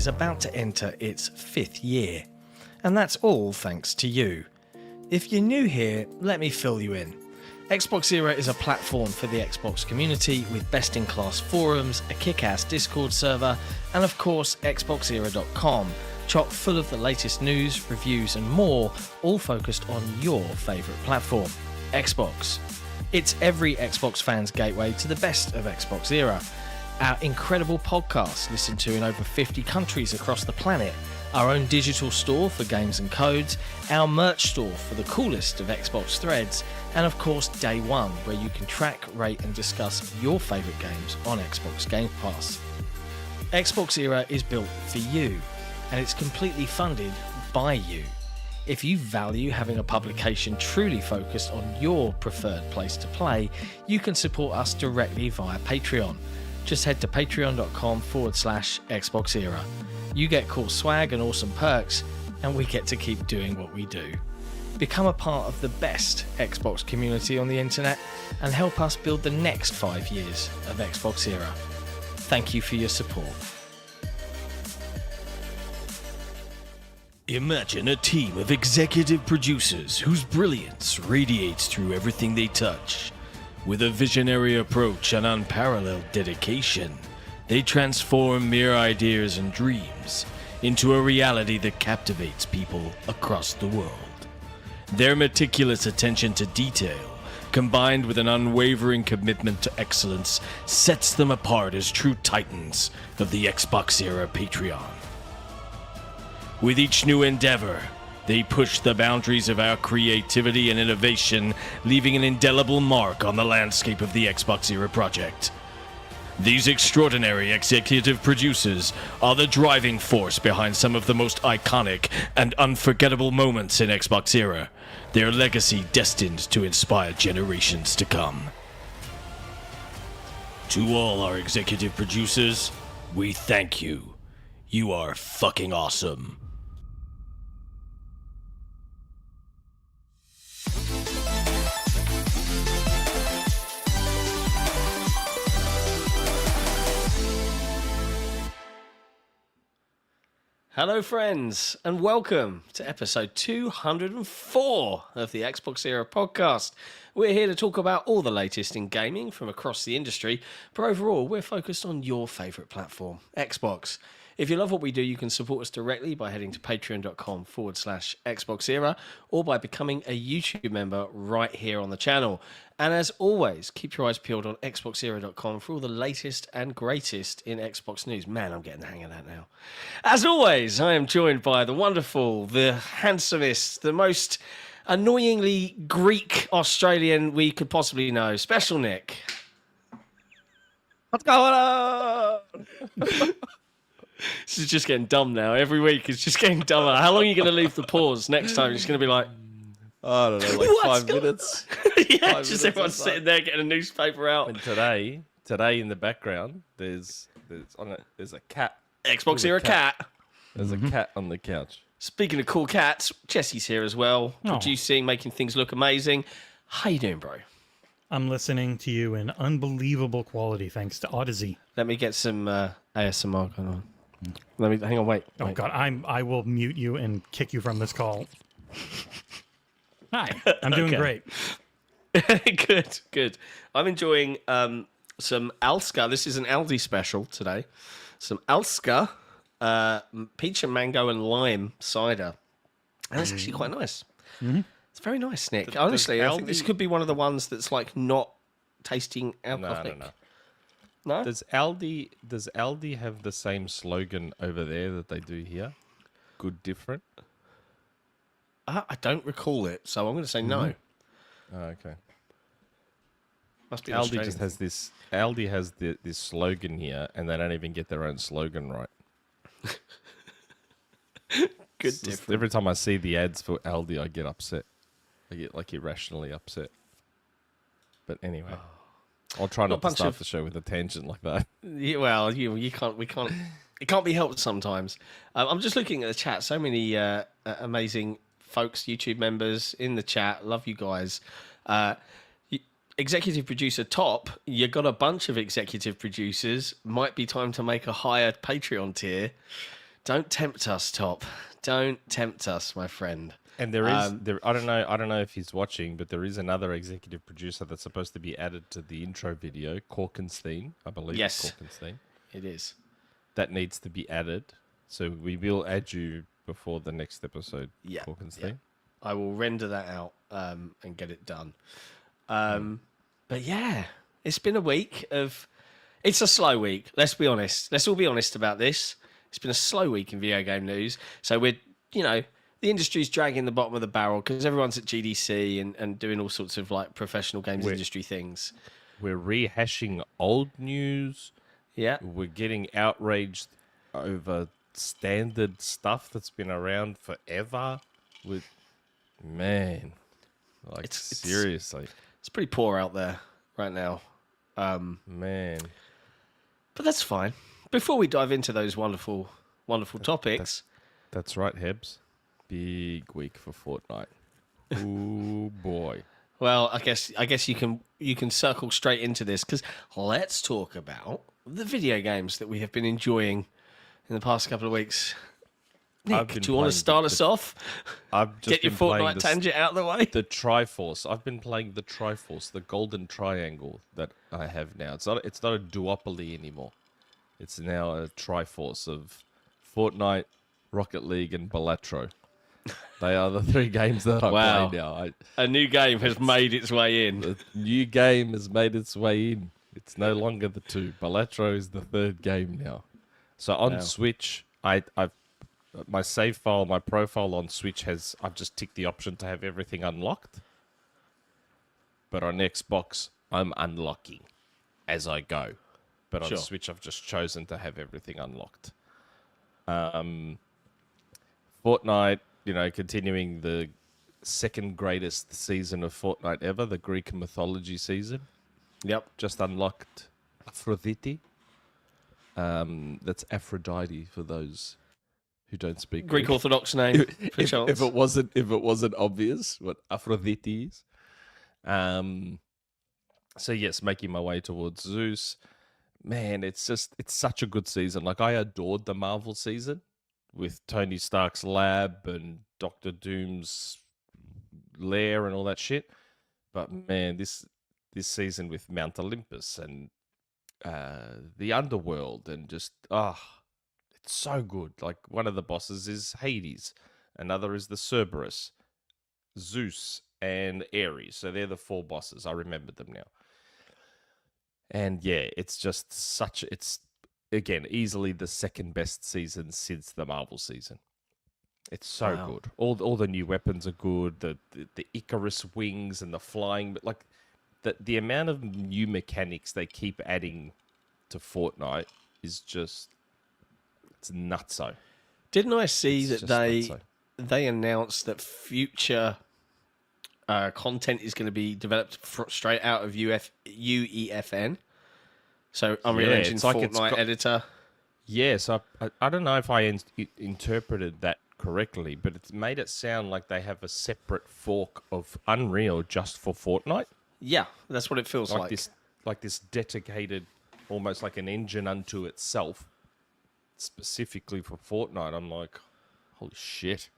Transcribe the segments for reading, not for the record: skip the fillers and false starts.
is about to enter its 5th year. And that's all thanks to you. If you're new here, let me fill you in. XboxEra is a platform for the Xbox community with best-in-class forums, a kick-ass Discord server, and of course XboxEra.com, chock full of the latest news, reviews and more, all focused on your favourite platform, Xbox. It's every Xbox fan's gateway to the best of XboxEra. Our incredible podcast listened to in over 50 countries across the planet, our own digital store for games and codes, our merch store for the coolest of Xbox threads, and of course Day One, where you can track, rate and discuss your favourite games on Xbox Game Pass. XboxEra is built for you, and it's completely funded by you. If you value having a publication truly focused on your preferred place to play, you can support us directly via Patreon. Just head to patreon.com/XboxEra. You get cool swag and awesome perks, and we get to keep doing what we do. Become a part of the best Xbox community on the internet and help us build the next 5 years of XboxEra. Thank you for your support. Imagine a team of executive producers whose brilliance radiates through everything they touch. With a visionary approach and unparalleled dedication, they transform mere ideas and dreams into a reality that captivates people across the world. Their meticulous attention to detail, combined with an unwavering commitment to excellence, sets them apart as true titans of the XboxEra Patreon. With each new endeavor, they push the boundaries of our creativity and innovation, leaving an indelible mark on the landscape of the XboxEra project. These extraordinary executive producers are the driving force behind some of the most iconic and unforgettable moments in XboxEra, their legacy destined to inspire generations to come. To all our executive producers, we thank you. You are fucking awesome. Hello friends, and welcome to episode 204 of the XboxEra podcast. We're here to talk about all the latest in gaming from across the industry, but overall we're focused on your favourite platform, Xbox. If you love what we do, you can support us directly by heading to patreon.com/XboxEra or by becoming a YouTube member right here on the channel. And as always, keep your eyes peeled on XboxEra.com for all the latest and greatest in Xbox news. Man, I'm getting the hang of that now. As always, I am joined by the wonderful, the handsomest, the most annoyingly Greek Australian we could possibly know, Special Nick. What's going on? This is just getting dumb now. Every week it's just getting dumber. How long are you going to leave the pause next time? It's going to be like, I don't know, like 5 minutes. Yeah, just everyone's sitting there getting a newspaper out. And today in the background, there's a cat. XboxEra cat. There's a cat on the couch. Speaking of cool cats, Jesse's here as well, producing, making things look amazing. How you doing, bro? I'm listening to you in unbelievable quality thanks to Odyssey. Let me get some ASMR going on. Hang on, wait. Oh God, I will mute you and kick you from this call. Hi, I'm doing great. Good. I'm enjoying some Alska. This is an Aldi special today. Some Alska peach and mango and lime cider. And it's actually quite nice. Mm-hmm. It's very nice, Nick. Honestly, I think this could be one of the ones that's like not tasting alcoholic. No? Does Aldi have the same slogan over there that they do here? Good, different? I don't recall it, so I'm going to say no. Oh, okay. Must be Aldi just has this. Aldi has this slogan here, and they don't even get their own slogan right. Good, different. Every time I see the ads for Aldi, I get upset. I get like irrationally upset. But anyway. I'll try not to start the show with a tangent like that. Yeah, well, you can't. We can't. It can't be helped sometimes. I'm just looking at the chat. So many amazing folks, YouTube members in the chat. Love you guys. Executive producer Top, you got a bunch of executive producers. Might be time to make a higher Patreon tier. Don't tempt us, Top. Don't tempt us, my friend. And there is I don't know if he's watching, but there is another executive producer that's supposed to be added to the intro video, Korkenstein, I believe. Yes, Korkenstein. it is. That needs to be added. So we will add you before the next episode, Yeah. Korkenstein. Yeah. I will render that out and get it done. But yeah, it's been a week of... It's a slow week, let's be honest. Let's all be honest about this. It's been a slow week in video game news. So we're, the industry's dragging the bottom of the barrel because everyone's at GDC and doing all sorts of like professional games industry things. We're rehashing old news. Yeah. We're getting outraged over standard stuff that's been around forever. Seriously. It's pretty poor out there right now. Man. But that's fine. Before we dive into those wonderful topics. That's right, Hebs. Big week for Fortnite. Ooh, boy. Well, I guess you can circle straight into this because let's talk about the video games that we have been enjoying in the past couple of weeks. Nick, do you want to start us off? I've just Get your Fortnite tangent out of the way. The Triforce. I've been playing the Triforce, the Golden Triangle that I have now. It's not a duopoly anymore. It's now a Triforce of Fortnite, Rocket League, and Balatro. They are the three games that I play now. A new game has made its way in. The new game has made its way in. It's no longer the two. Balatro is the third game now. So on Switch, I've my save file, my profile on Switch I've just ticked the option to have everything unlocked. But on Xbox, I'm unlocking as I go. But on Switch, I've just chosen to have everything unlocked. Fortnite, continuing the second greatest season of Fortnite ever, the Greek mythology season. Yep. Just unlocked Aphrodite. That's Aphrodite for those who don't speak Greek Orthodox name. if it wasn't obvious what Aphrodite is. So yes, making my way towards Zeus. Man, it's such a good season. Like, I adored the Marvel season with Tony Stark's lab and Doctor Doom's lair and all that shit. But man, this season with Mount Olympus and the underworld and just it's so good. Like, one of the bosses is Hades, another is the Cerberus, Zeus, and Ares. So they're the four bosses. I remember them now. And yeah, it's just it's again easily the second best season since the Marvel season. It's so good. All the new weapons are good. The Icarus wings and the flying, but like the amount of new mechanics they keep adding to Fortnite is just, it's nutso. Didn't I see that they announced that future content is going to be developed straight out of UEFN? So Unreal Engine Fortnite editor. Yes, I don't know if I interpreted that correctly, but it's made it sound like they have a separate fork of Unreal just for Fortnite. Yeah, that's what it feels like. This dedicated, almost like an engine unto itself, specifically for Fortnite. I'm like, holy shit.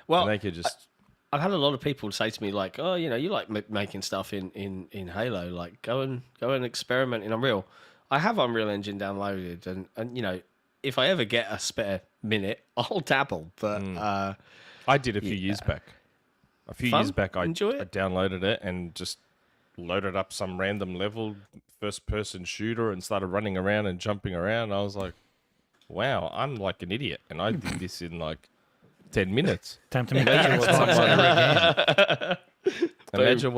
Well, they could just... I've had a lot of people say to me, like, oh, you like making stuff in Halo, like go and experiment in Unreal. I have Unreal Engine downloaded, and if I ever get a spare minute, I'll dabble. But I did a few years back. A few years back, I downloaded it and just loaded up some random level, first-person shooter, and started running around and jumping around. I was like, wow, I'm like an idiot, and I did this in like 10 minutes. Time to make Xbox Imagine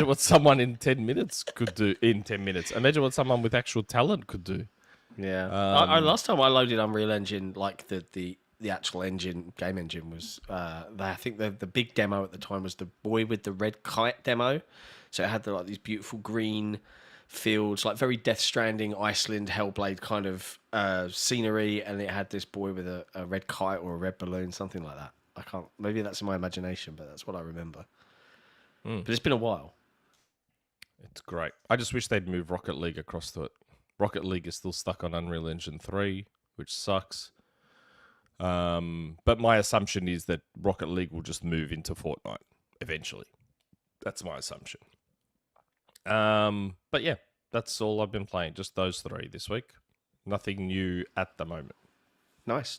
what someone in 10 minutes could do in 10 minutes. Imagine what someone with actual talent could do. Yeah. Last time I loaded Unreal Engine, like the actual game engine was, I think the big demo at the time was the boy with the red kite demo. So it had these beautiful green fields, like very Death Stranding, Iceland, Hellblade kind of scenery, and it had this boy with a red kite or a red balloon, something like that. Maybe that's in my imagination, but that's what I remember. But it's been a while. It's great. I just wish they'd move Rocket League across to it. Rocket League is still stuck on Unreal Engine 3, which sucks. But my assumption is that Rocket League will just move into Fortnite eventually. That's my assumption. But yeah, that's all I've been playing. Just those 3 this week. Nothing new at the moment. Nice.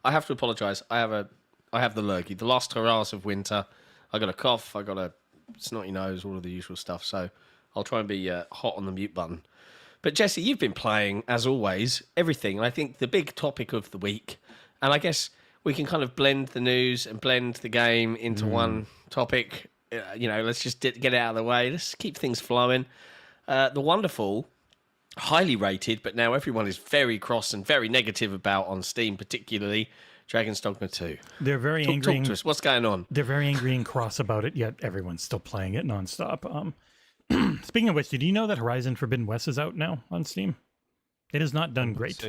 I have to apologise. I have the lurgy. The last hurrahs of winter. I got a cough. I got a snotty nose. All of the usual stuff. So I'll try and be hot on the mute button. But Jesse, you've been playing, as always, everything. And I think the big topic of the week, and I guess we can kind of blend the news and blend the game into one topic. Let's just get it out of the way. Let's keep things flowing. The wonderful, highly rated, but now everyone is very cross and very negative about on Steam, particularly Dragon's Dogma 2. They're very angry. Talk to us. What's going on? They're very angry and cross about it, yet everyone's still playing it nonstop. Speaking of which, did you know that Horizon Forbidden West is out now on Steam? It has not done great.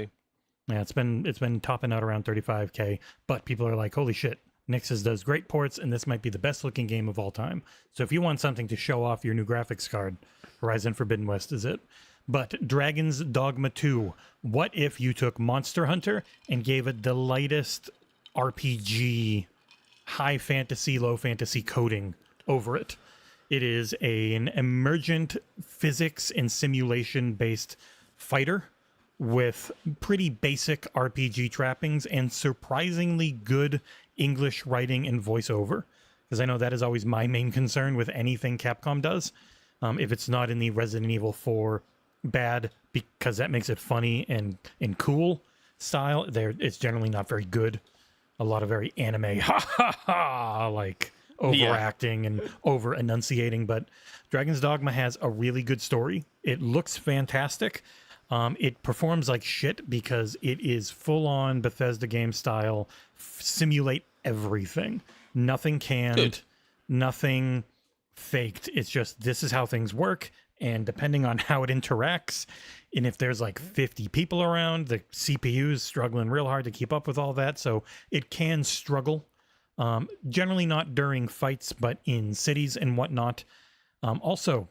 Yeah, it's been topping out around 35K, but people are like, holy shit, Nix's does great ports, and this might be the best looking game of all time. So if you want something to show off your new graphics card, Horizon Forbidden West is it. But Dragon's Dogma 2, what if you took Monster Hunter and gave it the lightest RPG, high fantasy, low fantasy coding over it? It is an emergent physics and simulation based fighter with pretty basic RPG trappings and surprisingly good English writing and voiceover, because I know that is always my main concern with anything Capcom does. If it's not in the Resident Evil 4 bad, because that makes it funny and cool style, it's generally not very good. A lot of very anime like overacting and over enunciating, but Dragon's Dogma has a really good story. It looks fantastic. It performs like shit because it is full-on Bethesda game style, simulate everything. Nothing canned, nothing faked. It's just, this is how things work, and depending on how it interacts, and if there's like 50 people around, the CPU's struggling real hard to keep up with all that, so it can struggle. Generally not during fights, but in cities and whatnot. Also,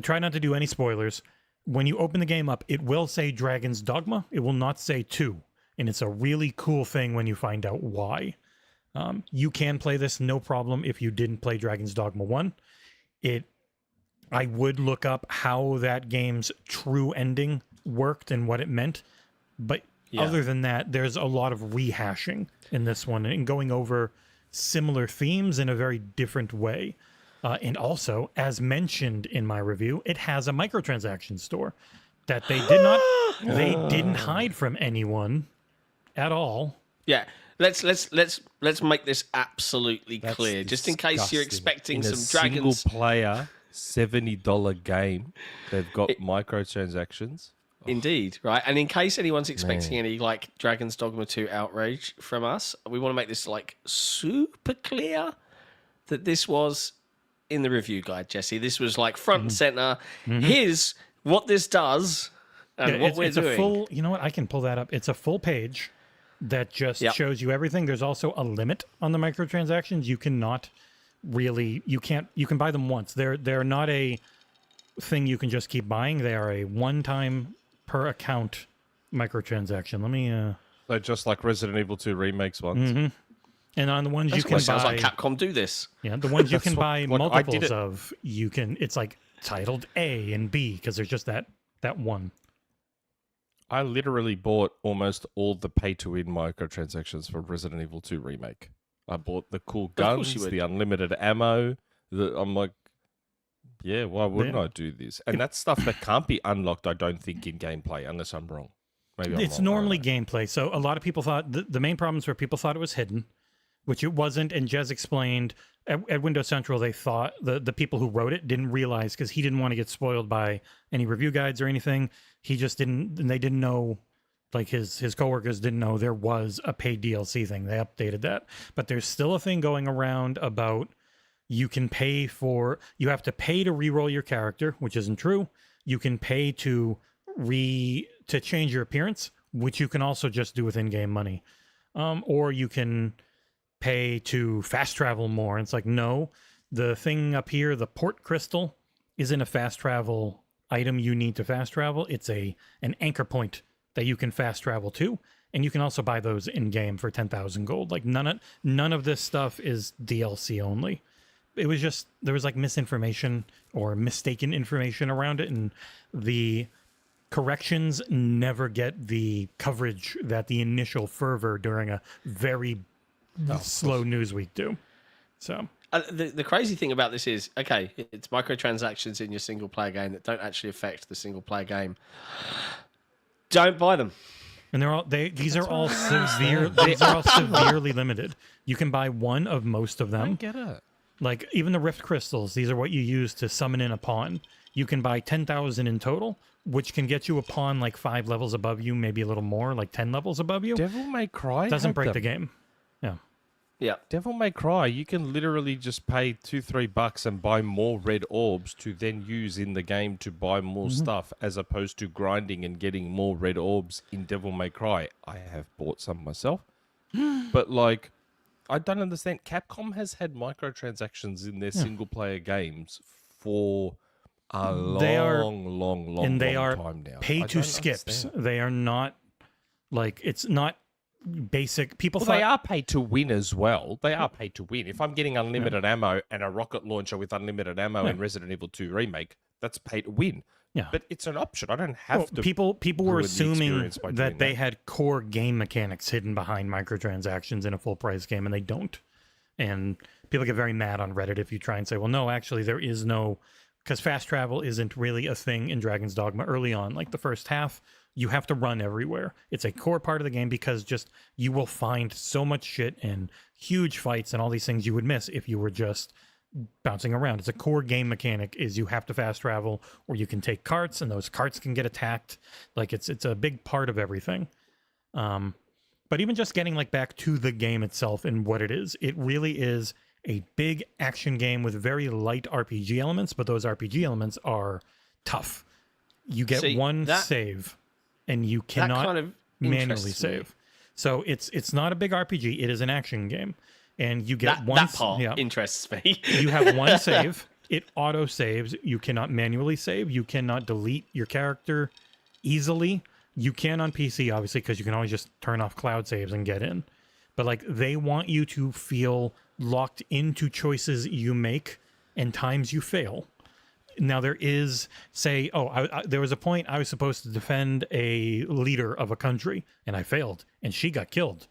try not to do any spoilers. When you open the game up, it will say Dragon's Dogma. It will not say 2. And it's a really cool thing when you find out why. You can play this no problem if you didn't play Dragon's Dogma 1. I would look up how that game's true ending worked and what it meant. But other than that, there's a lot of rehashing in this one and going over similar themes in a very different way. And also, as mentioned in my review, it has a microtransaction store that they didn't hide from anyone at all. Yeah, let's make this absolutely clear, just in case you're expecting some dragons. Single player $70 game, they've got microtransactions. Indeed, right? And in case anyone's expecting any like Dragon's Dogma 2 outrage from us, we want to make this like super clear that this was in the review guide, Jesse. This was like front and center. Here's what this does and what we're doing. A full, you know what? I can pull that up. It's a full page that just shows you everything. There's also a limit on the microtransactions. You cannot really, you can buy them once. They're not a thing you can just keep buying. They are a one-time per account microtransaction. Let me So just like Resident Evil 2 remakes ones. And on the ones you can buy, sounds like Capcom do this. Yeah, the ones you can buy multiples of, you can. It's like titled A and B because there's just that one. I literally bought almost all the pay-to-win microtransactions for Resident Evil 2 remake. I bought the cool guns, the unlimited ammo. I'm like, yeah, why wouldn't I do this? And that's stuff that can't be unlocked, I don't think, in gameplay, unless I'm wrong. Maybe I'm It's wrong. normally gameplay. So a lot of people thought the main problems were people thought it was hidden, which it wasn't. And Jez explained at Windows Central, they thought the people who wrote it didn't realize, because he didn't want to get spoiled by any review guides or anything. He just didn't, and they didn't know, like his coworkers didn't know there was a paid DLC thing. They updated that. But there's still a thing going around about you have to pay to reroll your character, which isn't true. You can pay to change your appearance, which you can also just do with in-game money. Or you can pay to fast travel more. And it's like, no, the thing up here, the port crystal, isn't a fast travel item you need to fast travel. It's an anchor point that you can fast travel to, and you can also buy those in game for 10,000 gold. Like none of this stuff is DLC only. It was just there was like misinformation or mistaken information around it, and the corrections never get the coverage that the initial fervor during a very slow news week do. So the crazy thing about this is, okay, it's microtransactions in your single player game that don't actually affect the single player game. Don't buy them. And these are all severely limited. You can buy one of most of them. I don't get it. Like even the Rift Crystals, these are what you use to summon in a pawn. You can buy 10,000 in total, which can get you a pawn like 5 levels above you, maybe a little more, like 10 levels above you. Devil May Cry doesn't break the game. Yeah. Devil May Cry, you can literally just pay $2-3 and buy more red orbs to then use in the game to buy more stuff, as opposed to grinding and getting more red orbs in Devil May Cry. I have bought some myself, but like, I don't understand. Capcom has had microtransactions in their single player games for a long time now. Pay to skips. Understand. They are not like it's not basic. People Well, thought they are paid to win as well. They are paid to win. If I'm getting unlimited ammo and a rocket launcher with unlimited ammo in Resident Evil 2 Remake, that's pay to win. Yeah. But it's an option. I don't have to. People were ruin the assuming experience by that doing they that. had core game mechanics hidden behind microtransactions in a full price game, and they don't. And people get very mad on Reddit if you try and say, well, no, actually, there is no, because fast travel isn't really a thing in Dragon's Dogma early on. Like the first half, you have to run everywhere. It's a core part of the game because just you will find so much shit and huge fights and all these things you would miss if you were just bouncing around. It's a core game mechanic is you have to fast travel, or you can take carts and those carts can get attacked. Like it's a big part of everything. But even just getting like back to the game itself and what it is, it really is a big action game with very light RPG elements, but those RPG elements are tough. You get one save and you cannot manually save. So it's not a big RPG. It is an action game. And you get that part interests me. You have one save. It auto saves. You cannot manually save. You cannot delete your character easily. You can on PC, obviously, because you can always just turn off cloud saves and get in. But like they want you to feel locked into choices you make and times you fail. Now there is, say, there was a point I was supposed to defend a leader of a country, and I failed, and she got killed.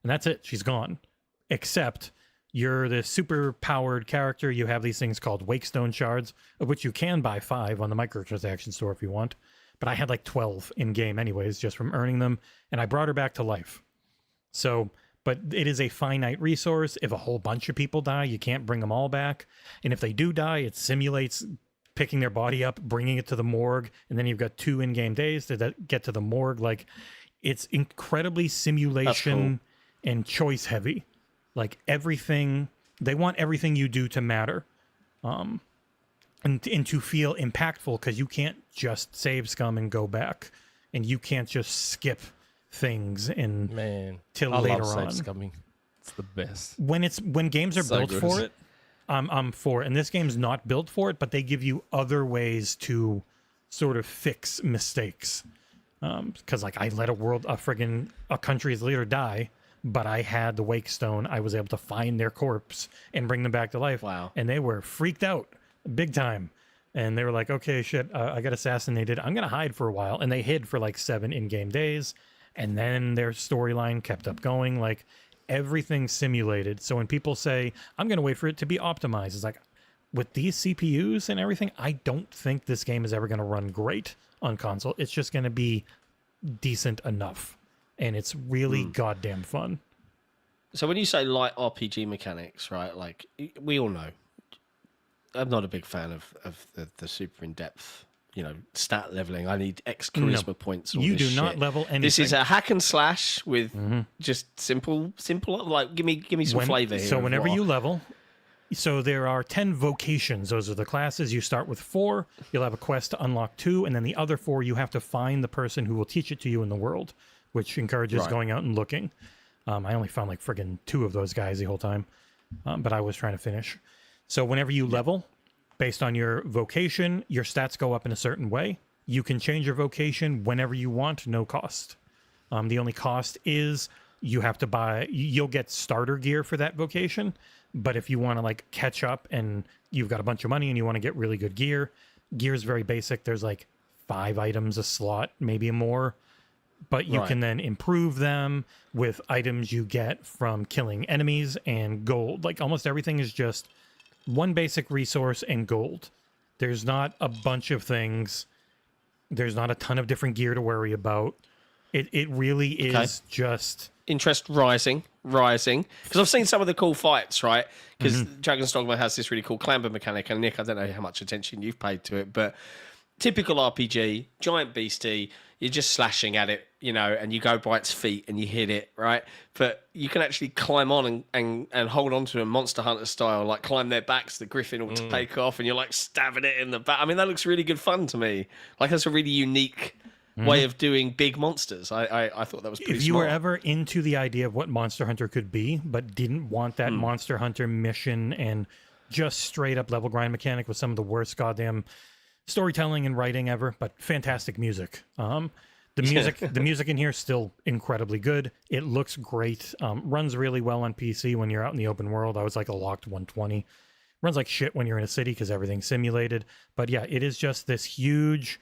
And that's it. She's gone. Except you're the super-powered character. You have these things called Wakestone shards, of which you can buy 5 on the microtransaction store if you want. But I had like 12 in-game anyways, just from earning them, and I brought her back to life. So, but it is a finite resource. If a whole bunch of people die, you can't bring them all back. And if they do die, it simulates picking their body up, bringing it to the morgue, and then you've got 2 in-game days to get to the morgue. Like, it's incredibly simulation and choice heavy. Like everything, they want everything you do to matter, and to feel impactful, because you can't just save scum and go back, and you can't just skip things and till later on. Save scumming. It's the best. When games are built for it, I'm for it. And this game's not built for it, but they give you other ways to sort of fix mistakes. Because like I let a country's leader die, but I had the Wakestone. I was able to find their corpse and bring them back to life. Wow. And they were freaked out big time. And they were like, okay, shit, I got assassinated. I'm going to hide for a while. And they hid for like 7 in-game days. And then their storyline kept up going. Like everything simulated. So when people say, I'm going to wait for it to be optimized, it's like, with these CPUs and everything, I don't think this game is ever going to run great on console. It's just going to be decent enough. And it's really goddamn fun. So when you say light RPG mechanics, right, like we all know, I'm not a big fan of the super in-depth, stat leveling. I need X charisma points. You do not level anything. This is a hack and slash with just simple. Like give me some flavor here. So whenever you level, so there are 10 vocations. Those are the classes. You start with 4. You'll have a quest to unlock 2, and then the other 4 you have to find the person who will teach it to you in the world, which encourages going out and looking. I only found like friggin' 2 of those guys the whole time, but I was trying to finish. So whenever you level, based on your vocation, your stats go up in a certain way. You can change your vocation whenever you want, no cost. The only cost is you have to buy, you'll get starter gear for that vocation. But if you want to like catch up and you've got a bunch of money and you want to get really good gear, gear is very basic. There's like 5 items a slot, maybe more. But you can then improve them with items you get from killing enemies and gold. Like almost everything is just one basic resource and gold. There's not a bunch of things. There's not a ton of different gear to worry about. It really is just... Interest rising. Because I've seen some of the cool fights, right? Because Dragon's Dogma has this really cool clamber mechanic. And Nick, I don't know how much attention you've paid to it, but typical RPG, giant beastie, you're just slashing at it, you know, and you go by its feet and you hit it, right? But you can actually climb on and hold on to a Monster Hunter style, like climb their backs, the griffin will take off and you're like stabbing it in the back. I mean, that looks really good fun to me. Like that's a really unique way of doing big monsters. I thought that was pretty If you smart. were ever into the idea of what Monster Hunter could be, but didn't want that Monster Hunter mission and just straight up level grind mechanic with some of the worst goddamn storytelling and writing ever, but fantastic music. The music in here is still incredibly good. It looks great. Runs really well on PC when you're out in the open world. I was like a locked 120. Runs like shit when you're in a city because everything's simulated. But yeah, it is just this huge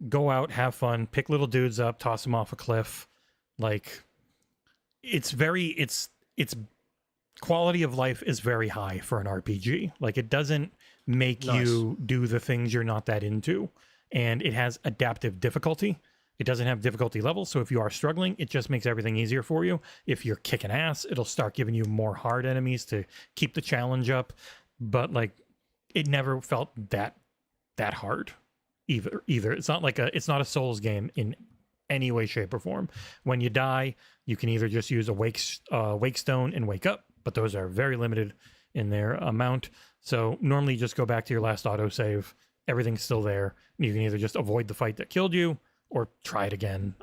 go out, have fun, pick little dudes up, toss them off a cliff. Like it's quality of life is very high for an RPG. Like it doesn't make you do the things you're not that into. And it has adaptive difficulty. It doesn't have difficulty levels, so if you are struggling, it just makes everything easier for you. If you're kicking ass, it'll start giving you more hard enemies to keep the challenge up. But like, it never felt that hard either. It's not like it's not a Souls game in any way, shape, or form. When you die, you can either just use a wake stone and wake up, but those are very limited in their amount. So normally, you just go back to your last autosave. Everything's still there. You can either just avoid the fight that killed you, or try it again.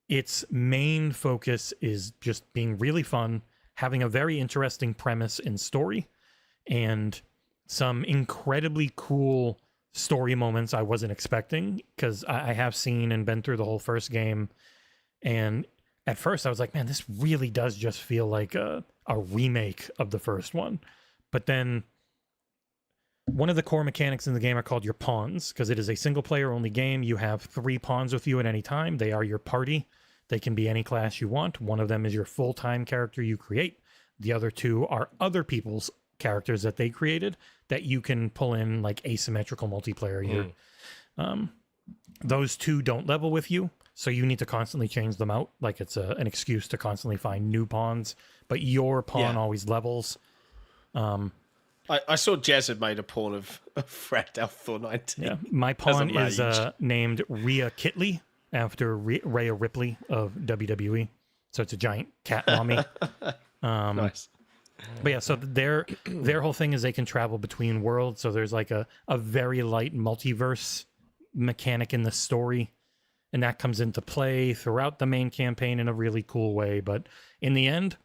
Its main focus is just being really fun, having a very interesting premise and story, and some incredibly cool story moments I wasn't expecting, because I have seen and been through the whole first game, and at first I was like, man, this really does just feel like a remake of the first one. But then one of the core mechanics in the game are called your pawns, because it is a single-player only game. You have 3 pawns with you at any time. They are your party. They can be any class you want. One of them is your full-time character you create. The other 2 are other people's characters that they created that you can pull in like asymmetrical multiplayer here. Those 2 don't level with you, so you need to constantly change them out. Like it's an excuse to constantly find new pawns, but your pawn always levels. I saw Jez had made a pawn of Fred Althor 19. Yeah, my pawn is named Rhea Kitley after Rhea Ripley of WWE. So it's a giant cat mommy. Nice. But yeah, so their whole thing is they can travel between worlds. So there's like a very light multiverse mechanic in the story. And that comes into play throughout the main campaign in a really cool way. But in the end,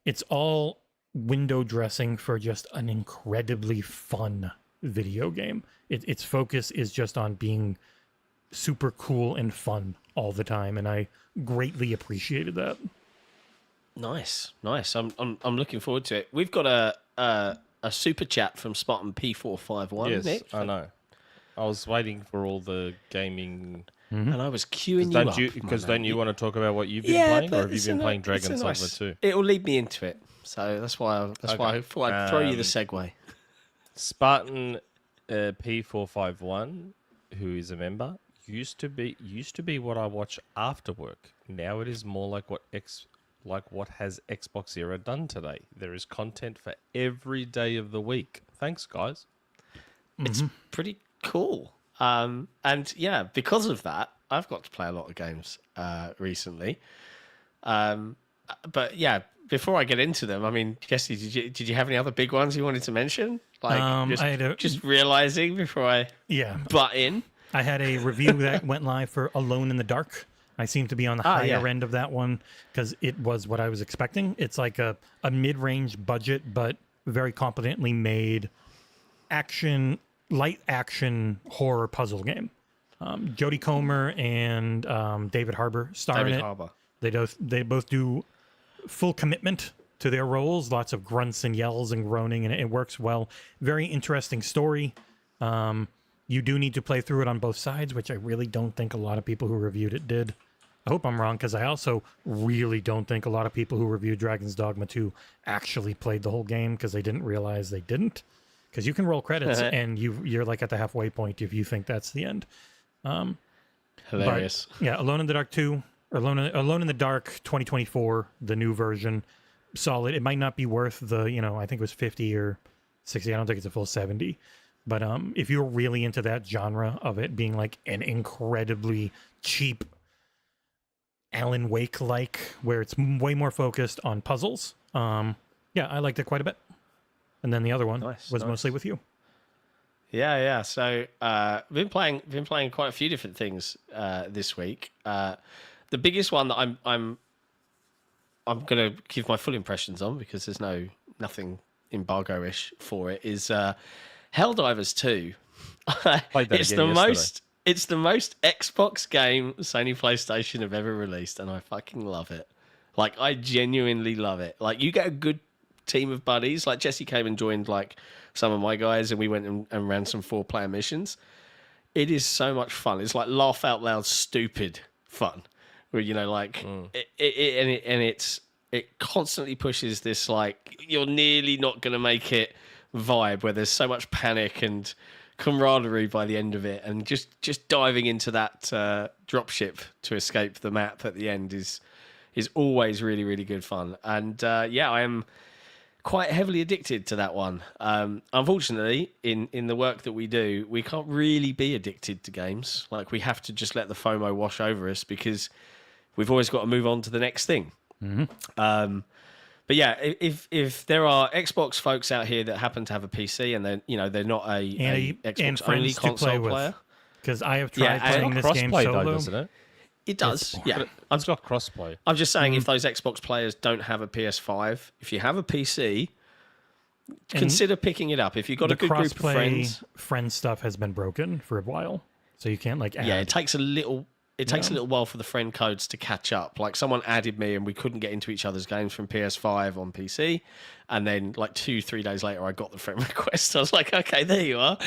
it's all window dressing for just an incredibly fun video game. Its focus is just on being super cool and fun all the time, and I greatly appreciated that. Nice. I'm looking forward to it. We've got a super chat from Spartan P451. Yes, Nick. I know. I was waiting for all the gaming. And I was queuing you up. Because don't you want to talk about what you've been playing, or have you been playing Dragon's Dogma 2? It will lead me into it. So that's why I thought I'd throw you the segue. Spartan P451, who is a member, used to be what I watch after work. Now it is more like what has XboxEra done today. There is content for every day of the week. Thanks, guys. It's pretty cool. And yeah, because of that, I've got to play a lot of games recently. But yeah, before I get into them, I mean, Jesse, did you have any other big ones you wanted to mention? Like just realizing before I butt in. I had a review that went live for Alone in the Dark. I seem to be on the higher end of that one because it was what I was expecting. It's like a mid-range budget, but very competently made light action horror puzzle game. Jodie Comer and David Harbour star in it. Harbour. They both do full commitment to their roles. Lots of grunts and yells and groaning, and it works well. Very interesting story. You do need to play through it on both sides, which I really don't think a lot of people who reviewed it did. I hope I'm wrong, because I also really don't think a lot of people who reviewed Dragon's Dogma 2 actually played the whole game, because they didn't realize they didn't. Because you can roll credits, and you're like at the halfway point if you think that's the end. Hilarious. But, yeah, Alone in the Dark 2, or Alone in the Dark 2024, the new version, solid. It might not be worth the, I think it was 50 or 60. I don't think it's a full 70. But if you're really into that genre of it being like an incredibly cheap Alan Wake-like, where it's way more focused on puzzles, yeah, I liked it quite a bit. And then the other one was mostly with you. Yeah. So been playing quite a few different things this week. The biggest one that I'm going to give my full impressions on, because there's nothing embargo-ish for it, is Helldivers 2. It's the most Xbox game Sony PlayStation have ever released, and I fucking love it. Like, I genuinely love it. Like, you get a good team of buddies. Like, Jesse came and joined like some of my guys, and we went and ran some 4-player missions. It is so much fun. It's like laugh out loud stupid fun, where it constantly pushes this like you're nearly not going to make it vibe, where there's so much panic and camaraderie by the end of it, and just diving into that dropship to escape the map at the end is always really, really good fun. And I am quite heavily addicted to that one. Unfortunately, in the work that we do, we can't really be addicted to games. Like, we have to just let the FOMO wash over us, because we've always got to move on to the next thing. Mm-hmm. But yeah, if there are Xbox folks out here that happen to have a PC and they're not a Xbox only console player, because I have tried playing this game solo. Though, doesn't it? It does, yeah. It's got crossplay. I'm just saying, if those Xbox players don't have a PS5, if you have a PC, consider picking it up. If you've got a good group of friends. Friend stuff has been broken for a while, so you can't like add. Yeah, it takes a little while for the friend codes to catch up. Like, someone added me and we couldn't get into each other's games from PS5 on PC. And then like 2-3 days later, I got the friend request. I was like, okay, there you are.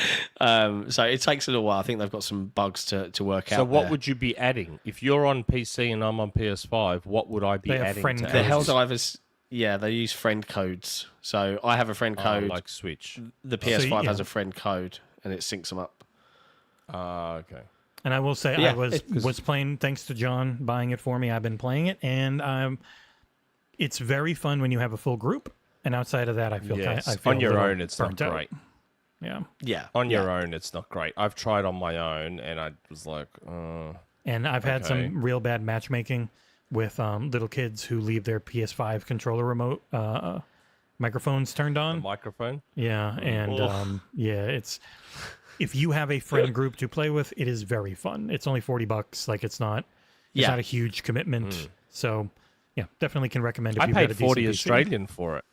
So it takes a little while. I think they've got some bugs to work out. So what would you be adding? If you're on PC and I'm on PS5, what would I be adding to the Helldivers? Yeah, they use friend codes. So I have a friend code. Like Switch. The PS5 has a friend code, and it syncs them up. Okay. And I will say, I was playing, thanks to John buying it for me. I've been playing it, and it's very fun when you have a full group. And outside of that, I feel on your own, it's not great. Yeah. On your own, it's not great. I've tried on my own, and I was like, And I've had some real bad matchmaking with little kids who leave their PS5 controller remote microphones turned on. The microphone? Yeah, and it's... If you have a friend group to play with, it is very fun. It's only $40. Like, it's not a huge commitment. So, yeah, definitely can recommend it. I paid 40 Australian for it.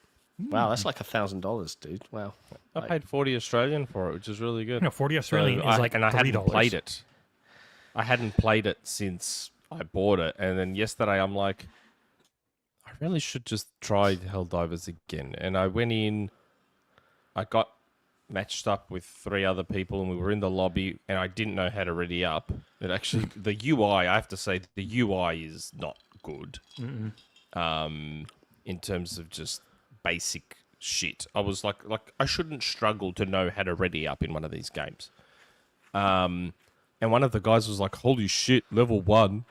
Wow, that's like $1,000, dude. Wow. I paid 40 Australian for it, which is really good. 40 Australian is like $3. And I hadn't played it. I hadn't played it since I bought it. And then yesterday, I'm like, I really should just try Helldivers again. And I went in, I got matched up with 3 other people, and we were in the lobby, and I didn't know how to ready up. It actually, the UI, I have to say, the UI is not good. In terms of just basic shit. I was like I shouldn't struggle to know how to ready up in one of these games. And one of the guys was like, "Holy shit, level 1."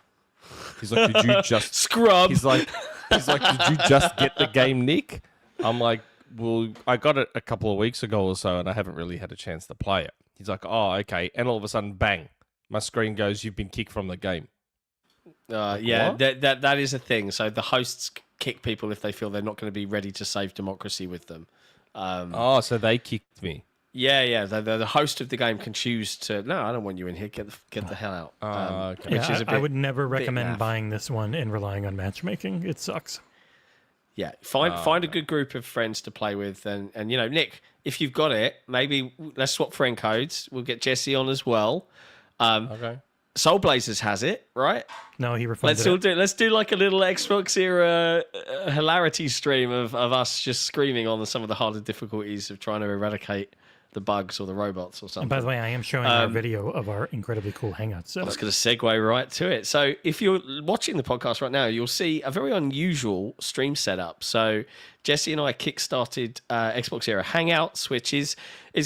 He's like, "Did you just scrub?" He's like, "Did you just get the game, Nick?" I'm like, "Well, I got it a couple of weeks ago or so, and I haven't really had a chance to play it." He's like, "Oh, okay." And all of a sudden, bang, my screen goes, "You've been kicked from the game." That is a thing. So the hosts kick people if they feel they're not going to be ready to save democracy with them. So they kicked me. Yeah. The host of the game can choose to. No, I don't want you in here. Get the hell out. Okay. I would never recommend buying this one and relying on matchmaking. It sucks. Yeah, find a good group of friends to play with, and Nick, if you've got it, maybe let's swap friend codes. We'll get Jesse on as well. Okay. Soul Blazers has it, right? No, he refunded it. Let's do like a little Xbox era hilarity stream of us just screaming on some of the harder difficulties of trying to eradicate the bugs or the robots or something. And by the way, I am showing our video of our incredibly cool Hangout I setup. was going to segue right to it. So if you're watching the podcast right now, you'll see a very unusual stream setup. So Jesse and I kickstarted Xbox Era Hangouts, which is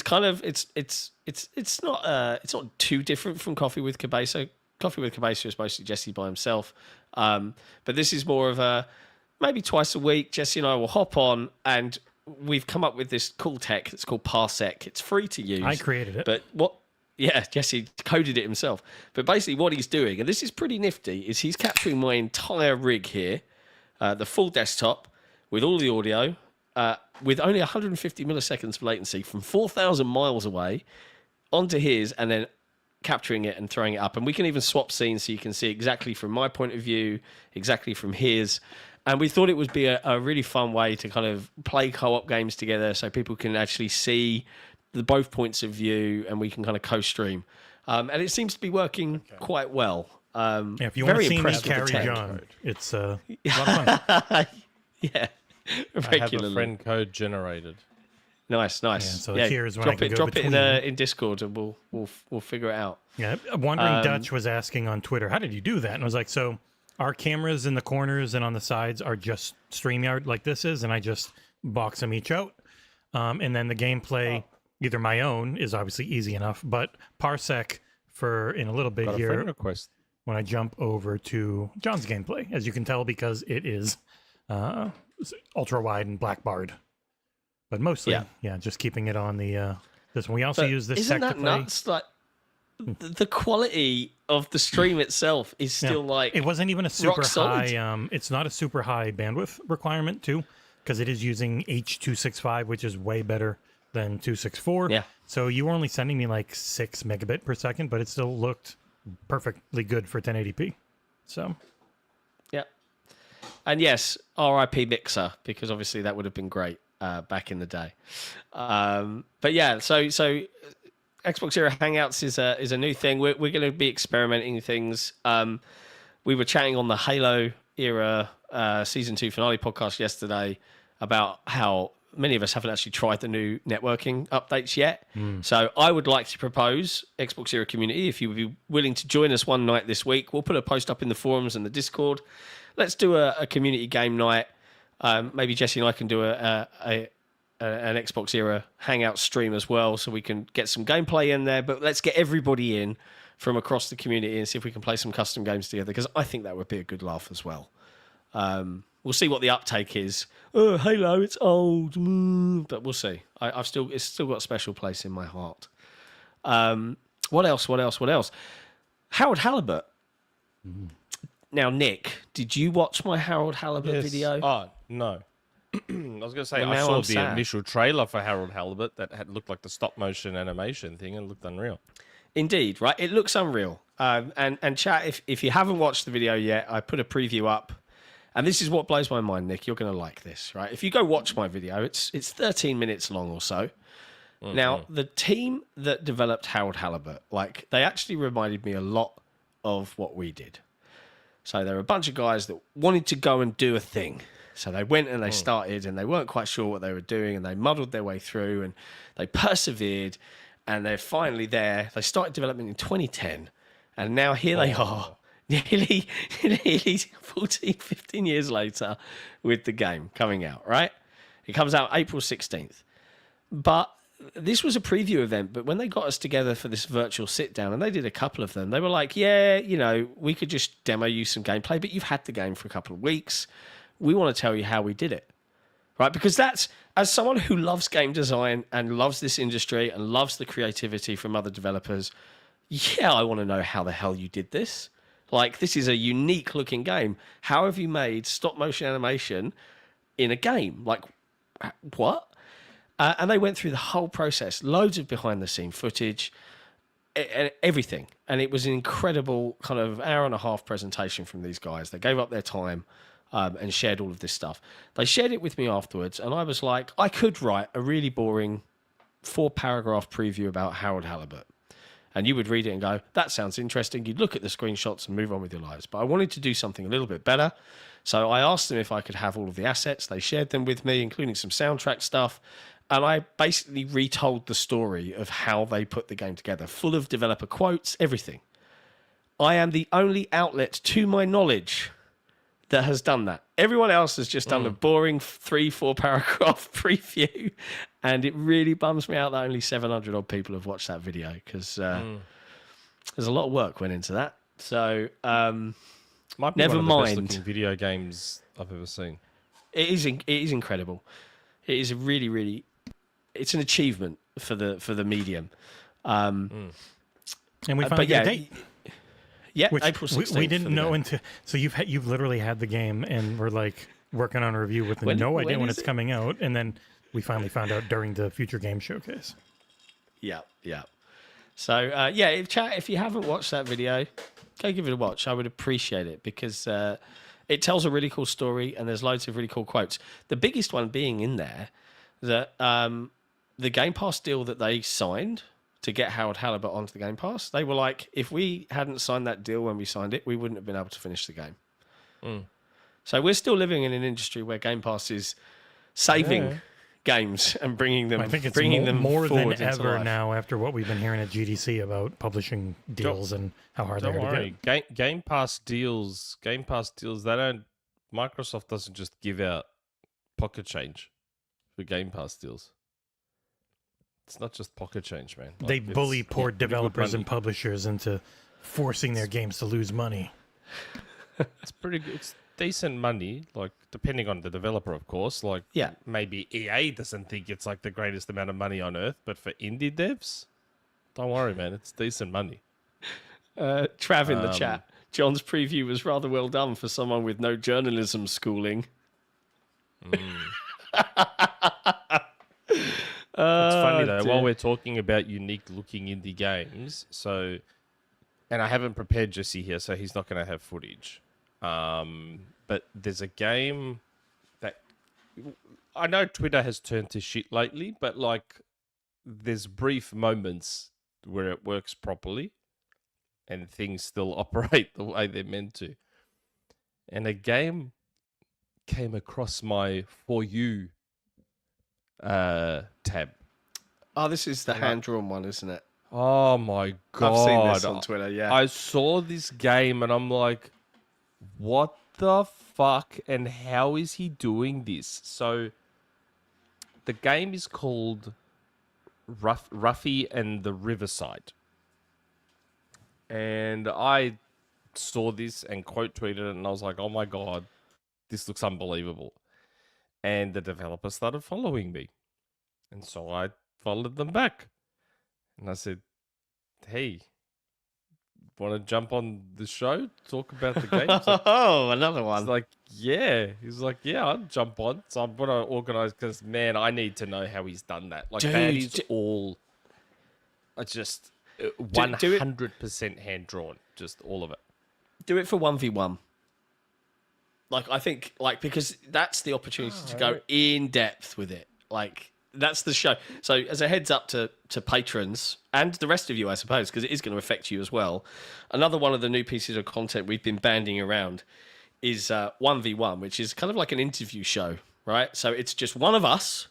kind of it's not too different from Coffee with Cabeza. Coffee with Cabeza is mostly Jesse by himself, but this is more of a maybe twice a week. Jesse and I will hop on, and we've come up with this cool tech. It's called Parsec. It's free to use. I created it. But what? Yeah, Jesse coded it himself. But basically what he's doing, and this is pretty nifty, is he's capturing my entire rig here, the full desktop, with all the audio, with only 150 milliseconds of latency from 4,000 miles away onto his, and then capturing it and throwing it up. And we can even swap scenes so you can see exactly from my point of view, exactly from his. And we thought it would be a really fun way to kind of play co-op games together so people can actually see the both points of view and we can kind of co-stream. And it seems to be working quite well. If you want to see me carry John, it's a lot of fun. Yeah. I have a friend code generated. Nice. Yeah, so here's when drop it in Discord and we'll figure it out. Yeah, Wandering Dutch was asking on Twitter, how did you do that? And I was like, so our cameras in the corners and on the sides are just StreamYard like this is, and I just box them each out. And then the gameplay, either my own, is obviously easy enough, but Parsec for in a little bit Got a here friend request. when I jump over to John's gameplay, as you can tell, because it is ultra wide and black barred. But mostly, yeah, just keeping it on the this one. We also use this tech to play. Nuts? Like the quality of the stream itself is still like it wasn't even a super high. It's not a super high bandwidth requirement too, because it is using H.265, which is way better than 264. Yeah. So you were only sending me like 6 megabit per second, but it still looked perfectly good for 1080p. So. Yeah. And yes, RIP Mixer, because obviously that would have been great back in the day. But yeah, so Xbox Era Hangouts is a new thing. We're going to be experimenting things. We were chatting on the Halo Era Season 2 finale podcast yesterday about how many of us haven't actually tried the new networking updates yet. So I would like to propose, Xbox Era community, if you would be willing to join us one night this week, we'll put a post up in the forums and the Discord. Let's do a community game night. Maybe Jesse and I can do an Xbox Era Hangout stream as well, so we can get some gameplay in there. But let's get everybody in from across the community and see if we can play some custom games together, because I think that would be a good laugh as well. We'll see what the uptake is. Oh, Halo, it's old, but we'll see. It's still got a special place in my heart. What else? Howard Halibut. Now, Nick, did you watch my Harold Halibut video? Oh, no. I was going to say, I saw the initial trailer for Harold Halibut that had looked like the stop motion animation thing and looked unreal. Indeed, right? It looks unreal. And chat, if you haven't watched the video yet, I put a preview up. And this is what blows my mind, Nick. You're going to like this, right? If you go watch my video, it's 13 minutes long or so. Mm-hmm. Now, the team that developed Harold Halibut, like, they actually reminded me a lot of what we did. So there were a bunch of guys that wanted to go and do a thing. So they went and they started, and they weren't quite sure what they were doing, and they muddled their way through, and they persevered, and they're finally there. They started development in 2010, and now here they are, nearly 14, 15 years later with the game coming out, right? It comes out April 16th. But this was a preview event, but when they got us together for this virtual sit-down, and they did a couple of them, they were like, yeah, we could just demo you some gameplay, but you've had the game for a couple of weeks. We want to tell you how we did it, right? Because that's, as someone who loves game design and loves this industry and loves the creativity from other developers, yeah, I want to know how the hell you did this. Like, this is a unique looking game. How have you made stop motion animation in a game? Like, what? And they went through the whole process, loads of behind the scene footage, everything. And it was an incredible kind of hour and a half presentation from these guys. They gave up their time and shared all of this stuff. They shared it with me afterwards, and I was like, I could write a really boring 4-paragraph preview about Harold Halibut. And you would read it and go, that sounds interesting. You'd look at the screenshots and move on with your lives. But I wanted to do something a little bit better. So I asked them if I could have all of the assets. They shared them with me, including some soundtrack stuff. And I basically retold the story of how they put the game together, full of developer quotes, everything. I am the only outlet, to my knowledge, that has done that. Everyone else has just done a boring 3-4 paragraph preview, and it really bums me out that only 700 odd people have watched that video, because there's a lot of work went into that. So Might be never one of the mind. best looking video games I've ever seen. It is incredible. It is a really, really, it's an achievement for the medium. And we finally get a date. Yeah, Which April 16th. we didn't know until. So you've literally had the game and we're like working on a review with no idea when it's coming out, and then we finally found out during the Future Game Showcase. Yeah. So if you haven't watched that video, go give it a watch. I would appreciate it, because it tells a really cool story and there's loads of really cool quotes. The biggest one being in there that the Game Pass deal that they signed to get Howard Halibut onto the Game Pass, they were like, if we hadn't signed that deal when we signed it, we wouldn't have been able to finish the game. So we're still living in an industry where Game Pass is saving games and bringing them. I think it's more than ever now after what we've been hearing at GDC about publishing deals and how hard they're going to get. Game Pass deals. They don't. Microsoft doesn't just give out pocket change for Game Pass deals. It's not just pocket change, man. They bully poor developers and publishers into forcing their games to lose money. It's pretty good. It's decent money, like depending on the developer, of course. Like, maybe EA doesn't think it's like the greatest amount of money on earth, but for indie devs, don't worry, man. It's decent money. Trav in the chat. John's preview was rather well done for someone with no journalism schooling. It's funny though, while we're talking about unique looking indie games, and I haven't prepared Jesse here, so he's not going to have footage. But there's a game that I know Twitter has turned to shit lately, but like there's brief moments where it works properly and things still operate the way they're meant to. And a game came across my For You tab. Oh, this is the hand-drawn one, isn't it? Oh my god. I've seen this on Twitter, yeah. I saw this game and I'm like, what the fuck, and how is he doing this? So the game is called Ruffy and the Riverside. And I saw this and quote tweeted it and I was like, oh my god, this looks unbelievable. And the developer started following me. And so I followed them back. And I said, hey, want to jump on the show? Talk about the game? Oh, another one. He's like, yeah. He's like, yeah, I'll jump on. So I'm going to organize, because, man, I need to know how he's done that. Like, that is all, just 100% hand-drawn. Just all of it. Do it for 1v1. Like, I think, like, because that's the opportunity to go in depth with it. Like, that's the show. So, as a heads up to patrons and the rest of you, I suppose, because it is going to affect you as well. Another one of the new pieces of content we've been banding around is 1v1, which is kind of like an interview show, right? So, it's just one of us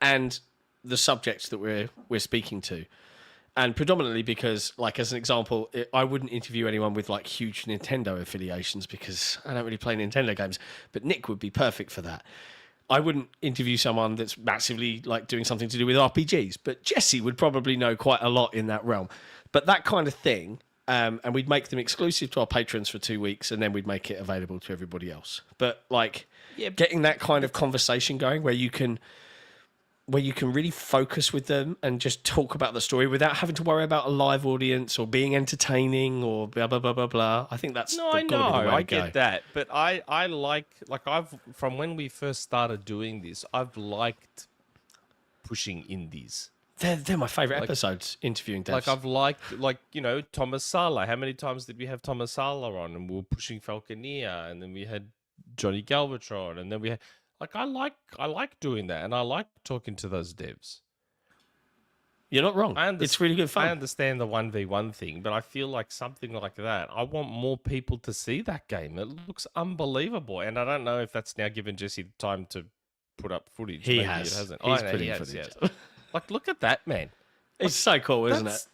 and the subjects that we're speaking to. And predominantly because, like, as an example, I wouldn't interview anyone with, like, huge Nintendo affiliations because I don't really play Nintendo games. But Nick would be perfect for that. I wouldn't interview someone that's massively, like, doing something to do with RPGs. But Jesse would probably know quite a lot in that realm. But that kind of thing, and we'd make them exclusive to our patrons for 2 weeks, and then we'd make it available to everybody else. But, like, getting that kind of conversation going where you can really focus with them and just talk about the story without having to worry about a live audience or being entertaining or blah, blah, blah, blah, blah. I think that's... No, I know. I get that. But I like from when we first started doing this, I've liked pushing indies. They're my favourite episodes, interviewing devs. Like, I've liked, Thomas Sala. How many times did we have Thomas Sala on? And we were pushing Falconeer, and then we had Johnny Galvatron, and then we had... Like, I like doing that, and I like talking to those devs. You're not wrong. It's really good fun. I understand the 1v1 thing, but I feel like something like that, I want more people to see that game. It looks unbelievable. And I don't know if that's now given Jesse the time to put up footage. He Maybe has. It hasn't. He's know, putting he footage has. up. Like, look at that, man. It's so cool, isn't it?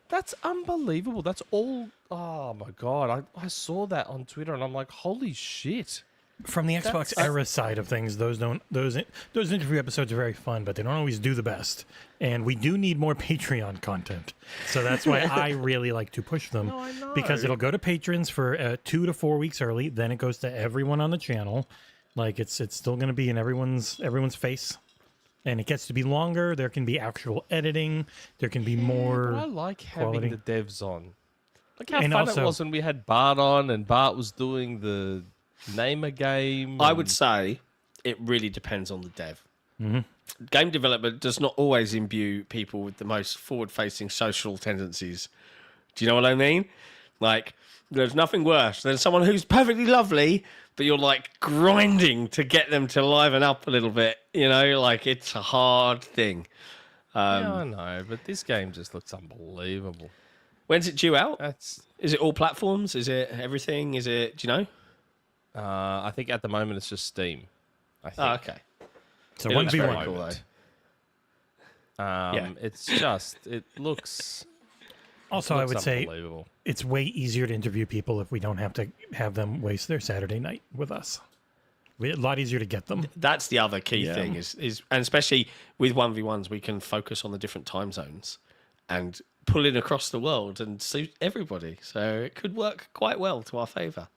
That's unbelievable. That's all. Oh, my God. I saw that on Twitter, and I'm like, holy shit. From the Xbox era side of things, those interview episodes are very fun, but they don't always do the best. And we do need more Patreon content, so that's why I really like to push them. No, I know. Because it'll go to patrons for 2 to 4 weeks early, then it goes to everyone on the channel. Like it's still going to be in everyone's face, and it gets to be longer. There can be actual editing. There can be more. But I like quality. having the devs on. Look how And fun also- it was when we had Bart on, and Bart was doing the name a game. I would say it really depends on the dev. Game development does not always imbue people with the most forward-facing social tendencies. Do you know what I mean? Like, there's nothing worse than someone who's perfectly lovely, but you're like grinding to get them to liven up a little bit. You know, like it's a hard thing. Yeah, I know, but this game just looks unbelievable. When's it due out? That's. Is it all platforms? Is it everything? Is it? Do you know? I think at the moment it's just Steam. I think. Oh, okay. So It looks 1v1. very cool, though. Yeah. It's just it looks. Also, I looks would say unbelievable. it's way easier to interview people if we don't have to have them waste their Saturday night with us. A lot easier to get them. That's the other key Yeah. thing is, and especially with 1v1s, we can focus on the different time zones and pull in across the world and suit everybody. So it could work quite well to our favour.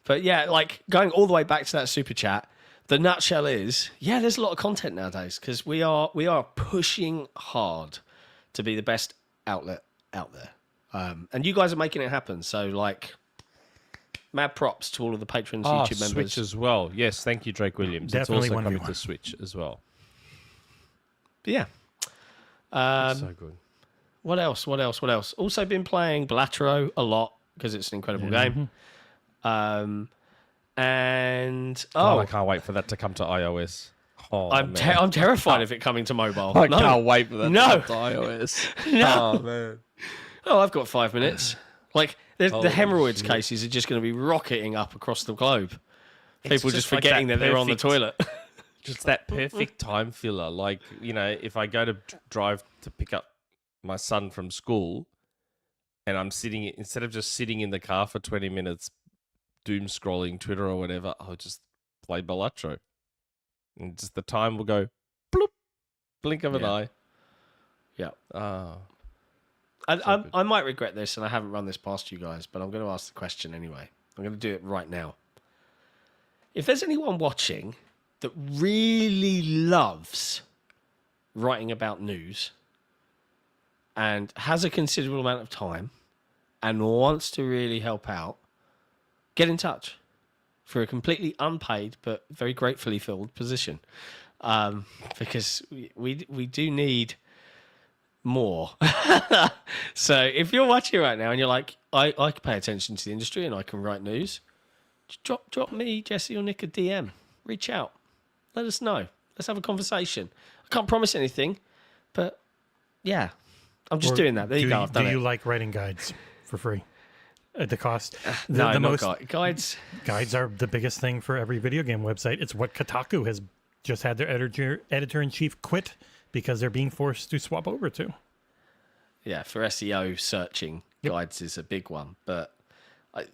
But yeah, like going all the way back to that super chat, the nutshell is, yeah, there's a lot of content nowadays because we are pushing hard to be the best outlet out there. And you guys are making it happen. So like, mad props to all of the patrons, YouTube members. Switch as well. Yes, thank you, Drake Williams. Definitely it's also coming 1v1. to Switch as well. But yeah. So good. What else? Also been playing Balatro a lot because it's an incredible game. And God, I can't wait for that to come to iOS. Oh, I'm man. I'm terrified of it coming to mobile. I No. can't wait for that No. to come to iOS. No. Oh, man. Oh, I've got 5 minutes. Like the Holy hemorrhoids shit. cases are just going to be rocketing up across the globe. People just like forgetting that that they're on the perfect- toilet. Just that perfect time filler. Like, you know, if I go to drive to pick up my son from school and I'm sitting, instead of just sitting in the car for 20 minutes, doom scrolling Twitter or whatever, I'll just play Balatro. And just the time will go, bloop, blink of an eye. Yeah. Oh. I might regret this, and I haven't run this past you guys, but I'm going to ask the question anyway. I'm going to do it right now. If there's anyone watching that really loves writing about news and has a considerable amount of time and wants to really help out, get in touch for a completely unpaid but very gratefully filled position. Because we do need more. So if you're watching right now and you're like, I can pay attention to the industry and I can write news, just drop me, Jesse or Nick a DM. Reach out. Let us know. Let's have a conversation. I can't promise anything, but yeah, I'm just doing that. There you go. I've done do it. you like writing guides for free at the cost? No, the not most guides. guides are the biggest thing for every video game website. It's what Kotaku has just had their editor-in-chief quit because they're being forced to swap over to. Yeah, for SEO searching, Yep. guides is a big one, but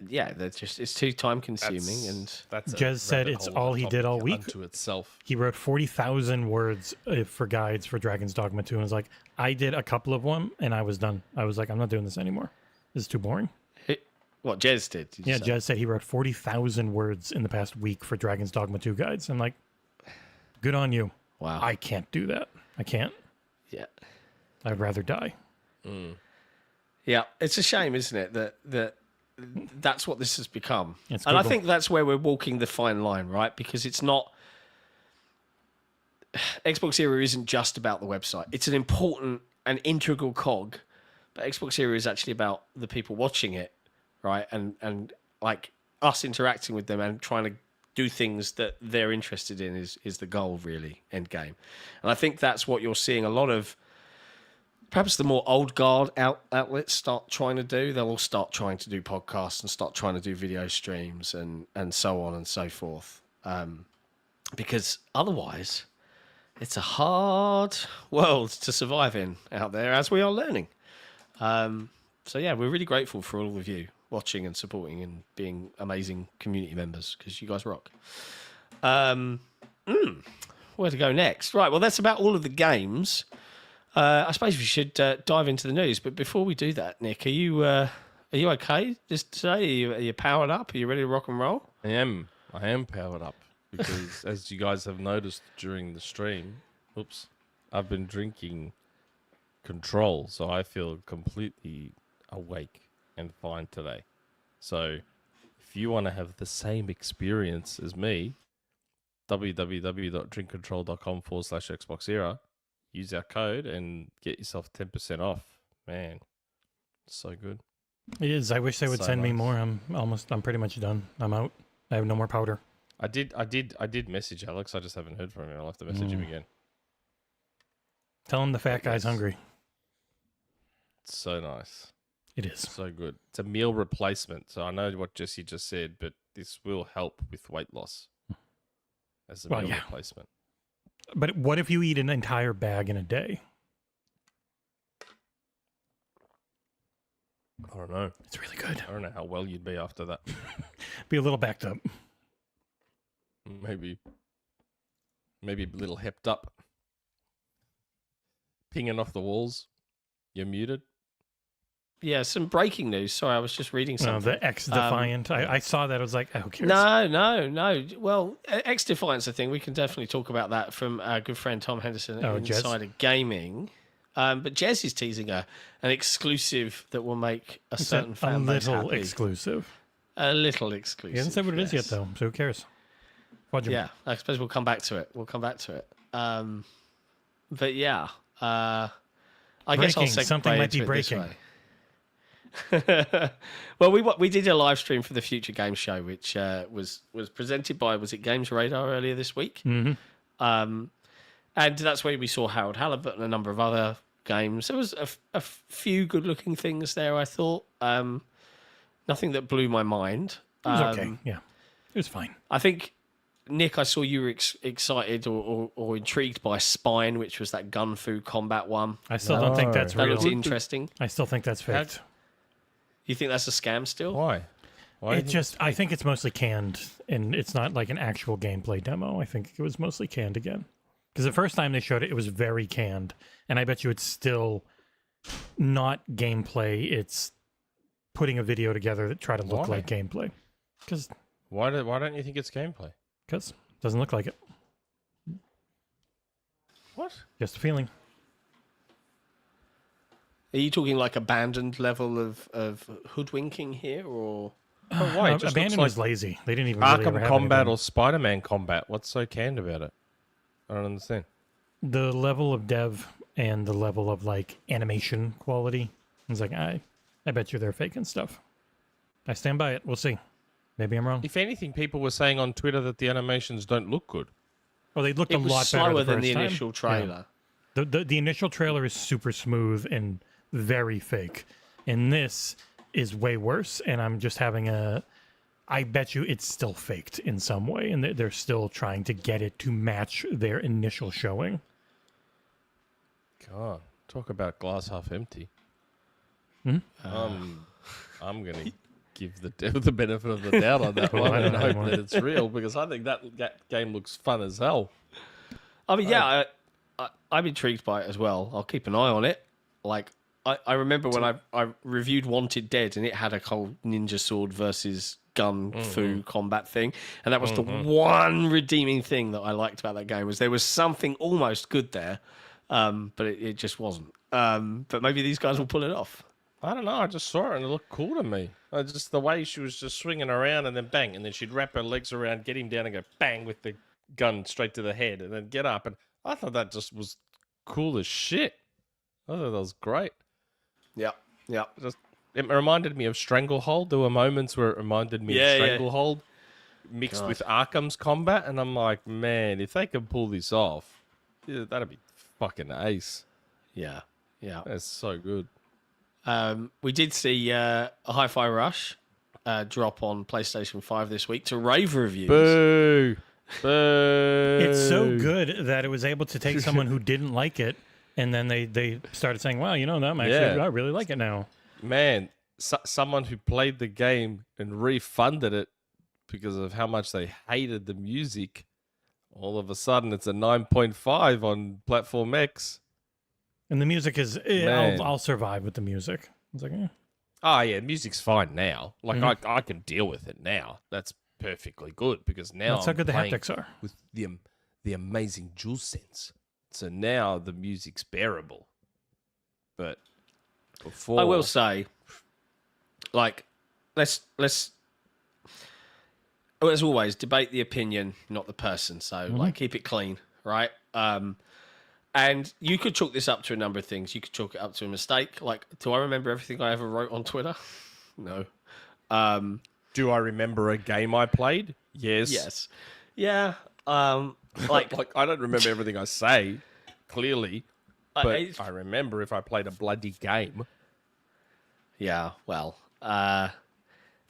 yeah, they're just it's too time consuming and that's a Jez said rabbit it's hole all he did all topic week. unto itself. He wrote 40,000 words for guides for Dragon's Dogma 2 and was like, I did a couple of them and I was done. I was like, I'm not doing this anymore. This is too boring. what Jez did. Yeah, Jez said he wrote 40,000 words in the past week for Dragon's Dogma 2 guides. I'm like, good on you. Wow. I can't do that. I can't. Yeah. I'd rather die. Yeah, it's a shame, isn't it, that that's what this has become. It's and I Google. think that's where we're walking the fine line, right? Because it's not Xbox Era isn't just about the website. It's an important and integral cog, but Xbox Era is actually about the people watching it, right? And like us interacting with them and trying to do things that they're interested in is the goal, really, end game. And I think that's what you're seeing a lot of perhaps the more old guard outlets start trying to do. They'll all start trying to do podcasts and start trying to do video streams and so on and so forth. Because otherwise, it's a hard world to survive in out there, as we are learning. So yeah, we're really grateful for all of you watching and supporting and being amazing community members, because you guys rock. Where to go next? Right, well, that's about all of the games. I suppose we should dive into the news, but before we do that, Nick, are you okay just today? Are you powered up? Are you ready to rock and roll? I am powered up because, as you guys have noticed during the stream, I've been drinking Control, so I feel completely awake and fine today. So, if you want to have the same experience as me, www.drinkcontrol.com/XboxEra. Use our code and get yourself 10% off. Man, so good. It is. I wish they would So send me nice. more. I'm pretty much done. I'm out. I have no more powder. I did message Alex. I just haven't heard from him. I'll have to message him again. Tell him the fat guy's hungry. It's so nice. It is. So good. It's a meal replacement. So I know what Jesse just said, but this will help with weight loss as a meal replacement. But what if you eat an entire bag in a day? I don't know. It's really good. I don't know how well you'd be after that. Be a little backed up. Maybe a little hepped up. Pinging off the walls. You're muted. Yeah, some breaking news. Sorry, I was just reading something. The X-Defiant. I saw that. I was like, who cares? No. Well, X-Defiant's a thing. We can definitely talk about that from our good friend Tom Henderson at Insider Gaming. But Jez is teasing an exclusive that will make a certain fan base happy. Exclusive. A little exclusive. He hasn't said what it is yet, though, so who cares? Yeah, I suppose we'll come back to it. But yeah, I guess I'll segue something might be into it this breaking. way. Well, we did a live stream for the Future Games Show, which was presented by, was it Games Radar earlier this week? Mm-hmm. And that's where we saw Harold Halibut and a number of other games. There was a few good-looking things there, I thought. Nothing that blew my mind. It was okay. Yeah, it was fine. I think, Nick, I saw you were excited or intrigued by Spine, which was that gun fu combat one. I still don't think that's That real. looked interesting. I still think that's faked. You think that's a scam still? Why? I think it's mostly canned, and it's not like an actual gameplay demo. I think it was mostly canned again. Because the first time they showed it, it was very canned, and I bet you it's still not gameplay. It's putting a video together that try to look like gameplay. Because why don't you think it's gameplay? Because it doesn't look like it. What? Just a feeling. Are you talking like abandoned level of hoodwinking here, or? Oh, why? It just Abandoned looks was like lazy. They didn't even really ever Arkham have Combat anything. or Spider-Man Combat. What's so canned about it? I don't understand. The level of dev and the level of like animation quality. It's like I bet you they're faking stuff. I stand by it. We'll see. Maybe I'm wrong. If anything, people were saying on Twitter that the animations don't look good. Well, they looked It a was lot slower better than the first time. initial trailer. Yeah. The initial trailer is super smooth and very fake, and this is way worse. And I'm just having I bet you it's still faked in some way, and they're still trying to get it to match their initial showing. God, talk about glass half empty. I'm gonna give the devil the benefit of the doubt on that one and hope that it's real, because I think that game looks fun as hell. I mean, yeah, I'm intrigued by it as well. I'll keep an eye on it. Like, I remember when I reviewed Wanted Dead, and it had a whole ninja sword versus gun fu combat thing, and that was the one redeeming thing that I liked about that game, was there was something almost good there, but it just wasn't. But maybe these guys will pull it off. I don't know. I just saw it and it looked cool to me. Just the way she was just swinging around and then bang, and then she'd wrap her legs around, get him down, and go bang with the gun straight to the head, and then get up. And I thought that just was cool as shit. I thought that was great. Yeah. It reminded me of Stranglehold. There were moments where it reminded me of Stranglehold mixed with Arkham's combat, and I'm like, man, if they can pull this off, that'd be fucking ace. Yeah. Yeah. That's so good. We did see a Hi-Fi-Rush drop on PlayStation 5 this week to rave reviews. Boo! Boo! It's so good that it was able to take someone who didn't like it, and then they started saying, "Wow, I really like it now." Man, someone who played the game and refunded it because of how much they hated the music, all of a sudden it's a 9.5 on Platform X. And the music is, I'll survive with the music. It's like, Oh, yeah, music's fine now. Like, I can deal with it now. That's perfectly good because now that's how good the playing haptics are. with the amazing DualSense. So now the music's bearable. But before... I will say, like, let's as always, debate the opinion, not the person. So, like, keep it clean, right? And you could chalk this up to a number of things. You could chalk it up to a mistake. Like, do I remember everything I ever wrote on Twitter? No. Do I remember a game I played? Yes. Yes. Yeah. Like I don't remember everything I say, clearly. But I remember if I played a bloody game. Yeah, well. But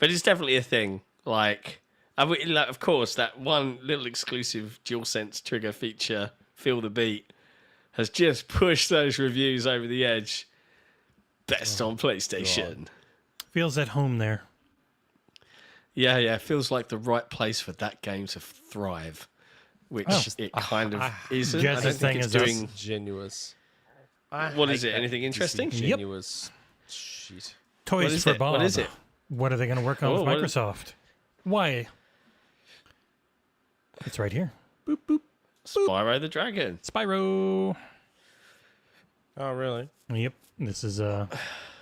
it's definitely a thing. Like, of course, that one little exclusive DualSense trigger feature, Feel the Beat, has just pushed those reviews over the edge. Best on PlayStation. God. Feels at home there. Yeah, feels like the right place for that game to thrive, which it kind of isn't. I don't think it's doing Disingenuous. What is it? Anything interesting? Disingenuous shit. Toys for Bob. What is it? What are they going to work on with Microsoft? Why? It's right here. Boop, boop. Spyro the Dragon. Spyro. Oh, really? Yep. This is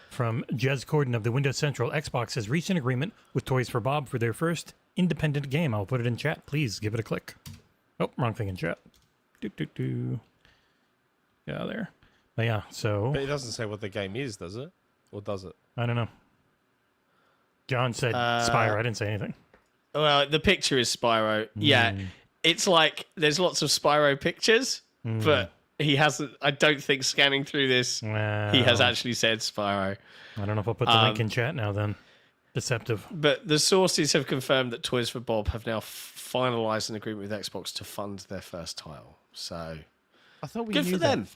from Jez Corden of the Windows Central. Xbox has reached an agreement with Toys for Bob for their first independent game. I'll put it in chat. Please give it a click. Oh, wrong thing in chat. Yeah, there. But yeah, so... But it doesn't say what the game is, does it? Or does it? I don't know. John said Spyro. I didn't say anything. Well, the picture is Spyro. Yeah, it's like there's lots of Spyro pictures, but he hasn't... I don't think scanning through this, he has actually said Spyro. I don't know if I'll put the link in chat now then. Deceptive. But the sources have confirmed that Toys for Bob have now finalised an agreement with Xbox to fund their first title. So, I thought we good knew for them.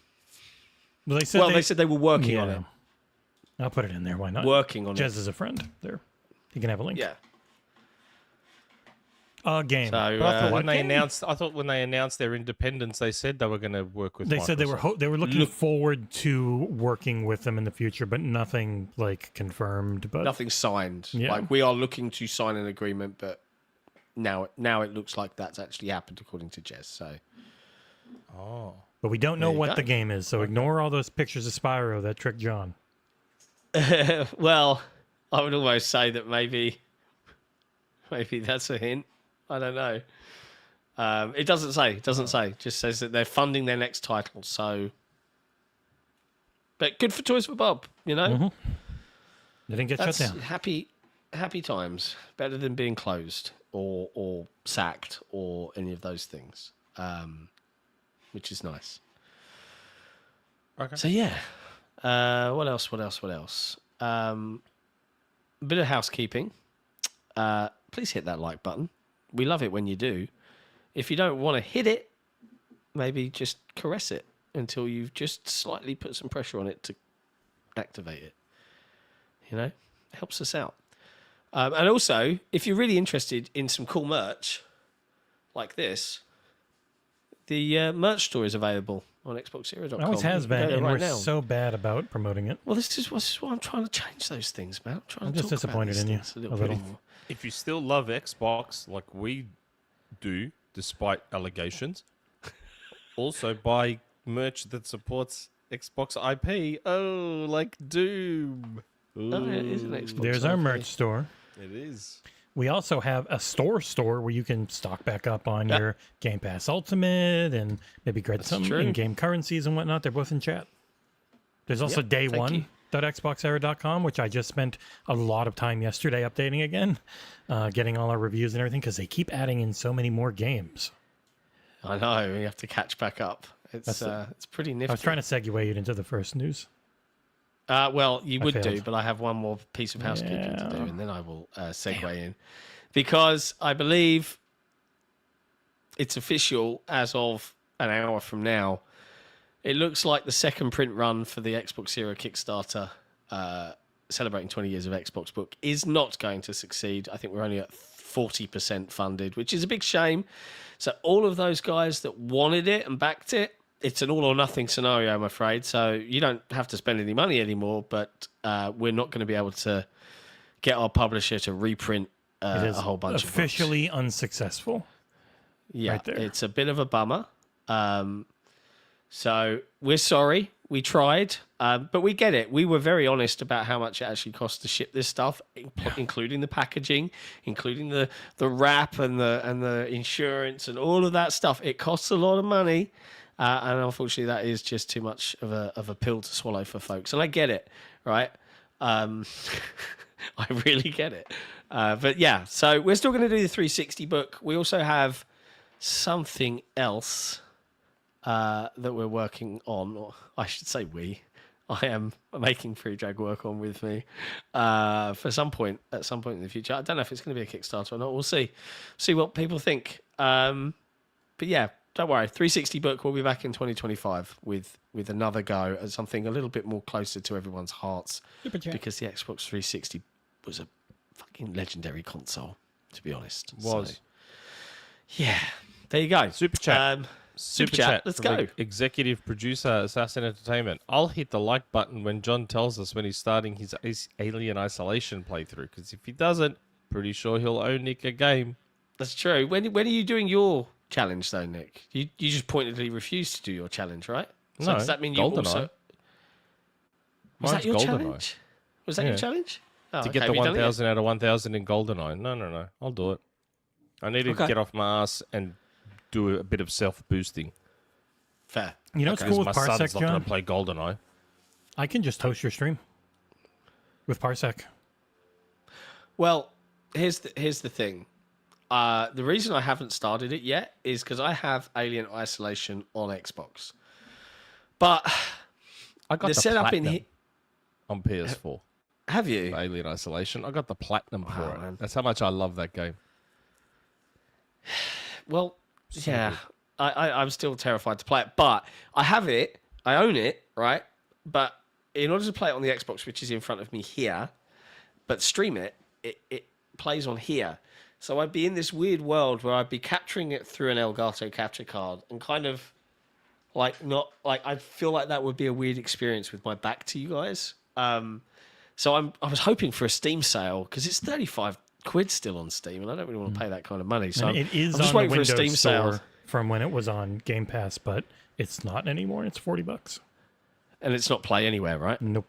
Well, they said they were working on it. I'll put it in there. Why not? Working on Jez it. is a friend. There. You can have a link. Yeah. A game. So, I thought when they announced their independence, they said they were going to work with. They Microsoft. said they were looking forward to working with them in the future, but nothing like confirmed. But nothing signed. Yeah. Like we are looking to sign an agreement, but now it looks like that's actually happened according to Jez. So. Oh. But we don't know what the game is, so ignore all those pictures of Spyro that tricked John. Well, I would almost say that maybe that's a hint. I don't know. It doesn't say. It doesn't say. It just says that they're funding their next title. So, but good for Toys for Bob. You know, They didn't get shut down. Happy times. Better than being closed or sacked or any of those things. Which is nice. Okay. So yeah. What else? A bit of housekeeping. Please hit that like button. We love it when you do. If you don't want to hit it, maybe just caress it until you've just slightly put some pressure on it to activate it. You know, it helps us out. And also, if you're really interested in some cool merch like this, the merch store is available on XboxEra.com. It always has been, and right we're now. so bad about promoting it. Well, this is what I'm trying to change those things, man. I'm just disappointed in you a little a little. bit more. If you still love Xbox like we do, despite allegations, also buy merch that supports Xbox IP. Oh, like Doom. Oh, it is an Xbox. There's our IP. merch store. It is. We also have a store where you can stock back up on your Game Pass Ultimate and maybe get some in-game currencies and whatnot. They're both in chat. There's also day1.xboxera.com, which I just spent a lot of time yesterday updating again, getting all our reviews and everything, because they keep adding in so many more games. I know. We have to catch back up. It's pretty nifty. I was trying to segue it into the first news. Well, you would do, failed. but I have one more piece of housekeeping to do, and then I will segue in. Because I believe it's official as of an hour from now. It looks like the second print run for the XboxEra Kickstarter, celebrating 20 years of Xbox book, is not going to succeed. I think we're only at 40% funded, which is a big shame. So all of those guys that wanted it and backed it, it's an all or nothing scenario, I'm afraid. So you don't have to spend any money anymore, but we're not going to be able to get our publisher to reprint a whole bunch of books. Officially unsuccessful. Yeah, right there. It's a bit of a bummer. So we're sorry. We tried, but we get it. We were very honest about how much it actually costs to ship this stuff, including the packaging, including the wrap and the insurance and all of that stuff. It costs a lot of money. And unfortunately, that is just too much of a pill to swallow for folks. And I get it, right? I really get it. But yeah, so we're still going to do the 360 book. We also have something else that we're working on. Or I should say we. I am making Free Drag work on with me at some point in the future. I don't know if it's going to be a Kickstarter or not. We'll see. See what people think. But yeah. Don't worry, 360 book will be back in 2025 with another go at something a little bit more closer to everyone's hearts. Because the Xbox 360 was a fucking legendary console, to be honest. Was. So, yeah, there you go. Super chat. Super chat. Let's go. Executive producer, Assassin Entertainment. I'll hit the like button when John tells us when he's starting his Alien Isolation playthrough, because if he doesn't, pretty sure he'll owe Nick a game. That's true. When are you doing your challenge though, Nick? You just pointedly refused to do your challenge, right? So no, does that mean you Golden also... Was that your challenge? Was that your challenge? Oh, to get the 1,000 out of 1,000 in GoldenEye. No. I'll do it. I need to get off my ass and do a bit of self-boosting. Fair. You know what's cool with my Parsec, son's not going John? to play GoldenEye. I can just host your stream with Parsec. Well, here's the thing. The reason I haven't started it yet is because I have Alien Isolation on Xbox. But I got the setup in platinum here on PS4. Have you? Alien Isolation. I got the platinum for it. Man. That's how much I love that game. Well, yeah. I'm still terrified to play it. But I have it. I own it, right? But in order to play it on the Xbox, which is in front of me here, but stream it, it plays on here. So I'd be in this weird world where I'd be capturing it through an Elgato capture card and kind of I feel like that would be a weird experience with my back to you guys. So I was hoping for a Steam sale because it's 35 quid still on Steam and I don't really want to pay that kind of money. So it is I'm just on waiting the for a Windows Steam Store sale. from when it was on Game Pass, but it's not anymore. It's $40. And it's not Play Anywhere, right? Nope.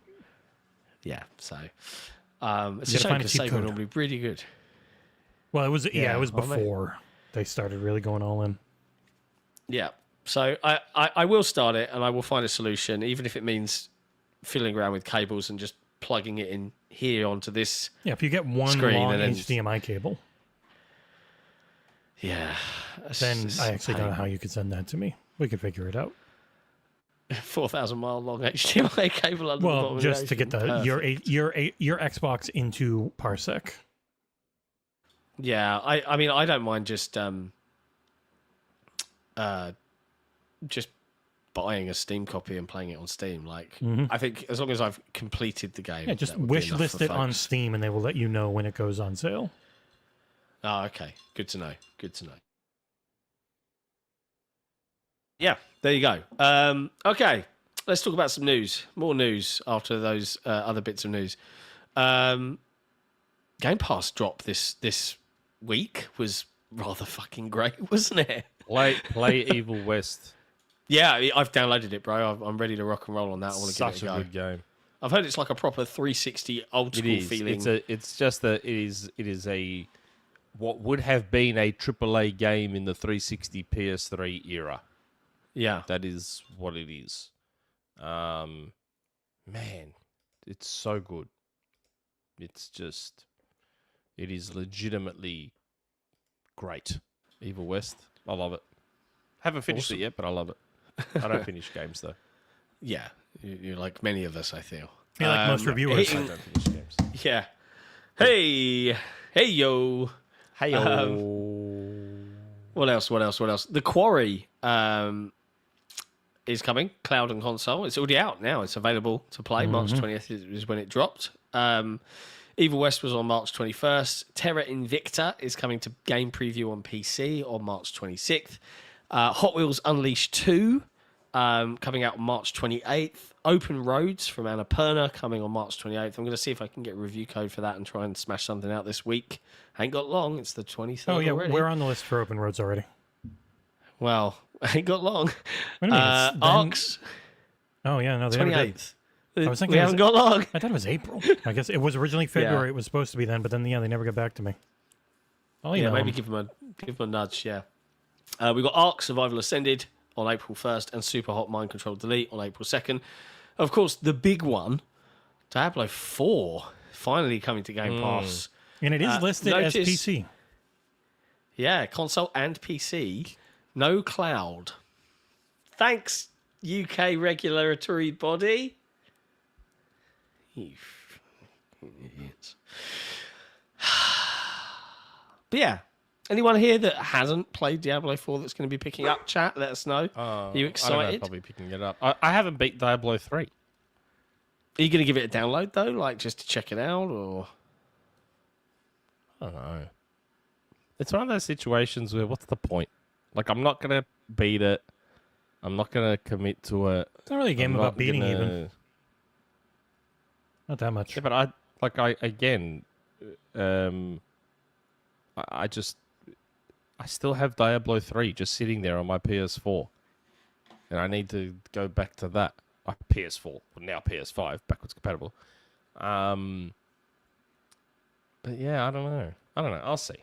Yeah, so it's You a gotta shame find a because cheat they were code. normally really good. Well, it was Yeah, it was well, mate. before they started really going all in. Yeah. So I will start it and I will find a solution, even if it means fiddling around with cables and just plugging it in here onto this. Yeah, if you get one Screen long and then- HDMI cable, Yeah. then I actually don't know how you could send that to me. We could figure it out. 4,000-mile long HDMI cable under the bottom Well, of just to the get ocean. your Xbox into Parsec. Yeah, I mean I don't mind just buying a Steam copy and playing it on Steam. Like I think as long as I've completed the game, Yeah, just that would be wish enough list for it on folks. Steam, and they will let you know when it goes on sale. Oh, okay. Good to know. Good to know. Yeah, there you go. Okay, let's talk about some news. More news after those other bits of news. Game Pass drop this week was rather fucking great, wasn't it? Play Evil West. Yeah, I've downloaded it, bro. I'm ready to rock and roll on that. I want to give Such it a a go. good game. I've heard it's like a proper 360 old It school is. feeling. It's just that it is a what would have been a AAA game in the 360 PS3 era. Yeah. That is what it is. Man, it's so good. It's just, it is legitimately great. Evil West, I love it. Haven't finished it yet, but I love it. I don't finish games though. Yeah, you're like many of us, I feel. Yeah, like most reviewers. I don't finish games. Yeah. Hey yo. Hey, What else? The Quarry is coming, cloud and console. It's already out now. It's available to play. March 20th is when it dropped. Evil West was on March 21st. Terra Invicta is coming to game preview on PC on March 26th. Hot Wheels Unleashed 2 coming out on March 28th. Open Roads from Annapurna coming on March 28th. I'm going to see if I can get a review code for that and try and smash something out this week. Ain't got long. It's the 23rd Oh, yeah, already. we're on the list for Open Roads already. Well, ain't got long. What do you mean? It's then- Arcs, Oh, yeah, no, they never did. 28th. I was thinking We it was- haven't got long. I thought it was April. I guess it was originally February. It was supposed to be then, but then, yeah, they never got back to me. Oh, Yeah, maybe give them a nudge, yeah. We've got Ark Survival Ascended on April 1st and Super Hot Mind Control Delete on April 2nd. Of course, the big one, Diablo 4, finally coming to Game Pass. And it is listed as notice- PC. Yeah, console and PC. No cloud. Thanks, UK regulatory body. You idiots. But yeah, anyone here that hasn't played Diablo 4 that's going to be picking up, chat, let us know. Are you I don't know, excited? probably picking it up. I haven't beat Diablo 3. Are you going to give it a download, though? Like, just to check it out, or...? I don't know. It's one of those situations where what's the point? Like, I'm not going to beat it. I'm not going to commit to it. It's not really a game I'm about not beating gonna- even. Not that much. Yeah, but I still have Diablo 3 just sitting there on my PS4. And I need to go back to that. PS4, well, now PS5, backwards compatible. But yeah, I don't know. I'll see.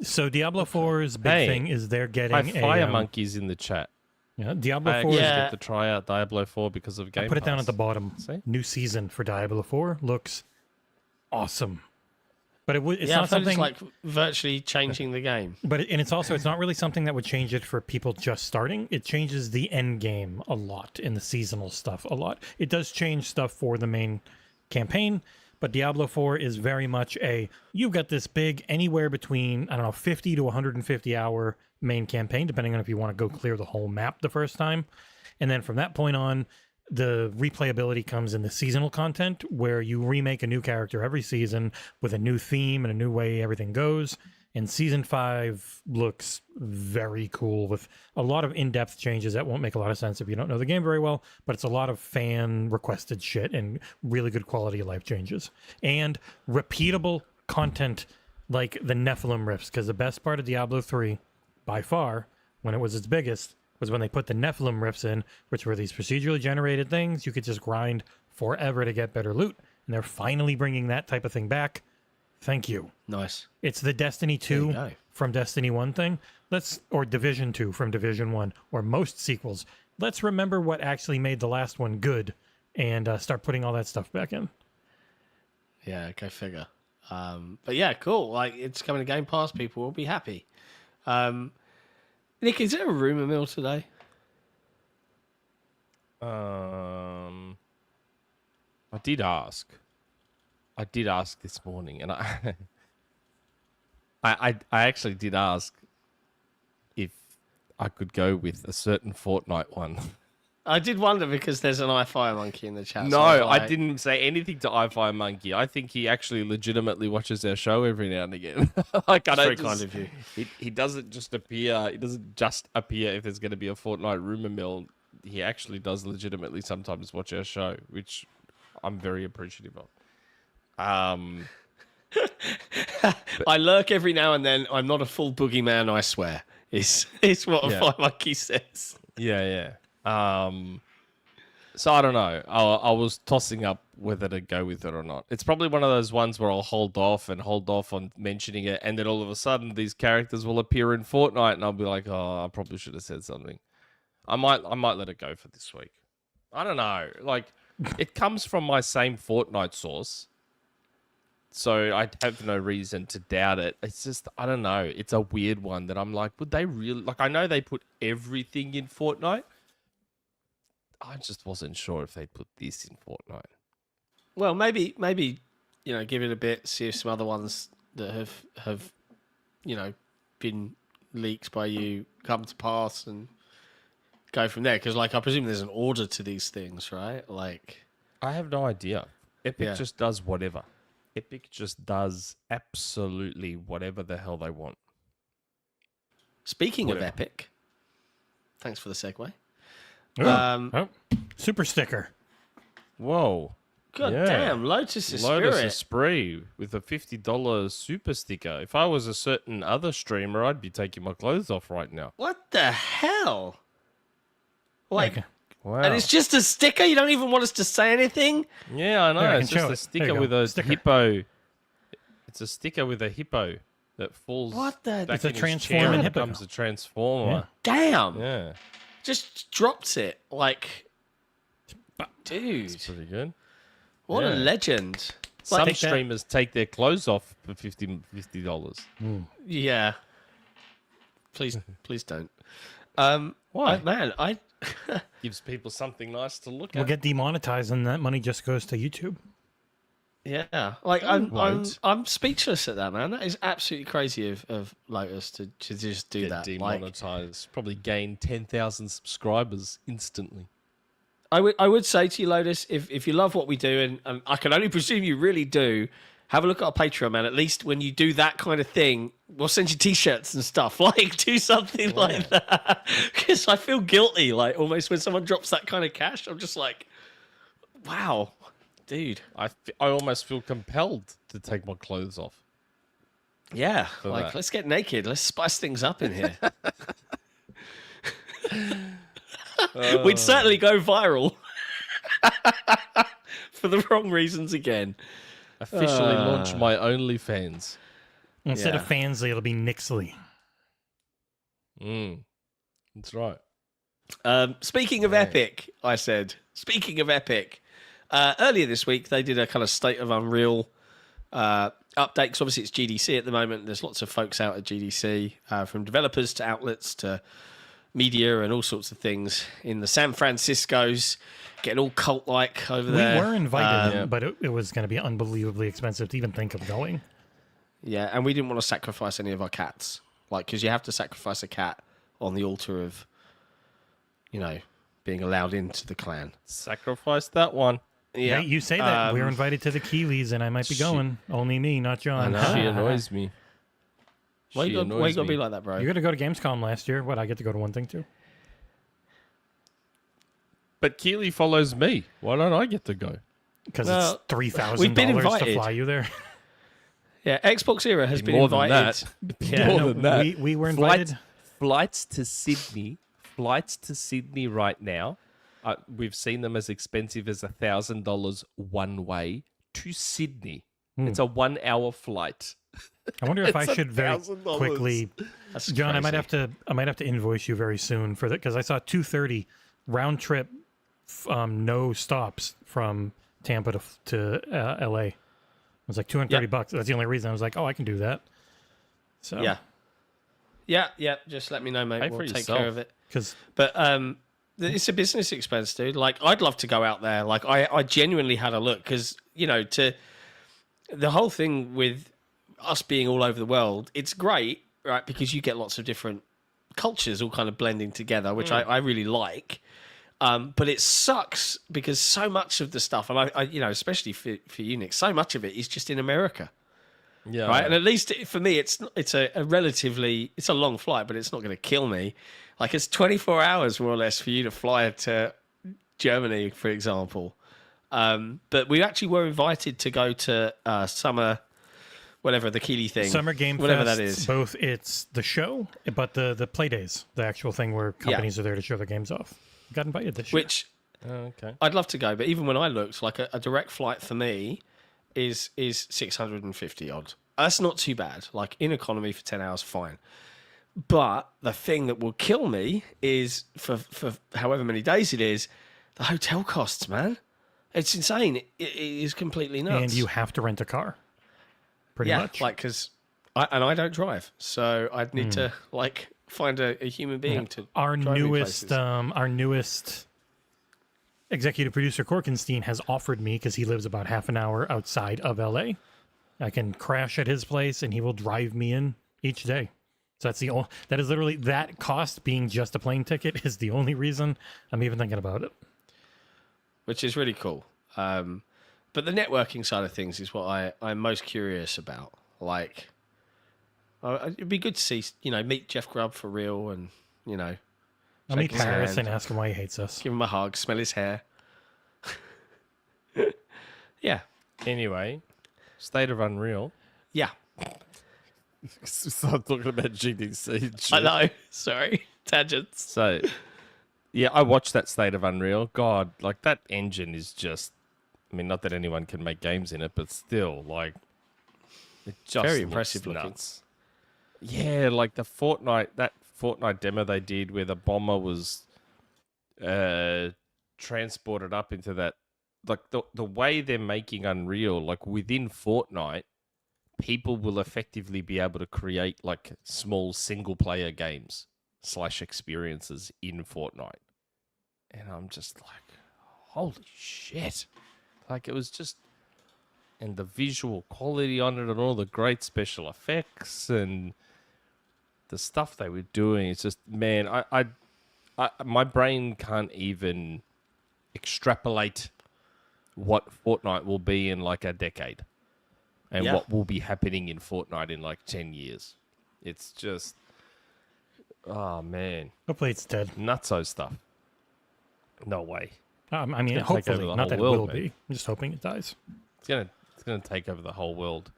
So Diablo 4's big thing is they're getting Fire Monkeys in the chat. Yeah, Diablo I 4 actually is get to try out Diablo 4 because of Game I put it down Pass. at the bottom. See? New season for Diablo 4 looks awesome. But it's yeah, not I thought something it's like virtually changing the game. But it's not really something that would change it for people just starting. It changes the end game a lot in the seasonal stuff a lot. It does change stuff for the main campaign, but Diablo 4 is very much you've got this big anywhere between 50 to 150 hour main campaign, depending on if you want to go clear the whole map the first time. And then from that point on, the replayability comes in the seasonal content where you remake a new character every season with a new theme and a new way everything goes. And season 5 looks very cool with a lot of in-depth changes that won't make a lot of sense if you don't know the game very well, but it's a lot of fan requested shit and really good quality of life changes and repeatable content like the Nephilim rifts, because the best part of Diablo 3 by far when it was its biggest was when they put the Nephilim rifts in, which were these procedurally generated things you could just grind forever to get better loot. And they're finally bringing that type of thing back. Thank you. Nice. It's the Destiny 2 from Destiny 1 thing. Or Division 2 from Division 1, or most sequels. Let's remember what actually made the last one good and start putting all that stuff back in. Yeah, go figure. But yeah, cool. Like, it's coming to Game Pass. People will be happy. Nick, is there a rumour mill today? I did ask. This morning, and I actually did ask if I could go with a certain Fortnite one. I did wonder because there's an iFiremonkey in the chat. No, so I didn't say anything to iFiremonkey. I think he actually legitimately watches our show every now and again. Very kind of you. He doesn't just appear. He doesn't just appear if there's going to be a Fortnite Rumour Mill. He actually does legitimately sometimes watch our show, which I'm very appreciative of. But I lurk every now and then. I'm not a full boogeyman, I swear. Is what a Firemonkey says. Yeah. So I don't know. I was tossing up whether to go with it or not. It's probably one of those ones where I'll hold off on mentioning it, and then all of a sudden these characters will appear in Fortnite, and I'll be like, oh, I probably should have said something. I might let it go for this week. I don't know. Like, it comes from my same Fortnite source, so I have no reason to doubt it. It's just, I don't know. It's a weird one that I'm like, would they really... Like, I know they put everything in Fortnite. I just wasn't sure if they'd put this in Fortnite. Well, maybe give it a bit, see if some other ones that have been leaked by you come to pass and go from there. Because I presume there's an order to these things, right? I have no idea. Epic Yeah. just does whatever. Epic just does absolutely whatever the hell they want. Speaking Whatever. of Epic, thanks for the segue. Oh, super sticker. Whoa. God Yeah. damn, Lotus Esprit. Lotus Esprit with a $50 super sticker. If I was a certain other streamer, I'd be taking my clothes off right now. What the hell? Okay. Wow. And it's just a sticker? You don't even want us to say anything? Yeah, I know. There, I It's can just show a it. sticker There you with go. a Sticker. hippo. It's a sticker with a hippo that falls. What the- back It's a in his transforming chair and hippo. becomes a transformer. Damn. Yeah. Just drops it. Dude, It's pretty good. what a yeah. legend. Some take that- streamers take their clothes off for $50. Yeah. Please don't. Why? I Gives people something nice to look We'll at. get demonetized, and that money just goes to YouTube. yeah. won't. I'm speechless at that, man. That is absolutely crazy of Lotus to just do Get that. demonetized. Probably gain 10,000 subscribers instantly. I would say to you, Lotus, if you love what we do, and I can only presume you really do, have a look at our Patreon, man. At least when you do that kind of thing, we'll send you T-shirts and stuff. Do something like that. Because I feel guilty, almost when someone drops that kind of cash. I'm just like, wow, dude. I almost feel compelled to take my clothes off. Yeah, that. let's get naked. Let's spice things up in here. We'd certainly go viral. For the wrong reasons again. Officially launch my OnlyFans. Instead Yeah. of Fansly, it'll be Nixley. That's right. Speaking of Epic, I said. Speaking of Epic, earlier this week they did a kind of State of Unreal update. 'Cause obviously it's GDC at the moment. There's lots of folks out at GDC, from developers to outlets to media and all sorts of things in the San Franciscos, getting all cult-like over there. We were invited, but it was going to be unbelievably expensive to even think of going. Yeah, and we didn't want to sacrifice any of our cats. Because you have to sacrifice a cat on the altar of, being allowed into the clan. Sacrifice that one. Yeah, you say that. We were invited to the Keeleys, and I might be going. Only me, not John. She annoys me. Why you got to me. be like that, bro? You got to go to Gamescom last year. What, I get to go to one thing too? But Keely follows me. Why don't I get to go? Because Well, it's $3,000 we've been to invited. fly you there. Yeah, XboxEra has been More than invited. that. Yeah, More no, than that. we were invited. Flights to Sydney right now. We've seen them as expensive as $1,000 one way to Sydney. It's a 1 hour flight. I wonder if I It's should very $1,000. quickly, That's John. I might crazy. have to invoice you very soon for that because I saw 230 round trip, no stops from Tampa to LA. It was like $230. That's the only reason I was like, oh, I can do that. So Yeah. Just let me know, mate. Pay We'll for take yourself. care of it. because But it's a business expense, dude. I'd love to go out there. I genuinely had a look because to the whole thing with us being all over the world, it's great, right? Because you get lots of different cultures all kind of blending together, which I really like. But it sucks because so much of the stuff, and I especially for you, Nick, so much of it is just in America. Yeah. Right, and at least for me, it's a relatively a long flight, but it's not going to kill me. It's 24 hours more or less for you to fly to Germany, for example. But we actually were invited to go to summer, whatever the Keeley thing, Summer Game whatever Fest, that is. both it's the show, but the play days, the actual thing where companies are there to show their games off. Got invited this year. Which Oh, okay. I'd love to go, but even when I looked, a direct flight for me is 650 odd. That's not too bad. In economy for 10 hours, fine. But the thing that will kill me is for however many days it is, the hotel costs, man. It's insane. It is completely nuts. And you have to rent a car. Pretty much. because I don't drive, so I'd need to find a human being to our drive me newest places. our newest executive producer Korkenstein has offered me, because he lives about half an hour outside of LA, I can crash at his place and he will drive me in each day. So that is literally, that cost being just a plane ticket is the only reason I'm even thinking about it. Which is really cool. But the networking side of things is what I'm most curious about. Like, it'd be good to see, meet Jeff Grubb for real, and, I'll meet shake his Paris hand, and ask him why he hates us. give him a hug, smell his hair. Yeah. Anyway, State of Unreal. Yeah. Start talking about GDC. and shit. I know. Sorry. Tangents. So, yeah, I watched that State of Unreal. God, like that engine is just. I mean, not that anyone can make games in it, but still, like, it just Very looks impressive looking. nuts. Yeah, like that Fortnite demo they did where the bomber was transported up into that. Like the way they're making Unreal, like within Fortnite, people will effectively be able to create like small single player games / experiences in Fortnite. And I'm just like, holy shit. Like it was just, and the visual quality on it and all the great special effects and the stuff they were doing. It's just, man, I my brain can't even extrapolate what Fortnite will be in like a decade and what will be happening in Fortnite in like 10 years. It's just, oh man. Hopefully it's dead. Nutso stuff. No way. I mean, It's gonna take over hopefully, the not whole that it world, will man. be. I'm just hoping it dies. It's gonna take over the whole world.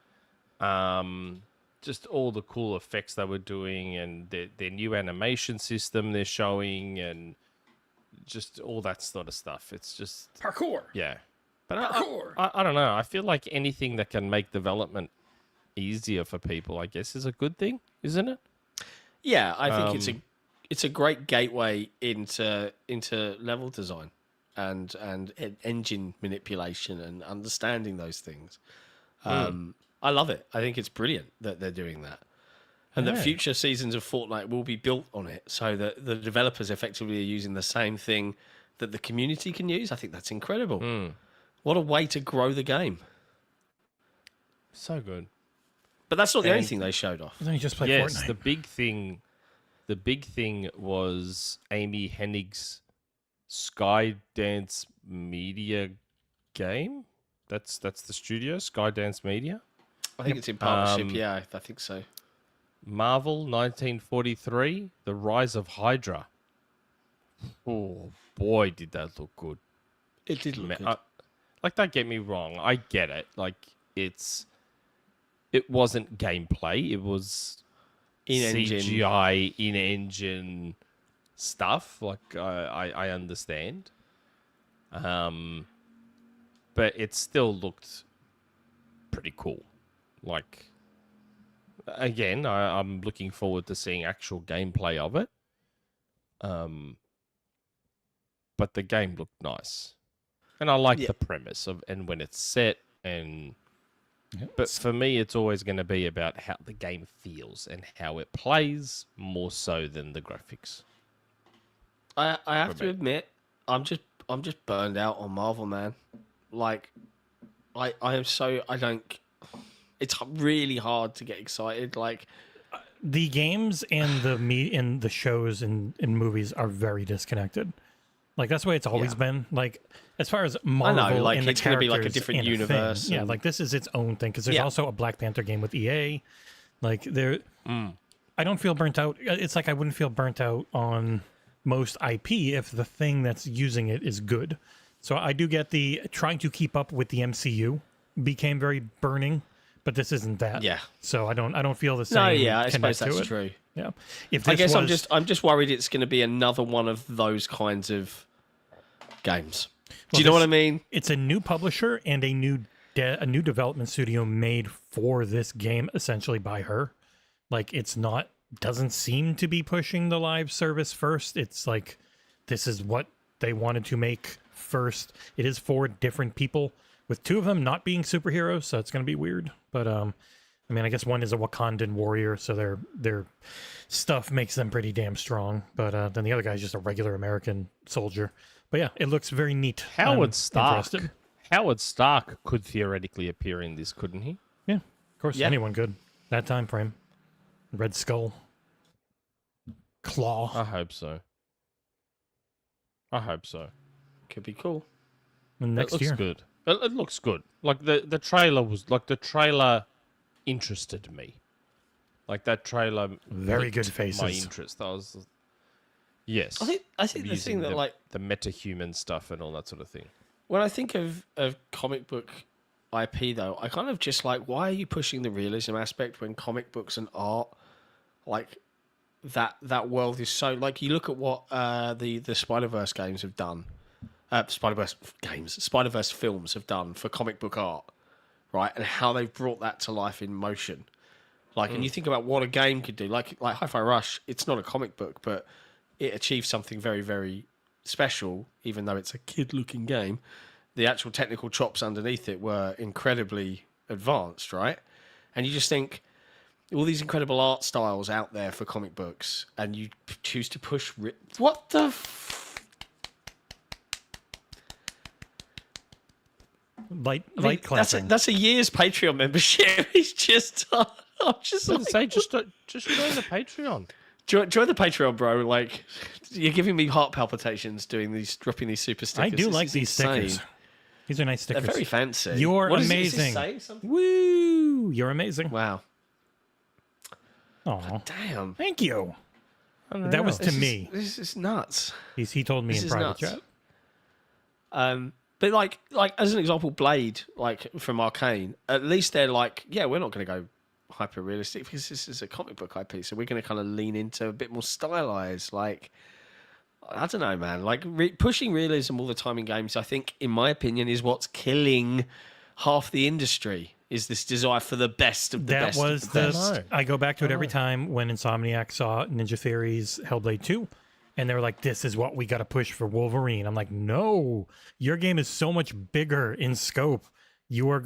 Just all the cool effects they were doing and their new animation system they're showing and just all that sort of stuff. It's just Parkour. yeah. But I don't know. I feel like anything that can make development easier for people, I guess, is a good thing, isn't it? Yeah, I think it's a great gateway into level design and engine manipulation and understanding those things. I love it. I think it's brilliant that they're doing that. And that future seasons of Fortnite will be built on it so that the developers effectively are using the same thing that the community can use. I think that's incredible. What a way to grow the game. So good. But that's not the only thing they showed off. Then you just play Yes, Fortnite. the big thing was Amy Hennig's Skydance Media game. That's the studio, Skydance Media. I think it's in partnership. Yeah, I think so. Marvel 1943, The Rise of Hydra. Oh boy, did that look good. It did look good. Like, don't get me wrong, I get it. Like, it wasn't gameplay. It was CGI in-engine stuff. Like, I understand. But it still looked pretty cool. Like, again, I'm looking forward to seeing actual gameplay of it. But the game looked nice. And I like the premise of and when it's set and but for me it's always going to be about how the game feels and how it plays more so than the graphics. I have to admit, I'm just burned out on Marvel, man. Like I am so I don't it's really hard to get excited. Like the games and the shows and movies are very disconnected. Like that's the way it's always been. Like as far as Marvel, I know, like and the it's going to be like a characters different and a universe. thing. Yeah, like this is its own thing because there's also a Black Panther game with EA. Like I don't feel burnt out. It's like I wouldn't feel burnt out on most IP if the thing that's using it is good. So I do get the trying to keep up with the MCU became very burning, but this isn't that. Yeah. So I don't feel the same. No, yeah, I connect suppose that's to it. true. Yeah. If I this guess I'm just worried it's going to be another one of those kinds of games. Do you know what I mean? It's a new publisher and a new development studio made for this game, essentially by her. Like it's doesn't seem to be pushing the live service first. It's like this is what they wanted to make first. It is for different people, with two of them not being superheroes, so it's going to be weird. But I mean, I guess one is a Wakandan warrior, so their stuff makes them pretty damn strong. But then the other guy's just a regular American soldier. But yeah, it looks very neat. Howard Stark. Interested. Howard Stark could theoretically appear in this, couldn't he? Yeah, of course, anyone could. That time frame. Red Skull. Claw. I hope so. I hope so. Could be cool. And next it looks year. good. It looks good. Like the trailer interested me. Like that trailer Very good piqued faces. my interest. Yes. I think the thing that like the metahuman stuff and all that sort of thing. when I think of comic book IP though, I kind of just like, why are you pushing the realism aspect when comic books and art, like that world is so, like, you look at what the Spider-Verse games have done, Spider-Verse films have done for comic book art, right, and how they've brought that to life in motion. Like, and you think about what a game could do, like HiFi-Rush, it's not a comic book, but it achieves something very, very special, even though it's a kid-looking game. The actual technical chops underneath it were incredibly advanced, right? And you just think, all these incredible art styles out there for comic books, and you choose to push... What the... Light clapping. That's a year's Patreon membership. He's just... I'm just like, Just join the Patreon. Join the Patreon, bro. Like, you're giving me heart palpitations dropping these super stickers. I do like these stickers. These are nice stickers. They're very fancy. You're What amazing. Is it Woo! You're amazing. Wow. Aw. Damn. Thank you. That was to me. This is nuts. He told me This in is private nuts. chat. But like as an example, Blade, like from Arcane, at least they're like, yeah, we're not going to go hyper realistic because this is a comic book IP, so we're going to kind of lean into a bit more stylized. Like, I don't know, man. Like pushing realism all the time in games, I think, in my opinion, is what's killing half the industry. Is this desire for the best of the best? That was of the best. I go back to it every time when Insomniac saw Ninja Theory's Hellblade 2, and they were like, this is what we got to push for Wolverine. I'm like, no, your game is so much bigger in scope. You're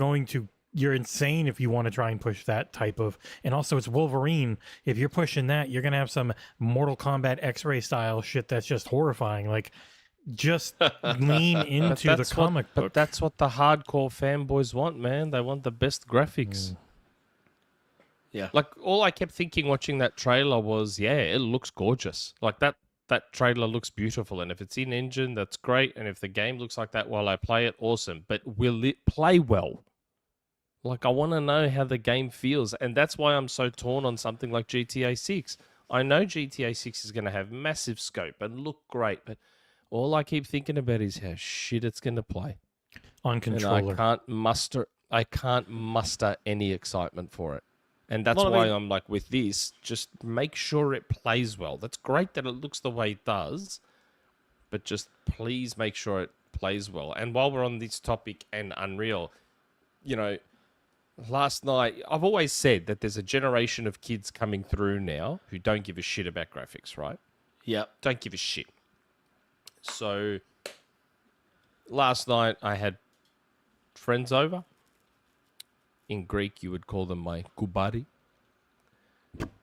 insane if you want to try and push that type of, and also it's Wolverine. If you're pushing that, you're going to have some Mortal Kombat X-ray style shit that's just horrifying. Like, just lean into the comic book. But that's what the hardcore fanboys want, man. They want the best graphics. Yeah. Like, all I kept thinking watching that trailer was, yeah, it looks gorgeous. Like, that trailer looks beautiful. And if it's in engine, that's great. And if the game looks like that while I play it, awesome. But will it play well? Like, I want to know how the game feels. And that's why I'm so torn on something like GTA 6. I know GTA 6 is going to have massive scope and look great, but all I keep thinking about is how shit it's going to play. On controller. And I can't muster any excitement for it. And that's why I'm like, with this, just make sure it plays well. That's great that it looks the way it does, but just please make sure it plays well. And while we're on this topic and Unreal, you know, last night, I've always said that there's a generation of kids coming through now who don't give a shit about graphics, right? Yep. Don't give a shit. So last night I had friends over. In Greek, you would call them my kubari.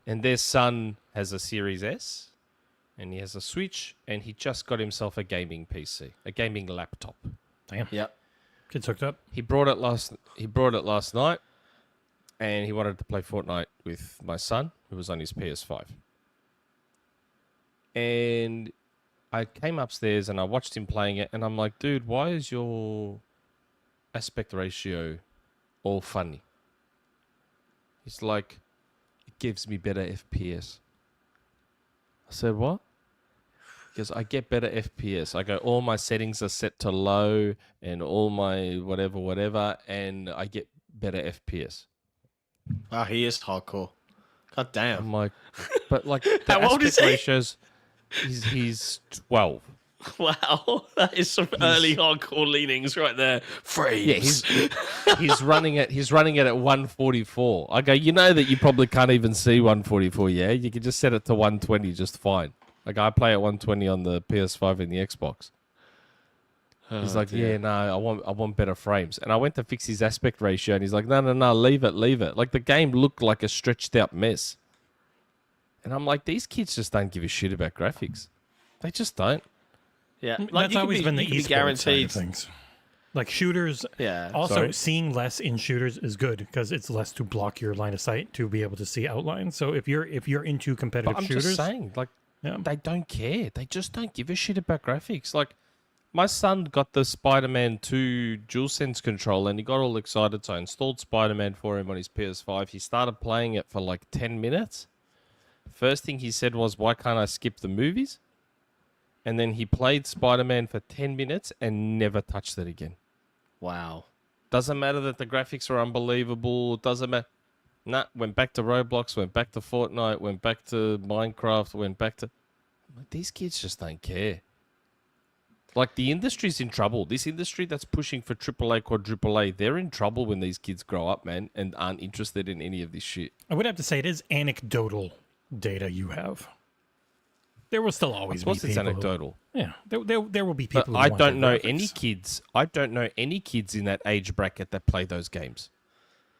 And their son has a Series S, and he has a Switch, and he just got himself a gaming PC, a gaming laptop. Damn. Yep. Kids hooked up. He brought it last night, and he wanted to play Fortnite with my son, who was on his PS5. And I came upstairs and I watched him playing it, and I'm like, dude, why is your aspect ratio all funny? He's like, it gives me better FPS. I said, what? Because I get better FPS. I go, all my settings are set to low and all my whatever, and I get better FPS. Wow, he is hardcore. God damn. I'm like, but like, the How old is aspect he? ratios, he's 12. Wow, that is some early hardcore leanings right there. Freeze. Yeah, he's running it. He's running it at 144. I go, you know that you probably can't even see 144. Yeah, you can just set it to 120 just fine. Like, I play at 120 on the PS5 and the Xbox. He's like, yeah, no, I want better frames. And I went to fix his aspect ratio, and he's like, no, leave it. Like, the game looked like a stretched out mess. And I'm like, these kids just don't give a shit about graphics. They just don't. Yeah, That's always been the esports guaranteed side of things. Like shooters, yeah. Also, seeing less in shooters is good because it's less to block your line of sight to be able to see outlines. So if you're into competitive I'm shooters, just saying, like, they don't care. They just don't give a shit about graphics. Like, my son got the Spider-Man 2 DualSense controller, and he got all excited, so I installed Spider-Man for him on his PS5. He started playing it for like 10 minutes. First thing he said was, why can't I skip the movies? And then he played Spider-Man for 10 minutes and never touched it again. Wow. Doesn't matter that the graphics are unbelievable. Doesn't matter. Nah, went back to Roblox, went back to Fortnite, went back to Minecraft, went back to... These kids just don't care. Like, the industry's in trouble. This industry that's pushing for AAA, quadruple A, they're in trouble when these kids grow up, man, and aren't interested in any of this shit. I would have to say it is anecdotal data you have. There will still always be people. It's anecdotal. There will be people. But I don't know any kids. I don't know any kids in that age bracket that play those games.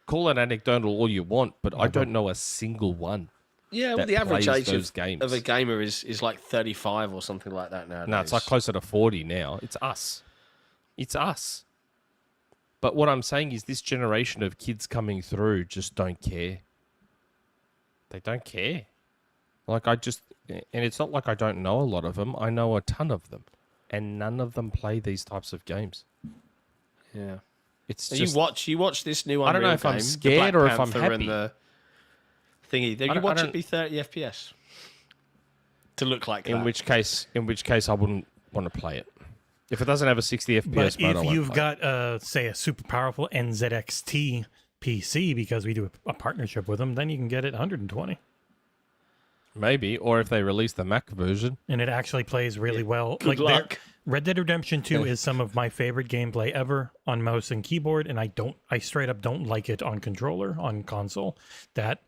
Call it anecdotal all you want, but I don't know a single one. Yeah, well, the average age of a gamer is like 35 or something like that nowadays. No, it's like closer to 40 now. It's us. It's us. But what I'm saying is this generation of kids coming through just don't care. They don't care. Like, and it's not like I don't know a lot of them. I know a ton of them. And none of them play these types of games. Yeah. It's so just... You watch this new Unreal I don't know if game, I'm scared or if I'm happy. And the thingy. You watch it be 30 FPS. To look like that. In which case I wouldn't want to play it. If it doesn't have a 60 FPS but mode, if you've got, say, a super powerful NZXT PC, because we do a partnership with them, then you can get it 120. Maybe, or if they release the Mac version. And it actually plays really well. Good luck. Red Dead Redemption 2 is some of my favorite gameplay ever on mouse and keyboard, and I straight up don't like it on controller, on console. That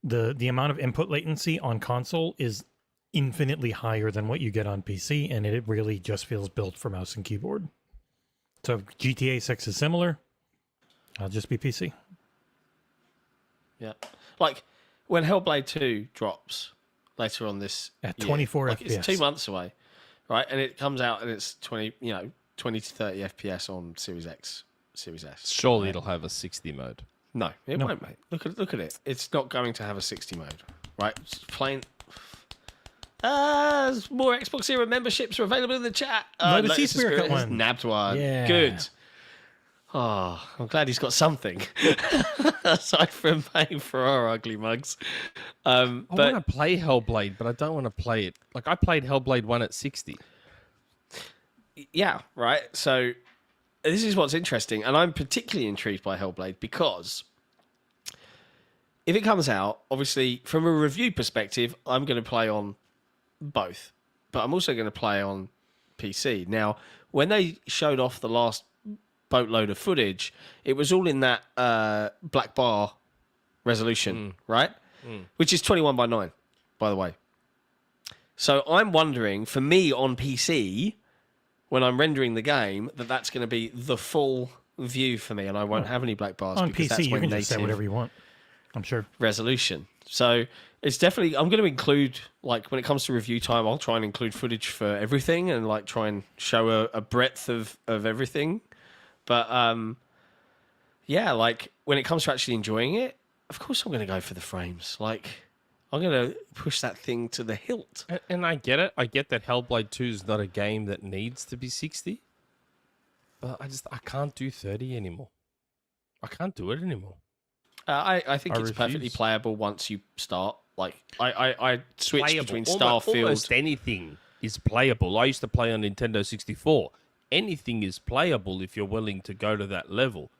the amount of input latency on console is infinitely higher than what you get on PC, and it really just feels built for mouse and keyboard. So if GTA 6 is similar, I'll just be PC. Yeah. Like, when Hellblade 2 drops later on this at 24 year, FPS. It's 2 months away, right? And it comes out and it's 20 to 30 FPS on Series X, Series S. Surely it'll have a 60 mode. No, it won't, mate. Look at it. It's not going to have a 60 mode, right? It's plain. More XboxEra memberships are available in the chat. Lotus Esprit got one. Nabbed one. Yeah. Good. Oh, I'm glad he's got something aside from paying for our ugly mugs. I want to play Hellblade, but I don't want to play it. Like, I played Hellblade 1 at 60. Yeah, right. So this is what's interesting, and I'm particularly intrigued by Hellblade because if it comes out, obviously, from a review perspective, I'm going to play on both, but I'm also going to play on PC. Now, when they showed off the last boatload of footage, it was all in that black bar resolution, right? Which is 21:9, by the way. So I'm wondering, for me on PC, when I'm rendering the game, that's going to be the full view for me, and I won't have any black bars on because PC. that's You can just say whatever you want. I'm sure resolution. So it's definitely. I'm going to include, like, when it comes to review time, I'll try and include footage for everything and like try and show a breadth of everything. But yeah, like when it comes to actually enjoying it, of course I'm going to go for the frames. Like, I'm going to push that thing to the hilt. And I get it. I get that Hellblade 2 is not a game that needs to be 60. But I can't do 30 anymore. I can't do it anymore. I think it's perfectly playable once you start. Like, I switch between Starfield. Almost anything is playable. I used to play on Nintendo 64. Anything is playable if you're willing to go to that level.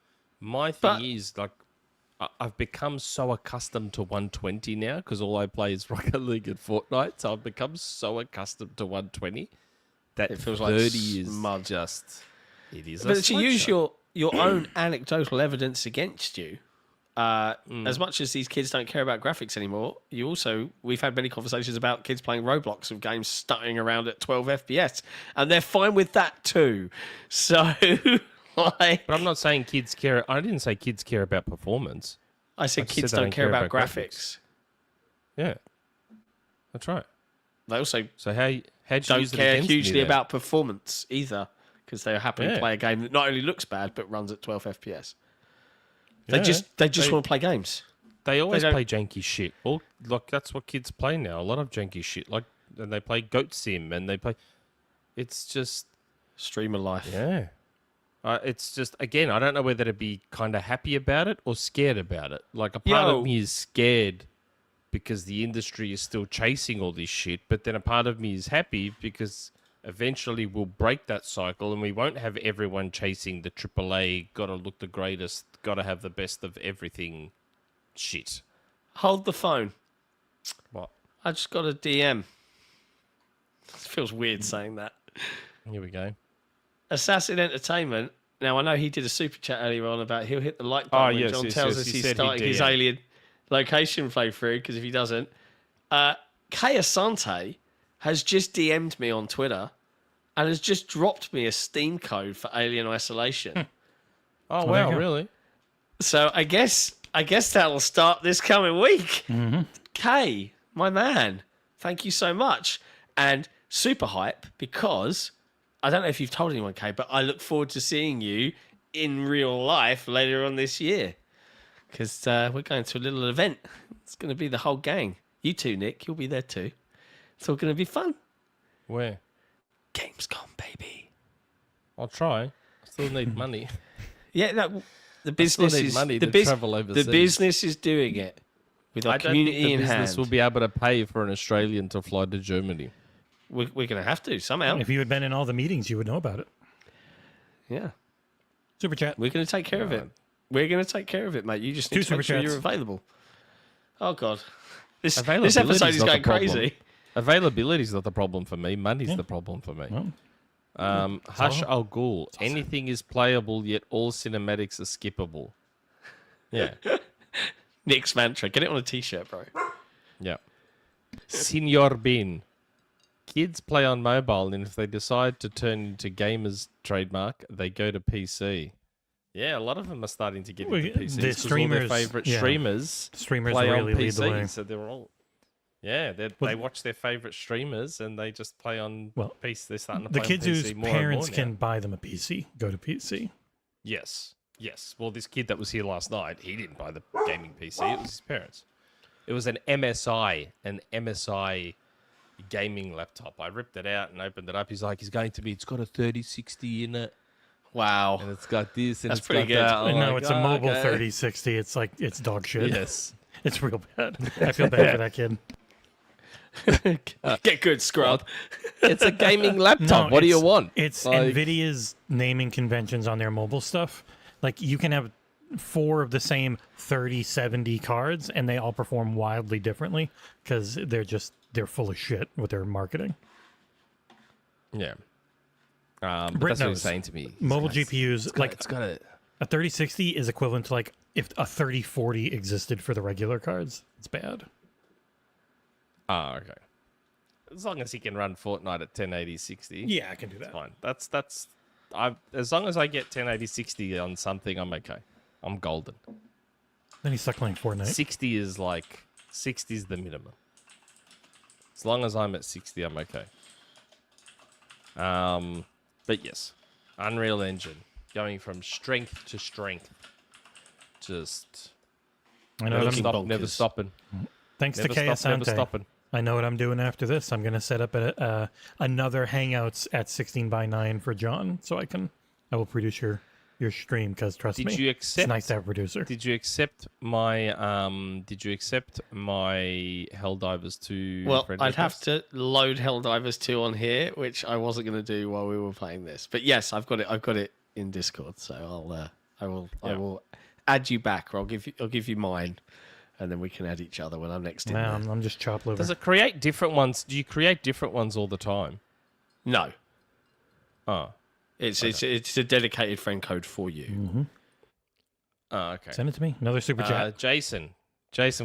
My thing is, like, I've become so accustomed to 120 now because all I play is Rocket League and Fortnite. So I've become so accustomed to 120 that it feels 30 like is mud. Just... It is But to use your own anecdotal evidence against you, As much as these kids don't care about graphics anymore, we've had many conversations about kids playing Roblox of games stuttering around at 12 FPS, and they're fine with that too. So, like, But I'm not saying kids care. I didn't say kids care about performance. I said just kids said they don't care about graphics. Yeah, that's right. They also So how'd you don't use it care against me hugely then? about performance either, because they're happy to Yeah. play a game that not only looks bad but runs at 12 FPS. They Yeah. just want to play games. They always don't- play janky shit. All like that's what kids play now. A lot of janky shit. Like, and they play Goat Sim, and they play. It's just Streamer life. yeah. It's just again, I don't know whether to be kind of happy about it or scared about it. Like a part Yo. of me is scared because the industry is still chasing all this shit, but then a part of me is happy because eventually we'll break that cycle and we won't have everyone chasing the AAA, gotta look the greatest, gotta have the best of everything shit. Hold the phone. What? I just got a DM. It feels weird saying that. Here we go. Assassin Entertainment. Now, I know he did a super chat earlier on about he'll hit the like button when yes, John yes, tells yes. us He he's said he'd starting his DM. Alien location playthrough, because if he doesn't... K Asante has just DM'd me on Twitter and has just dropped me a Steam code for Alien Isolation. Oh, there wow, you go. really? So I guess that'll start this coming week. Kay, my man, thank you so much. And super hype, because I don't know if you've told anyone, Kay, but I look forward to seeing you in real life later on this year, because we're going to a little event. It's going to be the whole gang. You too, Nick. You'll be there too. It's all going to be fun. Where? Gamescom, baby. I'll try. I still need money. Yeah, no, the I business still need is money the to travel overseas. The business is doing it with our I don't think community the in business hand. will be able to pay for an Australian to fly to Germany. We're going to have to somehow. If you had been in all the meetings, you would know about it. Yeah, Super chat. we're going to take care of it. We're going to take care of it, mate. You just need Two to make sure super you're chats. available. Oh God, this Availability episode is is not the going problem. crazy. Availability is not the problem for me. Money's the problem for me. Well, Hush Al Ghul. Anything is playable, yet all cinematics are skippable. Yeah. Nick's mantra. Get it on a t-shirt, bro. Yeah. Senor Bin. Kids play on mobile, and if they decide to turn into gamers trademark, they go to PC. Yeah, a lot of them are starting to get into Well, PCs. the 'cause streamers- all their favorite yeah. streamers Streamers play really on lead the way. PC. So they're all, yeah, they watch their favorite streamers and they just play on Well, PC. They're starting to the play kids on PC whose more and more parents now. can buy them a PC go to PC. Yes, yes. Well, this kid that was here last night, he didn't buy the gaming PC. It was his parents. It was an MSI gaming laptop. I ripped it out and opened it up. He's like, he's going to me. It's got a 3060 in it, Wow. and it's got this, and That's it's pretty got good. that. I'm No, like, it's a mobile okay. 3060. It's like, it's dog shit. Yes. It's real bad. I feel bad for that kid. Get good, scrub. It's a gaming laptop. No, What do you it's- want? It's Like- NVIDIA's naming conventions on their mobile stuff. Like, you can have 4 of the same 3070 cards, and they all perform wildly differently because they're full of shit with their marketing. Yeah. But Brit that's what knows. he's saying to me. Mobile GPUs, like It's got a... a 3060 is equivalent to like if a 3040 existed for the regular cards. It's bad. Oh, okay. As long as he can run Fortnite at 1080 60. Yeah, I can do that. Fine. That's as long as I get 1080 60 on something, I'm okay. I'm golden. Then he's stuck playing Fortnite. 60 is like 60 is the minimum. As long as I'm at 60, I'm okay. But yes, Unreal Engine going from strength to strength. Just I know what I'm, never stopping. thanks Never to K stop, never Asante. stopping. I know what I'm doing after this. I'm going to set up another Hangouts at 16:9 for John, so I will produce your stream because trust me, Did you it's accept? nice to have a producer. Did you accept my Helldivers 2? Well, friend I'd have request? to load Helldivers 2 on here, which I wasn't going to do while we were playing this. But yes, I've got it in Discord, so I will add you back, or I'll give you mine, and then we can add each other when I'm next in. Nah, there. I'm just chop liver. Does it create different ones? Do you create different ones all the time? No, Oh, it's a dedicated friend code for you. Mm-hmm. Oh, okay. Send it to me. Another super chat. Jason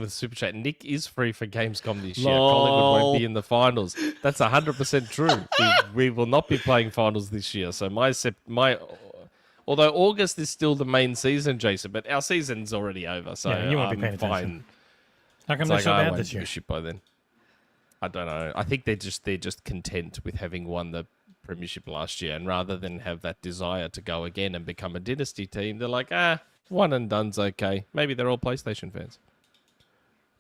with super chat. Nick is free for Gamescom this year. Lol. Collingwood won't be in the finals. That's 100% true. We will not be playing finals this year. So although August is still the main season, Jason, but our season's already over. So Yeah, you won't be paying fine. attention. How come It's they're like, so I bad won't this give year? a shit by then. I don't know. I think they're just content with having won the premiership last year, and rather than have that desire to go again and become a dynasty team, they're like, one and done's okay. Maybe they're all PlayStation fans.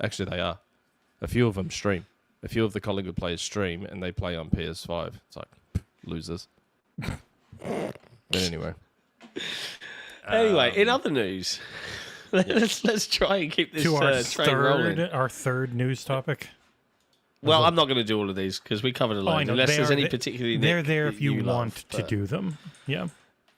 Actually, they are. A few of them stream. A few of the Collingwood players stream, and they play on PS5. It's like, losers. But anyway. Anyway, in other news, let's try and keep this To our train rolling. third news topic. Well, I'm not going to do all of these because we covered a lot. I know. Unless there's any They- particularly They're Nick there that if you love, want to but- do them. Yeah.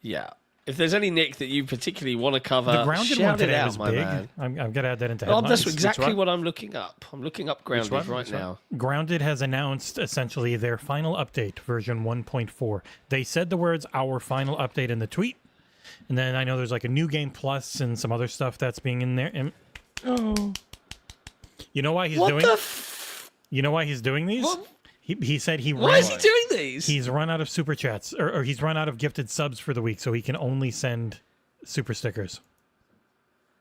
Yeah. If there's any Nick that you particularly want to cover, The grounded one shout it today out, was my big. man. I've got to add that into Oh, headlines. that's exactly one? what I'm looking up. I'm looking up Grounded one? right Which one? now. Grounded has announced essentially their final update, version 1.4. They said the words "our final update" in the tweet, and then I know there's like a new game plus and some other stuff that's being in there. And you know why he's What doing? the? You know why he's doing these? What? He said Why is he doing these? he's run out of super chats or he's run out of gifted subs for the week, so he can only send super stickers.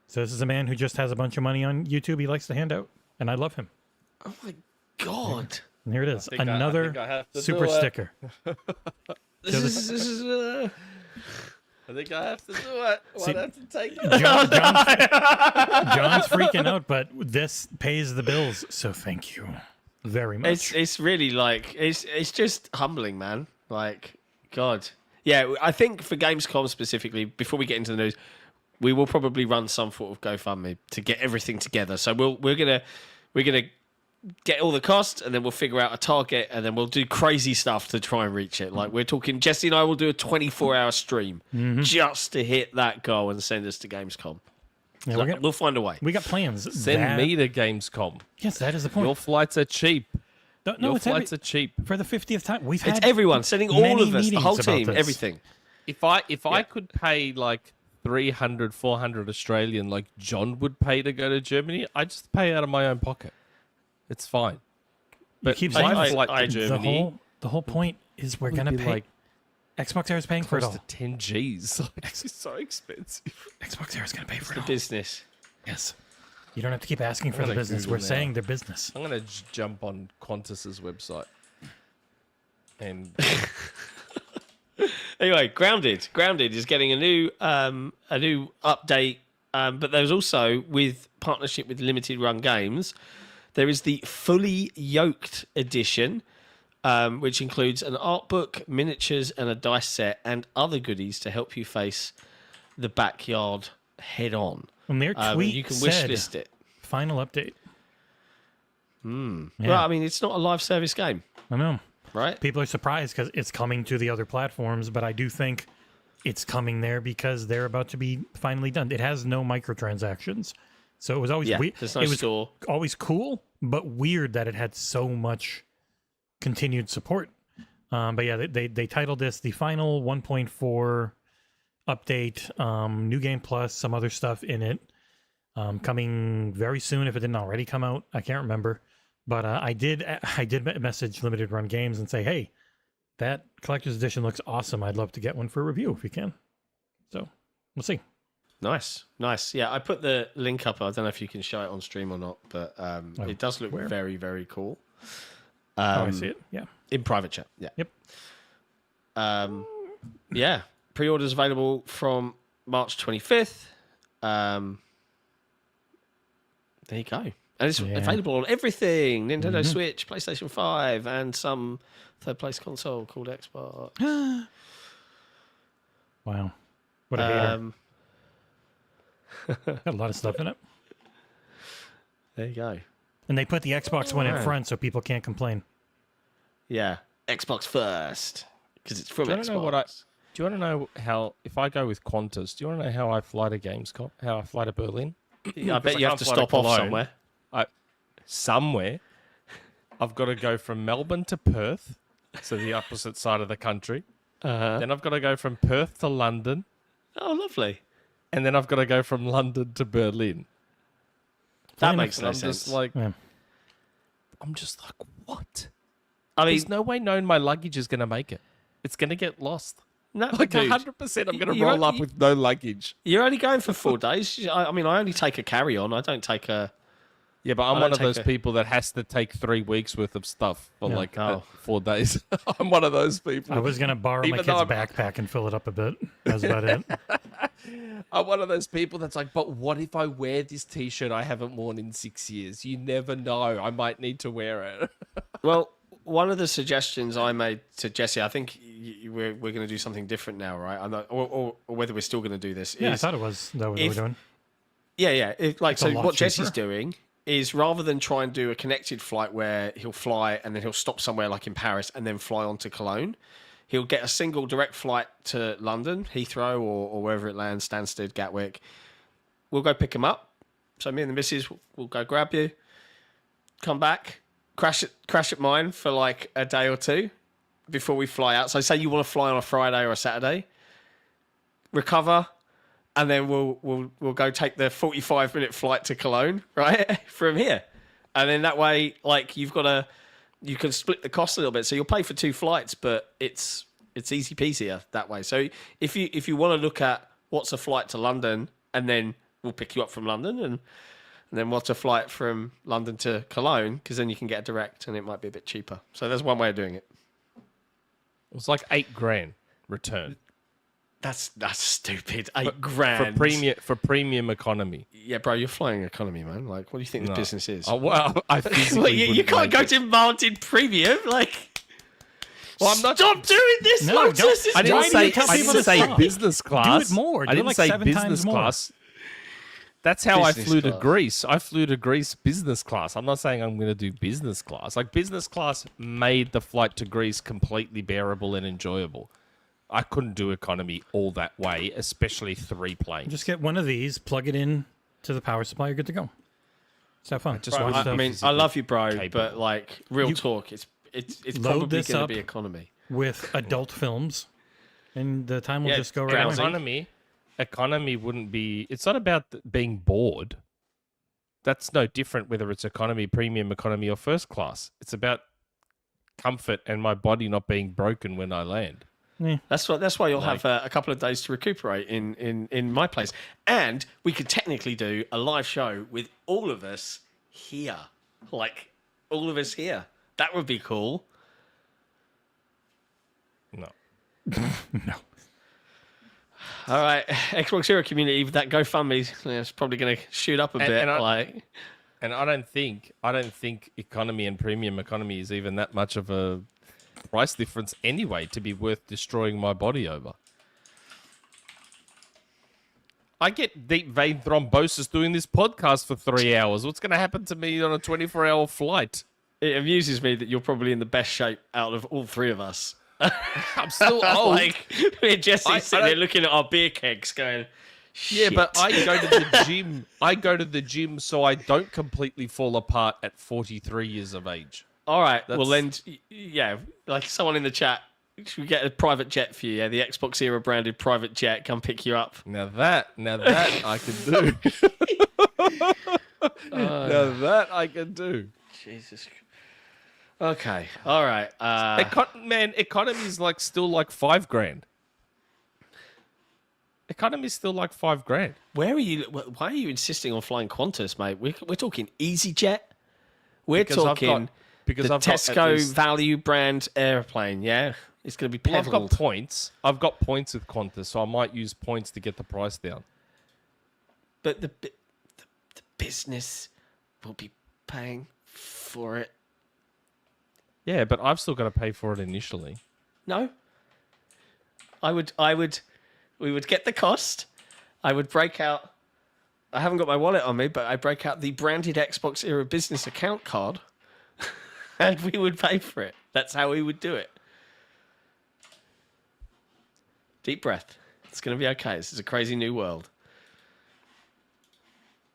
So this is a man who just has a bunch of money on YouTube he likes to hand out, and I love him. Oh my god! And here it is, think I another have to super do it. sticker. This is I think I have to do it. See- I have to take it. John's freaking out, but this pays the bills, so thank you very much. it's really like it's just humbling, man. Like, God. Yeah, I think for Gamescom specifically, before we get into the news, we will probably run some sort of GoFundMe to get everything together. So we're gonna get all the costs, and then we'll figure out a target, and then we'll do crazy stuff to try and reach it. Like, we're talking, Jesse and I will do a 24-hour stream just to hit that goal and send us to Gamescom. Yeah, So we'll find a way. we got plans. Send me to Gamescom. Yes, that is the point. Your flights are cheap. No, Your it's flights are cheap. for the 50th time. We've It's had everyone sending all many of us, the whole meetings about team, this. everything. If I could pay like 300, 400 Australian, like John would pay to go to Germany, I just pay out of my own pocket. It's fine. But keep my saying flight I- to Germany the whole point is we're would gonna be pay. like Xbox Era is paying for it close all. to 10 G's. Like, it's so expensive. Xbox Era is gonna pay for it The all. business. Yes. You don't have to keep asking for the gonna business. Google We're now. saying their business. I'm gonna jump on Qantas's website and Anyway, Grounded is getting a new update, but there's also, with partnership with Limited Run Games, there is the fully Yoked edition, which includes an art book, miniatures, and a dice set, and other goodies to help you face the backyard head on. And their tweet you can wish said, list it. final update. Yeah, Well, I mean, it's not a live service game, I know. right? People are surprised because it's coming to the other platforms, but I do think it's coming there because they're about to be finally done. It has no microtransactions, so it was always Yeah, weird. there's no it was store. always cool, but weird that it had so much continued support. But yeah, they titled this the final 1.4 update, new game plus, some other stuff in it, coming very soon if it didn't already come out. I can't remember. But I did message Limited Run Games and say, hey, that collector's edition looks awesome. I'd love to get one for review if you can. So we'll see. Nice. Yeah, I put the link up. I don't know if you can show it on stream or not, but it does look where? very, very cool. I see it. Yeah. In private chat. Yeah. Yep. Yeah. Pre-orders available from March 25th. There you go. And it's available on everything. Nintendo Switch, PlayStation 5, and some third-place console called Xbox. Wow. What a hater. Got a lot of stuff in it. There you go. And they put the Xbox One in front so people can't complain. Yeah. Xbox first. Because it's from Do you Xbox. wanna know do you want to know how, if I go with Qantas, do you want to know how I fly to Gamescom? How I fly to Berlin? I bet I you have can't to fly to stop off Cologne. somewhere. Somewhere. I've got to go from Melbourne to Perth, so the opposite side of the country. Uh-huh. Then I've got to go from Perth to London, Oh, lovely. and then I've got to go from London to Berlin. That makes And no I'm sense. just like, Yeah. I'm just like, what? I mean, There's no way knowing my luggage is going to make it. It's going to get lost. no, Like dude, 100%, I'm going to you're- roll up with no luggage. you're only going for 4 days. I mean, I only take a carry-on. I don't take a... Yeah, but I'm I one don't of those take a- people that has to take 3 weeks worth of stuff for Yeah. Oh. 4 days. I'm one of those people. I was gonna borrow my Even kid's though I'm- backpack and fill it up a bit. That's about it. I'm one of those people that's like, but what if I wear this T-shirt I haven't worn in 6 years? You never know. I might need to wear it. Well, one of the suggestions I made to Jesse, I think we're going to do something different now, right? I'm not, or whether we're still going to do this. Yeah, I is, thought it was that what we were doing. yeah. a So lot what Jesse's cheaper. doing is rather than try and do a connected flight where he'll fly and then he'll stop somewhere like in Paris and then fly on to Cologne, he'll get a single direct flight to London, Heathrow, or wherever it lands, Stansted, Gatwick. We'll go pick him up. So me and the missus will go grab you, come back, crash at mine for like a day or two before we fly out. So say you want to fly on a Friday or a Saturday, recover, and then we'll go take the 45-minute flight to Cologne, right, from here. And then that way, like, you can split the cost a little bit. So you'll pay for 2 flights, but it's easy peasy that way. So if you want to look at what's a flight to London, and then we'll pick you up from London, and then what's a flight from London to Cologne, because then you can get a direct and it might be a bit cheaper. So there's one way of doing it. It was like $8,000 return That's stupid. $8,000 for premium economy. Yeah, bro, you're flying economy, man. Like, what do you think this No. business is? Oh, well, I physically Well, you wouldn't can't make go it. to mounted premium. Like, Well, I'm not. stop doing this, No, Lotus. don't- It's I didn't Why do say. you tell I people didn't to say stop? business class. more. I Do it didn't like say 7 business times more. class. That's how I Business flew to class. Greece. I flew to Greece business class. I'm not saying I'm going to do business class. Like business class made the flight to Greece completely bearable and enjoyable. I couldn't do economy all that way, especially 3 planes. Just get one of these, plug it in to the power supply, you're good to go. Just have fun. just Bro, want Watch I the- mean, I physically love you, bro, capable. but like, real You- talk, it's Load probably this going to up. be economy. with adult films, and the time will Yeah, just go right drowsy. away. Economy wouldn't be. It's not about being bored. That's no different whether it's economy, premium economy, or first class. It's about comfort and my body not being broken when I land. That's why you'll have a couple of days to recuperate in my place, and we could technically do a live show with all of us here, like all of us here. That would be cool. No. No. All right, XboxEra community, that GoFundMe is probably going to shoot up a bit. and I- like, And I don't think economy and premium economy is even that much of a price difference anyway to be worth destroying my body over. I get deep vein thrombosis doing this podcast for 3 hours. What's going to happen to me on a 24-hour flight? it amuses me that you're probably in the best shape out of all 3 of us. I'm still old. Like, me and Jesse I sitting there don't- looking at our beer kegs going, Yeah, but "Shit." I go to the gym. I go to the gym so I don't completely fall apart at 43 years of age. All right. Well, then, That's- yeah, like someone in the chat, should we get a private jet for you? Yeah, the XboxEra branded private jet. Come pick you up. Now that I can do. Now that I can do. Jesus. Okay. All right. Economy is like still like $5,000. Economy's still like $5,000. Where are you? Why are you insisting on flying Qantas, mate? We're talking EasyJet. We're Because I've talking got- because the I've got at Tesco least- value brand airplane. Yeah, it's going to be Well, I've pedalled. got points. I've got points with Qantas, so I might use points to get the price down. But the business will be paying for it. Yeah, but I've still got to pay for it initially. No. We would get the cost. I would break out. I haven't got my wallet on me, but I break out the branded XboxEra business account card, and we would pay for it. That's how we would do it. Deep breath. It's going to be okay. This is a crazy new world.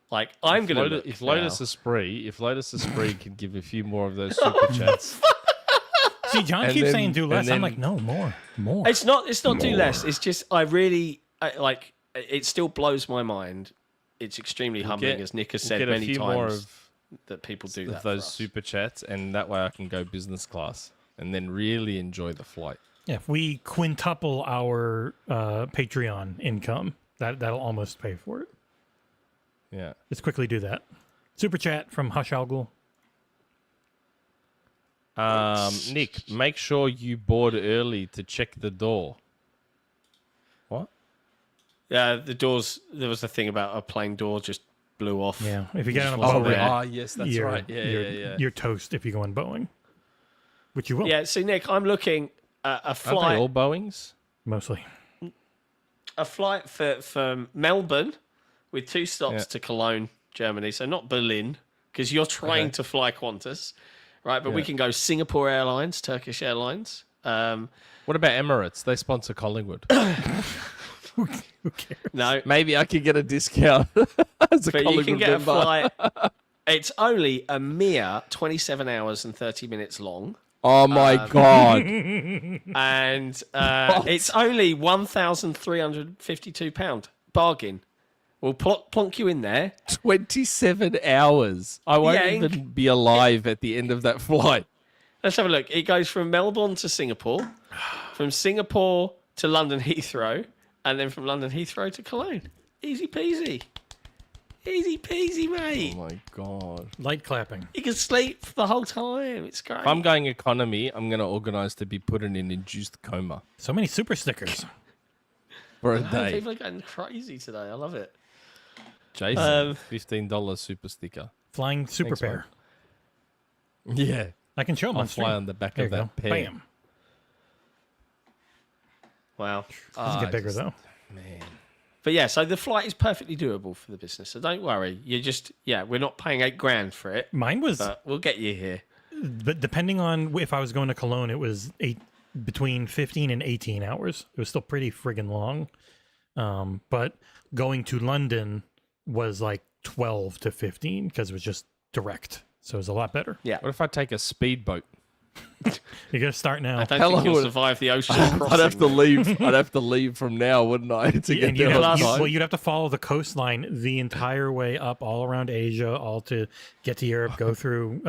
Like, I'm going to. If Lotus Esprit can give a few more of those super chats. See, John And keeps then- saying do less. and then- I'm like, no, more. It's not do less. It's just I it still blows my mind. It's extremely humbling, as Nick has said many times, that people do that. Those super chats, and that way I can go business class and then really enjoy the flight. Yeah, if we quintuple our Patreon income, that'll almost pay for it. Yeah. Let's quickly do that. Super chat from Hush Algul. Nick, make sure you board early to check the door. What? Yeah, the doors. There was a thing about a plane door just blew off. Yeah, if you get on a Just wasn't Boeing, there. Yes, that's you're, right. Yeah. You're toast if you go on Boeing, which you will. Yeah, see, Nick, I'm looking at a Aren't flight. they all Boeings? Mostly. A flight for Melbourne with 2 stops to Cologne, Germany. So not Berlin, because you're trying to fly Qantas, right? But we can go Singapore Airlines, Turkish Airlines. What about Emirates? They sponsor Collingwood. Who cares? No, Maybe I could get a discount as a but you Collingwood can get member. a flight. It's only a mere 27 hours and 30 minutes long. Oh my god! And it's only £1,352. Bargain. We'll plonk you in there. 27 hours. I won't Yeah, even be alive at the end of that flight. Let's have a look. It goes from Melbourne to Singapore, from Singapore to London Heathrow, and then from London Heathrow to Cologne. Easy peasy. Easy peasy, mate. Oh my god! Light clapping. You can sleep the whole time. It's great. If I'm going economy, I'm going to organise to be put in an induced coma So many super stickers. for a Oh, day. people are going crazy today. I love it. Jason, $15 super sticker. Flying super Thanks, pair. Yeah, I can show them I'll on stream. fly on the back There of you that go. pair. Bam. Wow. Doesn't get bigger though. Man. But yeah, so the flight is perfectly doable for the business. So don't worry. You just, we're not paying $8,000 for it, Mine was, but we'll get you here. but depending on if I was going to Cologne, it was between 15 and 18 hours. It was still pretty friggin' long. But going to London was like 12 to 15 because it was just direct. So it was a lot better. Yeah. What if I take a speedboat? You got to start now. I don't Hell, think I you'll would- survive the ocean crossing. I'd have to leave. I'd have to leave from now, wouldn't I? To get And there on time. you'd have to follow the coastline the entire way up, all around Asia, all to get to Europe, go through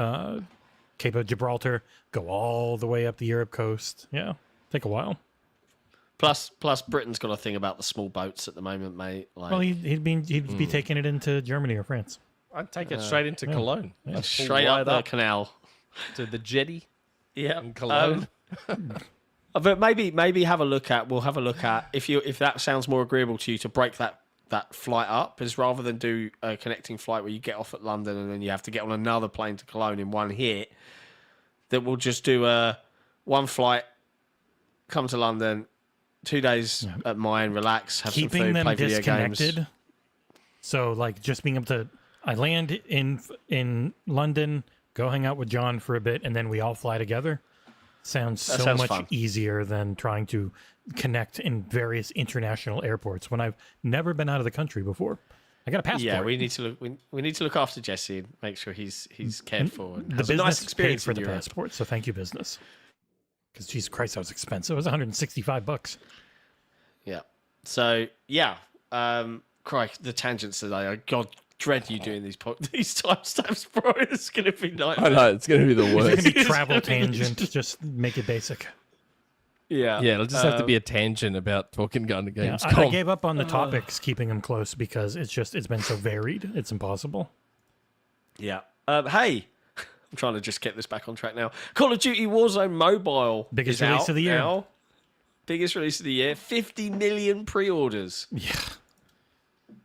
Cape of Gibraltar, go all the way up the Europe coast. Yeah, take a while. Plus, Britain's got a thing about the small boats at the moment, mate. Like, Well, he'd be taking it into Germany or France. I'd take it straight into Cologne. I'd pull straight right up the canal. to the jetty Yeah, in Cologne. But maybe have a look at. We'll have a look at if that sounds more agreeable to you to break that flight up, is rather than do a connecting flight where you get off at London and then you have to get on another plane to Cologne in one hit. That we'll just do one flight, come to London, 2 days at mine, relax, have Keeping some food, them play video disconnected. games. So, like, just being able to, I land in London, go hang out with John for a bit, and then we all fly together. Sounds so much fun. easier than trying to connect in various international airports when I've never been out of the country before. I got a passport. Yeah, we need to look. We need to look after Jesse and make sure he's cared for and the has a business nice paid experience for in the Europe. passport, so thank you, business. Because Jesus Christ, that was expensive. It was $165. Yeah. So yeah, Crikey, the tangents today. I God dread you doing these timestamps, bro. It's gonna be I nightmare. know it's going to be the It's worst. going to be travel tangent. Just make it basic. Yeah. Yeah, it'll just have to be a tangent about talking gun to Yeah, Gamescom. I gave up on the topics, keeping them close, because it's been so varied. It's impossible. Yeah. Hey, I'm trying to just get this back on track now. Call of Duty Warzone Mobile. Biggest is release out of the year. now. Biggest release of the year. 50 million pre-orders. Yeah,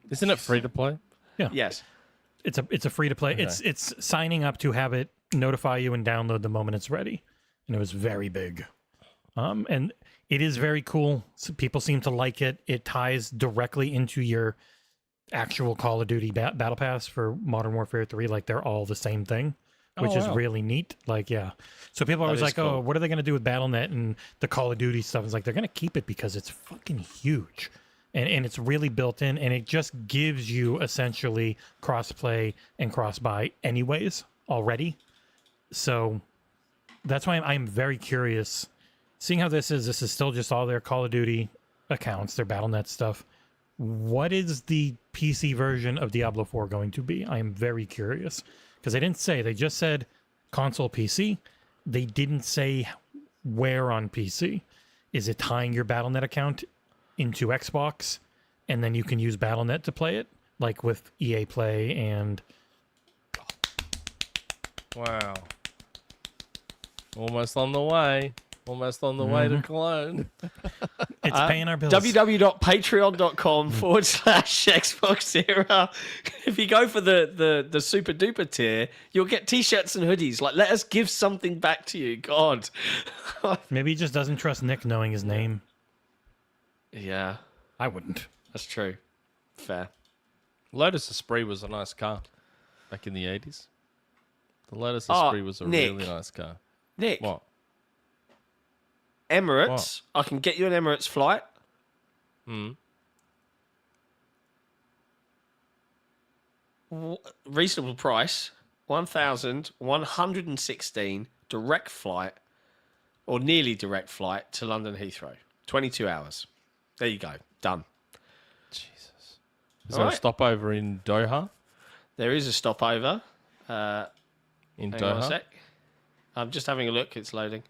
Isn't it free to play? Yes. it's a free to play. Okay. It's signing up to have it notify you and download the moment it's ready, and it was very big. And it is very cool. So people seem to like it. It ties directly into your actual Call of Duty Battle Pass for Modern Warfare 3. Like, they're all the same thing, which is wow. really neat. Like, yeah. So people are always is like, oh, cool. what are they going to do with Battle.net and the Call of Duty stuff? It's like, they're going to keep it because it's fucking huge. And it's really built in, and it just gives you essentially cross-play and cross-buy anyways already. So that's why I'm very curious. Seeing how this is still just all their Call of Duty accounts, their Battle.net stuff. what is the PC version of Diablo 4 going to be? I am very curious. Because they didn't say. They just said console PC. They didn't say where on PC. Is it tying your Battle.net account into Xbox, and then you can use Battle.net to play it? Like with EA Play and... Wow. Almost on the way. Almost on the way to Cologne. It's paying our bills. www.patreon.com/XboxEra. If you go for the super duper tier, you'll get t-shirts and hoodies. Like, let us give something back to you. God. Maybe he just doesn't trust Nick knowing his name. Yeah, I wouldn't. that's true. Fair. Lotus Esprit was a nice car back in the 80s. The Lotus Esprit was a Nick. really nice car. Nick, What? Emirates. I can get you an Emirates flight. Reasonable price. 1,116 direct flight, or nearly direct flight to London Heathrow. 22 hours. There you go. Done. Jesus. Is there a stopover in Doha? There is a stopover. In Hang on a Doha? sec. I'm just having a look. It's loading.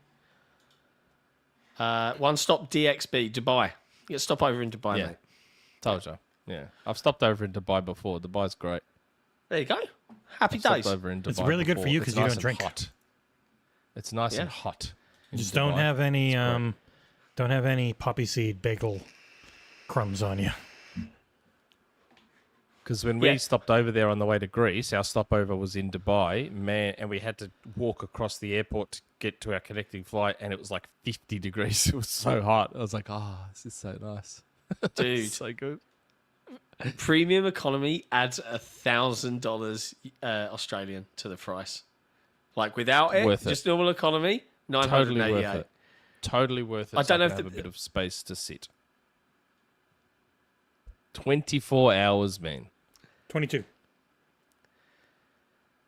One stop DXB, Dubai. You get a stopover in Dubai, Yeah. mate. Told you. Yeah. I've stopped over in Dubai before. Dubai's great. There you go. Happy I've stopped days. over in Dubai It's really good for before. you It's 'cause you nice don't and drink. Hot. It's nice Yeah. and hot. in Just don't Dubai. have any poppy seed bagel crumbs on you. Because when we Yeah. stopped over there on the way to Greece, our stopover was in Dubai, man, and we had to walk across the airport to get to our connecting flight, and it was like 50 degrees. It was so hot. I was like, this is so nice. Dude, So good. premium economy adds $1,000 Australian to the price. Like, without it, Worth it. just normal economy, Totally 988. worth it. Totally worth it. I don't know so if can have the- a bit of space to sit. 24 hours, man. 22.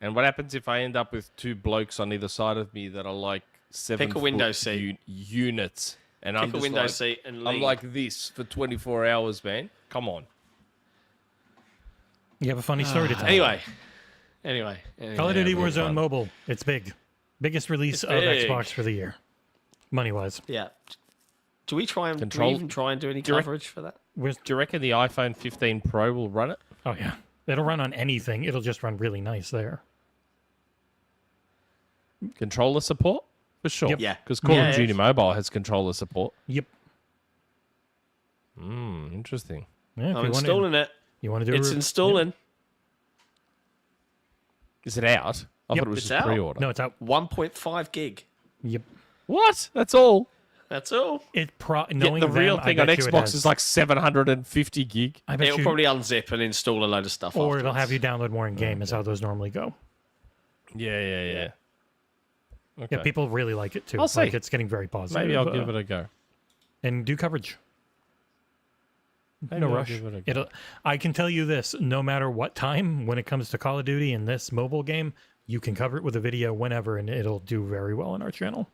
And what happens if I end up with two blokes on either side of me that are like 7 Pick a window seat. units, and I'm Pick a just window like, seat and I'm lean. like this for 24 hours, man. Come on. You have a funny story to tell. Anyway. Call of Duty real Warzone fun. Mobile. It's big. Biggest release It's of big. Xbox for the year. Money-wise. Yeah. Do we try and Control- do we even try and do any Direct- coverage for that? Where's, Do you reckon the iPhone 15 Pro will run it? oh, yeah. It'll run on anything. It'll just run really nice there. Controller support? For sure. Yep. Yeah. Because Call Yeah, of Duty Mobile has controller support. Yep. Interesting. Yeah, if I'm you want installing it. You want to do It's a, installing. Is it out? I Yep. thought it was It's just out. pre-order. No, it's out. 1.5 gig. Yep. What? That's all? That's all. It Yet knowing the them, real I thing on bet you it Xbox has- is like 750 gig. I bet It'll you, probably unzip and install a load of stuff. or it'll afterwards. have you download more in game. Is how those normally go. Yeah. Okay. Yeah, people really like it too. I'll see. Like it's getting very positive. Maybe I'll give it a go. and do coverage. Maybe No I'll rush. give it a go. It'll. I can tell you this: no matter what time, when it comes to Call of Duty and this mobile game, you can cover it with a video whenever, and it'll do very well on our channel.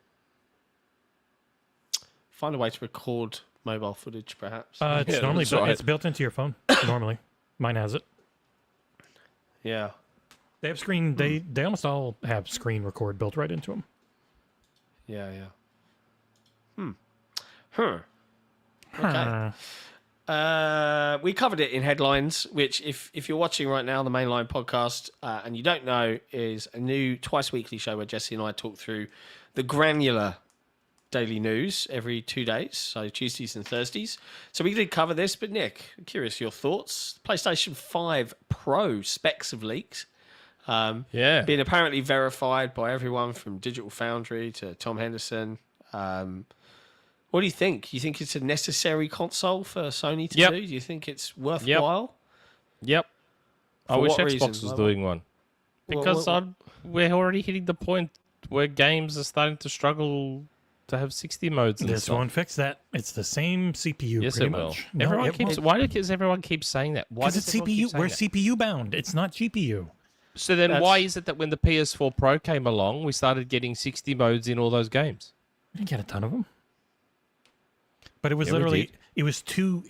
Find a way to record mobile footage, perhaps. It's Yeah, normally that's right. it's built into your phone. Normally, mine has it. Yeah. They have screen. They almost all have screen record built right into them. Yeah. Huh. Okay. We covered it in headlines, which, if you're watching right now, the Mainline podcast, and you don't know, is a new twice weekly show where Jesse and I talk through the granular daily news every 2 days, so Tuesdays and Thursdays. So we did cover this, but Nick, I'm curious your thoughts. PlayStation 5 Pro specs have leaked. Yeah. Being apparently verified by everyone from Digital Foundry to Tom Henderson. What do you think? You think it's a necessary console for Sony to Yep. do? Do you think it's worthwhile? Yep. I For wish what Xbox reason? was Like, doing one. What- Because what- we're already hitting the point where games are starting to struggle to have 60 modes and This stuff. won't fix that. It's the same CPU. Yes, pretty it will. much. No, Everyone it keeps. won't. Why does everyone keep saying that? Why Because does it's everyone keep CPU. saying We're that? CPU bound. It's not GPU. So then, That's- why is it that when the PS4 Pro came along, we started getting 60 modes in all those games? We didn't get a ton of them. But it was Yeah, we literally did. it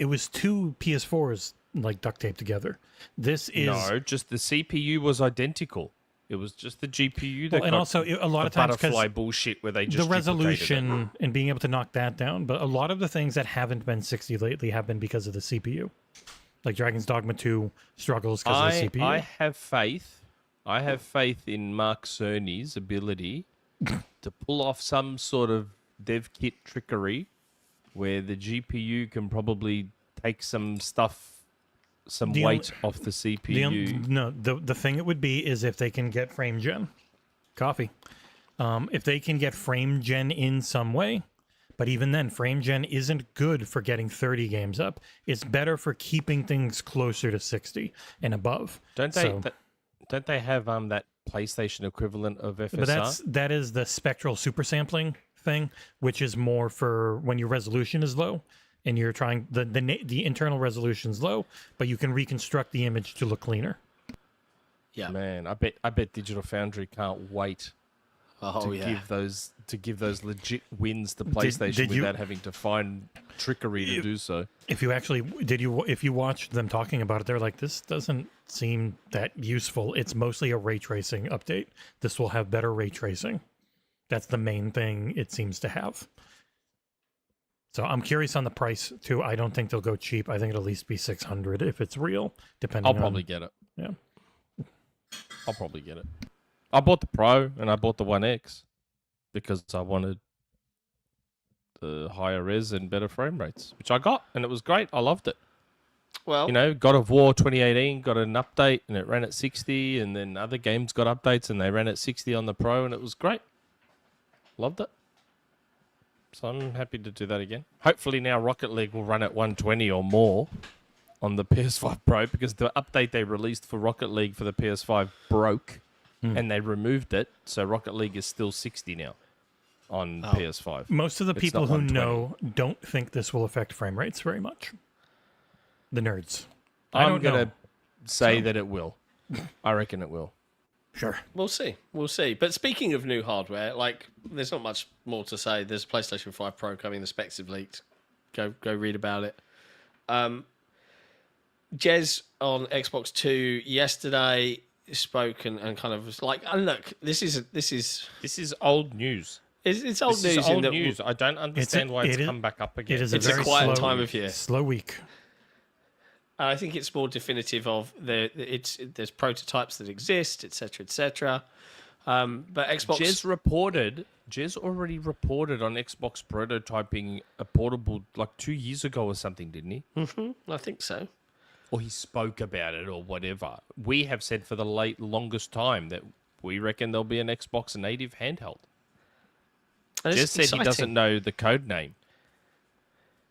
was two PS4s like duct taped together. This is No, just the CPU was identical. It was just the GPU that and got also a lot the of times butterfly because bullshit where they just the duplicated it. resolution and being able to knock that down. But a lot of the things that haven't been 60 lately have been because of the CPU. Like Dragon's Dogma 2 struggles because of the CPU. I have faith. I have faith in Mark Cerny's ability to pull off some sort of dev kit trickery where the GPU can probably take some stuff, some The weight off the CPU. The thing it would be is if they can get frame gen. Coffee. If they can get frame gen in some way, but even then, frame gen isn't good for getting 30 games up. It's better for keeping things closer to 60 and above. Don't they? So- Don't they have that PlayStation equivalent of FSR? But that is the spectral super sampling thing, which is more for when your resolution is low and you're trying the internal resolution's low, but you can reconstruct the image to look cleaner. Yeah. Man, I bet Digital Foundry can't wait Oh, yeah. to give those legit wins to PlayStation without having to find trickery to do so. If you watched them talking about it, they're like, this doesn't seem that useful. It's mostly a ray tracing update. This will have better ray tracing. That's the main thing it seems to have. So I'm curious on the price too. I don't think they'll go cheap. I think it'll at least be 600 if it's real. I'll probably get it. Yeah. I'll probably get it. I bought the Pro and I bought the One X because I wanted the higher res and better frame rates, which I got, and it was great. I loved it. Well, You know, God of War 2018 got an update and it ran at 60, and then other games got updates and they ran at 60 on the Pro, and it was great. Loved it. So I'm happy to do that again. Hopefully now Rocket League will run at 120 or more on the PS5 Pro, because the update they released for Rocket League for the PS5 broke and they removed it. So Rocket League is still 60 now on PS5. Most of the It's people not who 120. know don't think this will affect frame rates very much. The nerds. I'm going to say that it will. I reckon it will. Sure. we'll see. We'll see. But speaking of new hardware, like, there's not much more to say. There's a PlayStation 5 Pro coming. The specs have leaked. Go read about it. Jez on Xbox 2 yesterday spoke and kind of was like, oh, look, this is old news. it's old This news. is in old that news. I don't understand why it's come back up again. It is It's a a very quiet slow, time of year. Slow week. I think it's more definitive of there's prototypes that exist, etc., etc. But Xbox, Jez already reported on Xbox prototyping a portable like 2 years ago or something, didn't he? I think so. Or he spoke about it or whatever. We have said for the longest time that we reckon there'll be an Xbox native handheld. And Jez it's said he exciting. doesn't know the code name.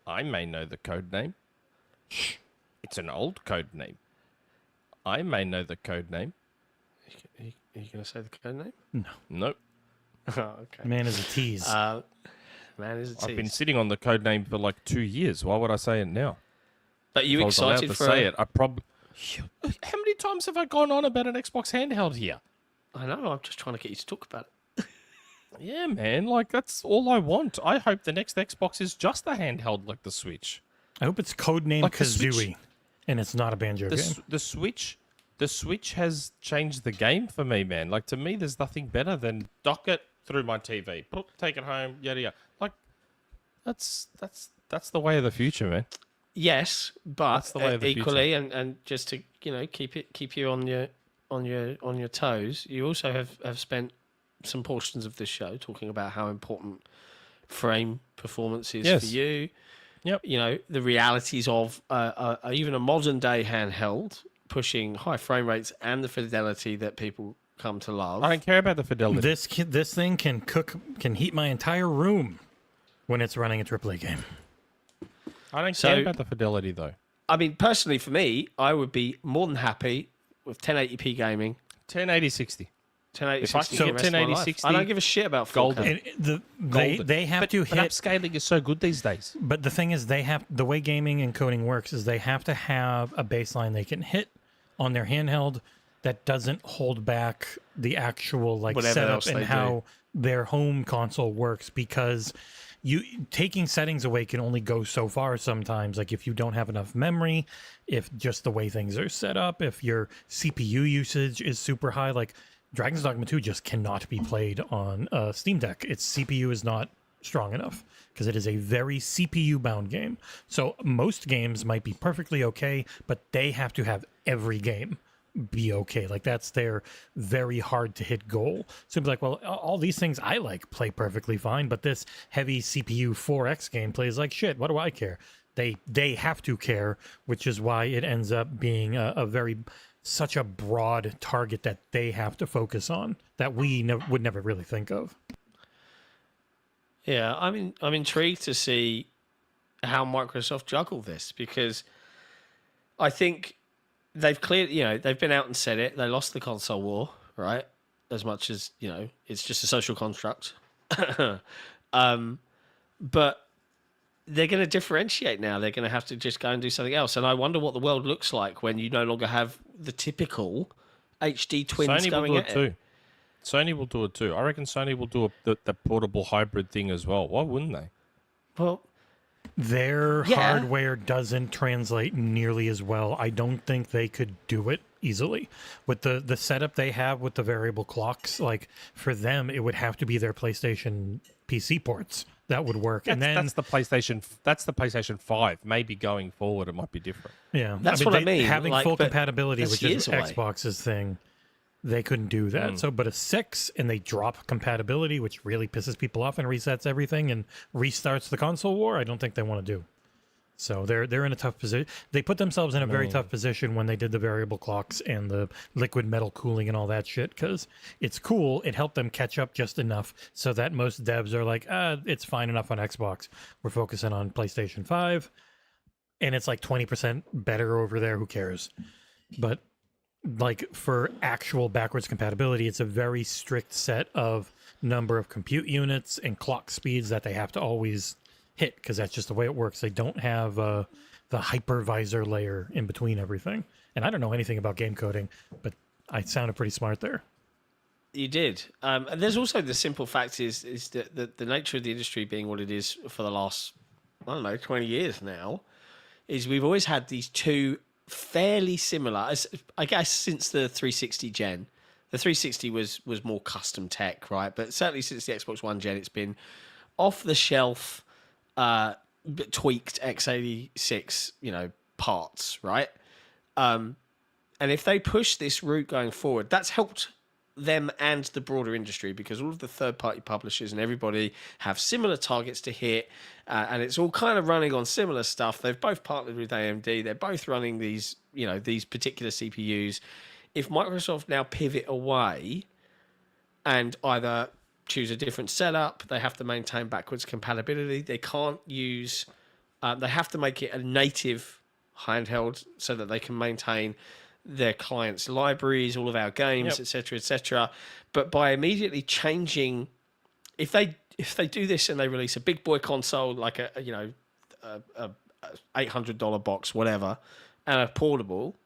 I may know the code name. It's an old code name. I may know the code name. Are you going to say the code name? Nope. Oh, okay. Man is a tease. Man is a tease. I've been sitting on the code name for like 2 years. Why would I say it now? But you If I was allowed excited to for say it? I probably. How many times have I gone on about an Xbox handheld here? I know. I'm just trying to get you to talk about it. Yeah, man. Like that's all I want. I hope the next Xbox is just a handheld like the Switch. I hope it's codenamed like the Switch- Kazooie, and it's not a Banjo game. The Switch has changed the game for me, man. Like to me, there's nothing better than dock it through my TV, take it home, yada yada. Like that's the way of the future, man. Yes, but That's the way of the equally, and just to keep you on your toes, you also have spent some portions of this show talking about how important frame performance is Yes. for you. Yep. You know, the realities of even a modern day handheld pushing high frame rates and the fidelity that people come to love. I don't care about the fidelity. This thing can heat my entire room when it's running a AAA game. I don't So- care about the fidelity though. I mean, personally, for me, I would be more than happy with 1080p gaming. 1080 60. 1080 If I 60 can for the get rest of my 1080 life. 60 I don't give a shit about 4K. golden. And they have but, to but hit. upscaling is so good these days. But the thing is, the way gaming and coding works is they have to have a baseline they can hit on their handheld that doesn't hold back the actual like Whatever setup else and they how their home console works, because you taking settings away can only go so far sometimes. Like if you don't have enough memory, if just the way things are set up, if your CPU usage is super high, like Dragon's Dogma 2 just cannot be played on Steam Deck. Its CPU is not strong enough because it is a very CPU bound game. So most games might be perfectly okay, but they have to have every game be okay. Like that's their very hard to hit goal. So it's like, well, all these things I like play perfectly fine, but this heavy CPU 4X game plays like shit. What do I care? They have to care, which is why it ends up being such a broad target that they have to focus on that we would never really think of. Yeah, I'm intrigued to see how Microsoft juggle this, because I think they've they've been out and said it. They lost the console war, right? As much as, it's just a social construct. But they're going to differentiate now. They're going to have to just go and do something else. And I wonder what the world looks like when you no longer have the typical HD twins Sony going will at do it it. too. Sony will do it too. I reckon Sony will do the portable hybrid thing as well. Why wouldn't they? Well, their yeah. hardware doesn't translate nearly as well. I don't think they could do it easily with the setup they have with the variable clocks. Like for them, it would have to be their PlayStation PC ports that would work. That's the PlayStation 5. Maybe going forward, it might be different. Yeah, that's what I mean. Having like, full compatibility, which is away. Xbox's thing, they couldn't do that. So, but a 6 and they drop compatibility, which really pisses people off and resets everything and restarts the console war. I don't think they want to do. So they're in a tough position. They put themselves in a very tough position when they did the variable clocks and the liquid metal cooling and all that shit, because it's cool. It helped them catch up just enough so that most devs are like, it's fine enough on Xbox. We're focusing on PlayStation 5. And it's like 20% better over there. Who cares? But like for actual backwards compatibility, it's a very strict set of number of compute units and clock speeds that they have to always hit, because that's just the way it works. They don't have the hypervisor layer in between everything. And I don't know anything about game coding, but I sounded pretty smart there. You did. And there's also the simple fact is that the nature of the industry being what it is for the last, 20 years now, is we've always had these two fairly similar, I guess, since the 360 gen. The 360 was more custom tech, right? But certainly since the Xbox One gen, it's been off the shelf, tweaked x86, parts, right? And if they push this route going forward, that's helped them and the broader industry, because all of the third-party publishers and everybody have similar targets to hit, and it's all kind of running on similar stuff. They've both partnered with AMD. They're both running these particular CPUs. If Microsoft now pivot away and either choose a different setup, they have to maintain backwards compatibility. They can't use, they have to make it a native handheld so that they can maintain their clients' libraries, all of our games, etc., etc. But by immediately changing, if they do this and they release a big boy console like a $800 box, whatever, and a portable,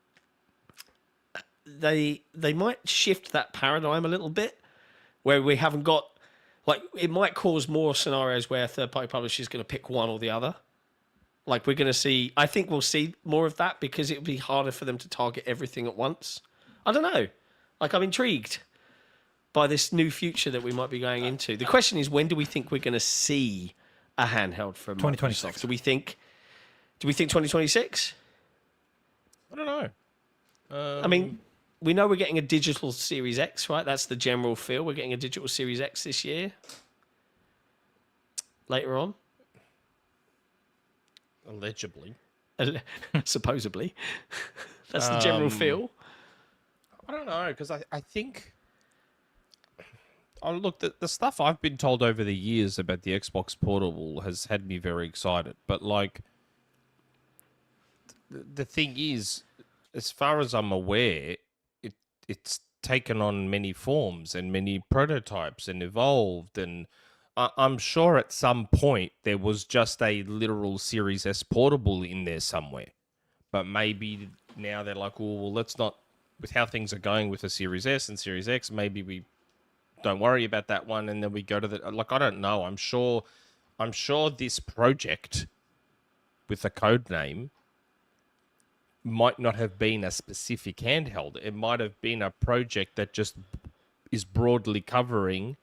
they might shift that paradigm a little bit, where we haven't got, like, it might cause more scenarios where a third-party publisher is going to pick one or the other. Like, we're going to see, I think we'll see more of that, because it'll be harder for them to target everything at once. I don't know. Like, I'm intrigued by this new future that we might be going into. The question is, when do we think we're going to see a handheld from 2026. Microsoft? Do we think 2026? I don't know. I mean, we know we're getting a digital Series X, right? That's the general feel. We're getting a digital Series X this year. Later on. Allegedly. Supposedly. That's the general feel. I don't know, because I think... Oh, look, the stuff I've been told over the years about the Xbox Portable has had me very excited. But, like, the thing is, as far as I'm aware, it's taken on many forms and many prototypes and evolved, and I'm sure at some point there was just a literal Series S portable in there somewhere. But maybe now they're like, oh, well, let's not with how things are going with the Series S and Series X, maybe we don't worry about that one, and then we go to the I don't know. I'm sure this project with a code name might not have been a specific handheld. It might have been a project that just is broadly covering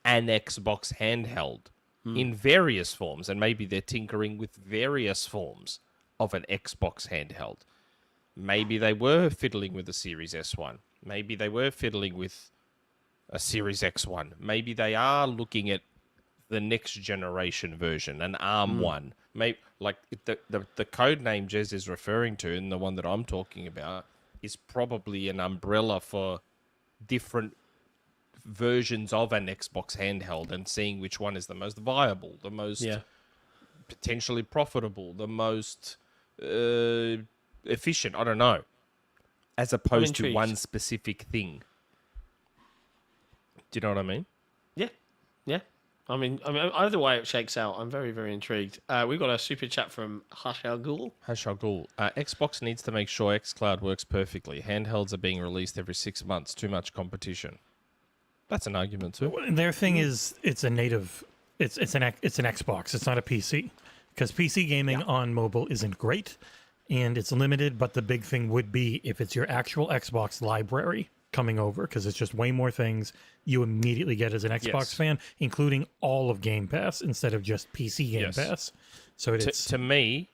an Xbox handheld in various forms, and maybe they're tinkering with various forms of an Xbox handheld. Maybe they were fiddling with the Series S1. Maybe they were fiddling with a Series X1. Maybe they are looking at the next generation version, an ARM one. Maybe like the code name Jez is referring to, and the one that I'm talking about, is probably an umbrella for different versions of an Xbox handheld, and seeing which one is the most viable, the most potentially profitable, the most efficient. I don't know, as opposed to one specific thing. Do you know what I mean? Yeah. I mean, either way it shakes out, I'm very, very intrigued. We've got a super chat from Hashagul. Xbox needs to make sure xCloud works perfectly. Handhelds are being released every 6 months. Too much competition. That's an argument too. Their thing is it's a native. It's an Xbox. It's not a PC, because PC gaming on mobile isn't great, and it's limited. But the big thing would be if it's your actual Xbox library coming over, because it's just way more things you immediately get as an Xbox fan, including all of Game Pass instead of just PC Game Pass. So it's to me,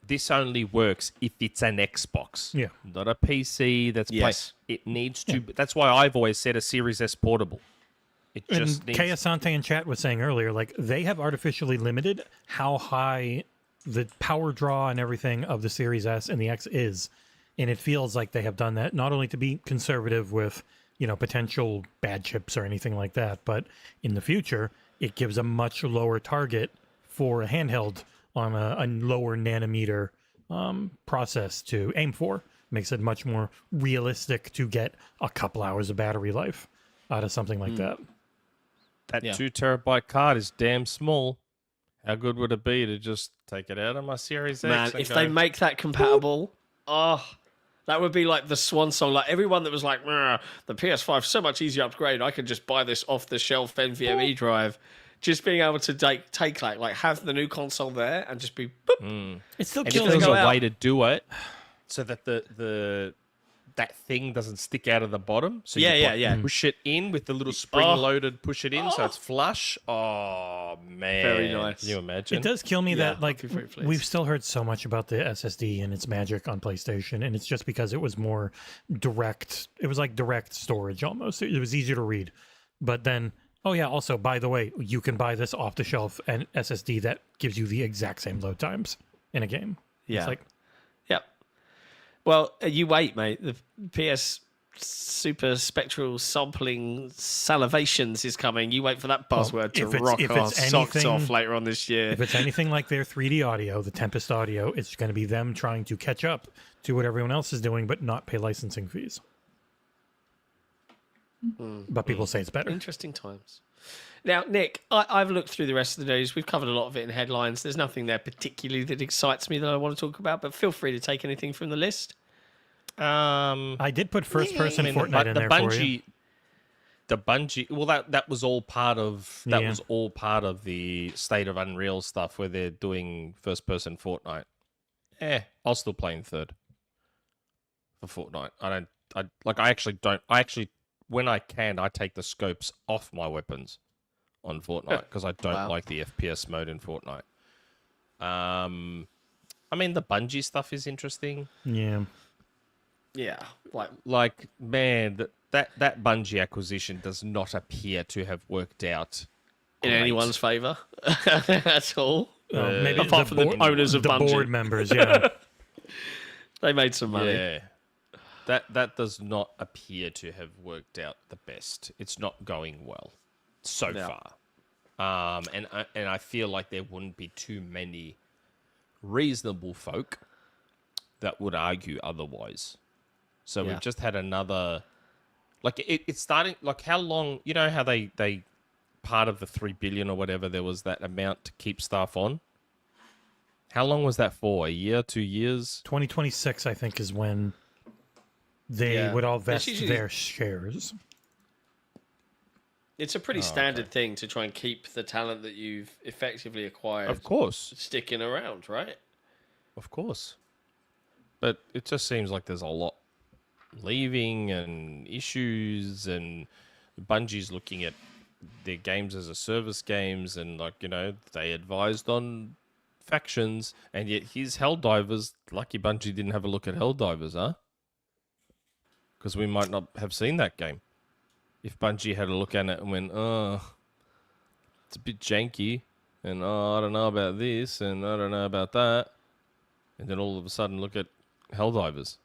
this only works if it's an Xbox, not a PC. That's it needs to. That's why I've always said a Series S portable. It just needs. K Asante in chat was saying earlier, like they have artificially limited how high the power draw and everything of the Series S and the X is. And it feels like they have done that not only to be conservative with, potential bad chips or anything like that, but in the future, it gives a much lower target for a handheld on a lower nanometer process to aim for. Makes it much more realistic to get a couple hours of battery life out of something like that. That 2 terabyte card is damn small. How good would it be to just take it out of my Series X? Man, if they make that compatible, that would be like the swan song. Like everyone that was like, the PS5 is so much easier to upgrade. I could just buy this off the shelf NVMe drive. Just being able to take like have the new console there and just be boop. It still and kills if there's me. a way to do it so that that thing doesn't stick out of the bottom. So you push it in with the little spring-loaded push it in so it's flush. Oh, man. Very nice. Can you imagine? It does kill me that, like, I'd be very pleased. we've still heard so much about the SSD and its magic on PlayStation, and it's just because it was more direct. It was like direct storage almost. It was easier to read. But then, also, by the way, you can buy this off-the-shelf and SSD that gives you the exact same load times in a game. Yeah. It's like, well, you wait, mate. The PS Super Spectral Sampling Salivations is coming. You wait for that buzzword to rock our socks off later on this year. If it's anything like their 3D audio, the Tempest audio, it's going to be them trying to catch up to what everyone else is doing, but not pay licensing fees. But people say it's better. Interesting times. Now, Nick, I've looked through the rest of the news. We've covered a lot of it in headlines. There's nothing there particularly that excites me that I want to talk about, but feel free to take anything from the list. I did put first-person Fortnite in there for you. The Bungie, well, that was all part of was all part of the State of Unreal stuff where they're doing first-person Fortnite. I'll still play in third for Fortnite. I actually when I can, I take the scopes off my weapons on Fortnite because I don't like the FPS mode in Fortnite. I mean, the Bungie stuff is interesting. Yeah. Yeah. Like man, that Bungie acquisition does not appear to have worked out in anyone's favour at all. Maybe apart from the owners of the Bungie. board members, yeah. They made some money. Yeah. That does not appear to have worked out the best. It's not going well so far. And I feel like there wouldn't be too many reasonable folk that would argue otherwise. So we've just had another, like it's starting, like how long, you know how they part of the 3 billion or whatever, there was that amount to keep staff on. How long was that for? A year, 2 years? 2026, I think, is when they would all vest usually their shares. It's a pretty standard thing to try and keep the talent that you've effectively acquired Of course. sticking around, right? Of course. But it just seems like there's a lot leaving and issues, and Bungie's looking at their games as a service games, and like, you know, they advised on factions, and yet here's Helldivers. Lucky Bungie didn't have a look at Helldivers, huh? Because we might not have seen that game if Bungie had a look at it and went, oh, it's a bit janky, and oh, I don't know about this, and I don't know about that, and then all of a sudden look at Helldivers.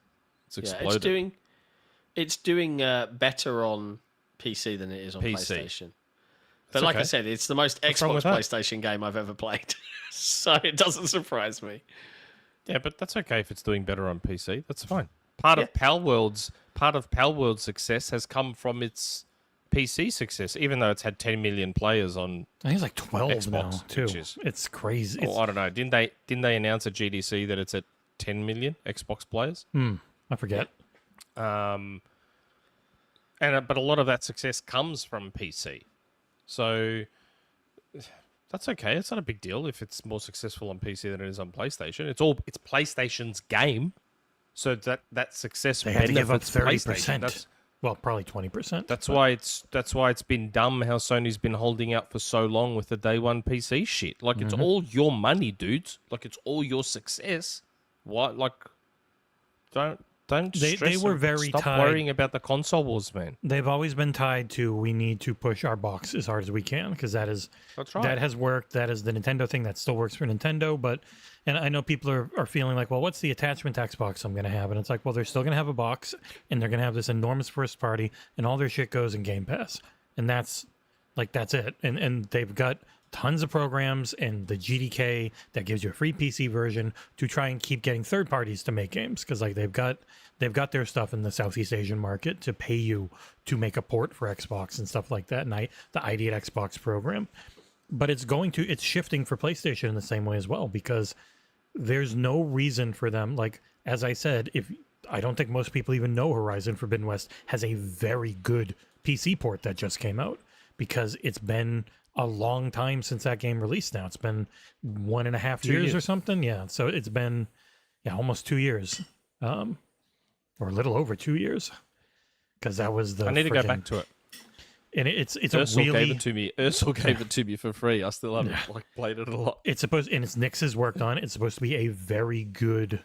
It's exploded. It's doing better on PC than it is on PlayStation. But like I said, it's the most Xbox PlayStation game I've ever played, so it doesn't surprise me. Yeah, but that's okay if it's doing better on PC. That's fine. Part of Palworld's success has come from its PC success, even though it's had 10 million players on. I think it's like 12 Xbox now too. It's crazy. Oh, I don't know. Didn't they announce at GDC that it's at 10 million Xbox players? I forget. But a lot of that success comes from PC, so that's okay. It's not a big deal if it's more successful on PC than it is on PlayStation. It's PlayStation's game, so that success they had to give up benefits 30%. Well, probably 20%. That's why it's been dumb how Sony's been holding out for so long with the day one PC shit. Like, it's all your money, dudes. Like, it's all your success. What? Like, don't stress. They were very Stop tied. worrying about the console wars, man. They've always been tied to, we need to push our box as hard as we can, because That's right. that has worked. That is the Nintendo thing that still works for Nintendo. And I know people are feeling like, well, what's the attachment to Xbox I'm going to have? And it's like, well, they're still going to have a box, and they're going to have this enormous first party, and all their shit goes in Game Pass. And that's it. And they've got tons of programs and the GDK that gives you a free PC version to try and keep getting third parties to make games, because like they've got their stuff in the Southeast Asian market to pay you to make a port for Xbox and stuff like that. And the ID at Xbox program, but it's shifting for PlayStation in the same way as well, because there's no reason for them. Like, as I said, I don't think most people even know Horizon Forbidden West has a very good PC port that just came out, because it's been a long time since that game released now. It's been 1.5 years or something. Yeah. So it's been almost 2 years. Or a little over 2 years. Because that was the I need to go back to it. And it's Ursel a really gave it to me. Ursel gave it to me for free. I still haven't played it a lot. It's Nix has worked on it. It's supposed to be a very good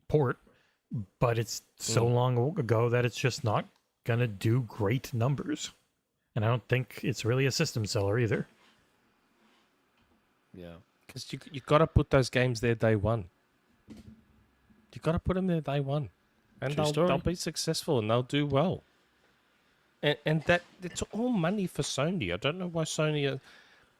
port, but it's so long ago that it's just not gonna do great numbers. And I don't think it's really a system seller either. Yeah. Because you got to put those games there day one. You got to put them there day one. And they'll be successful and they'll do well. And that it's all money for Sony. I don't know why Sony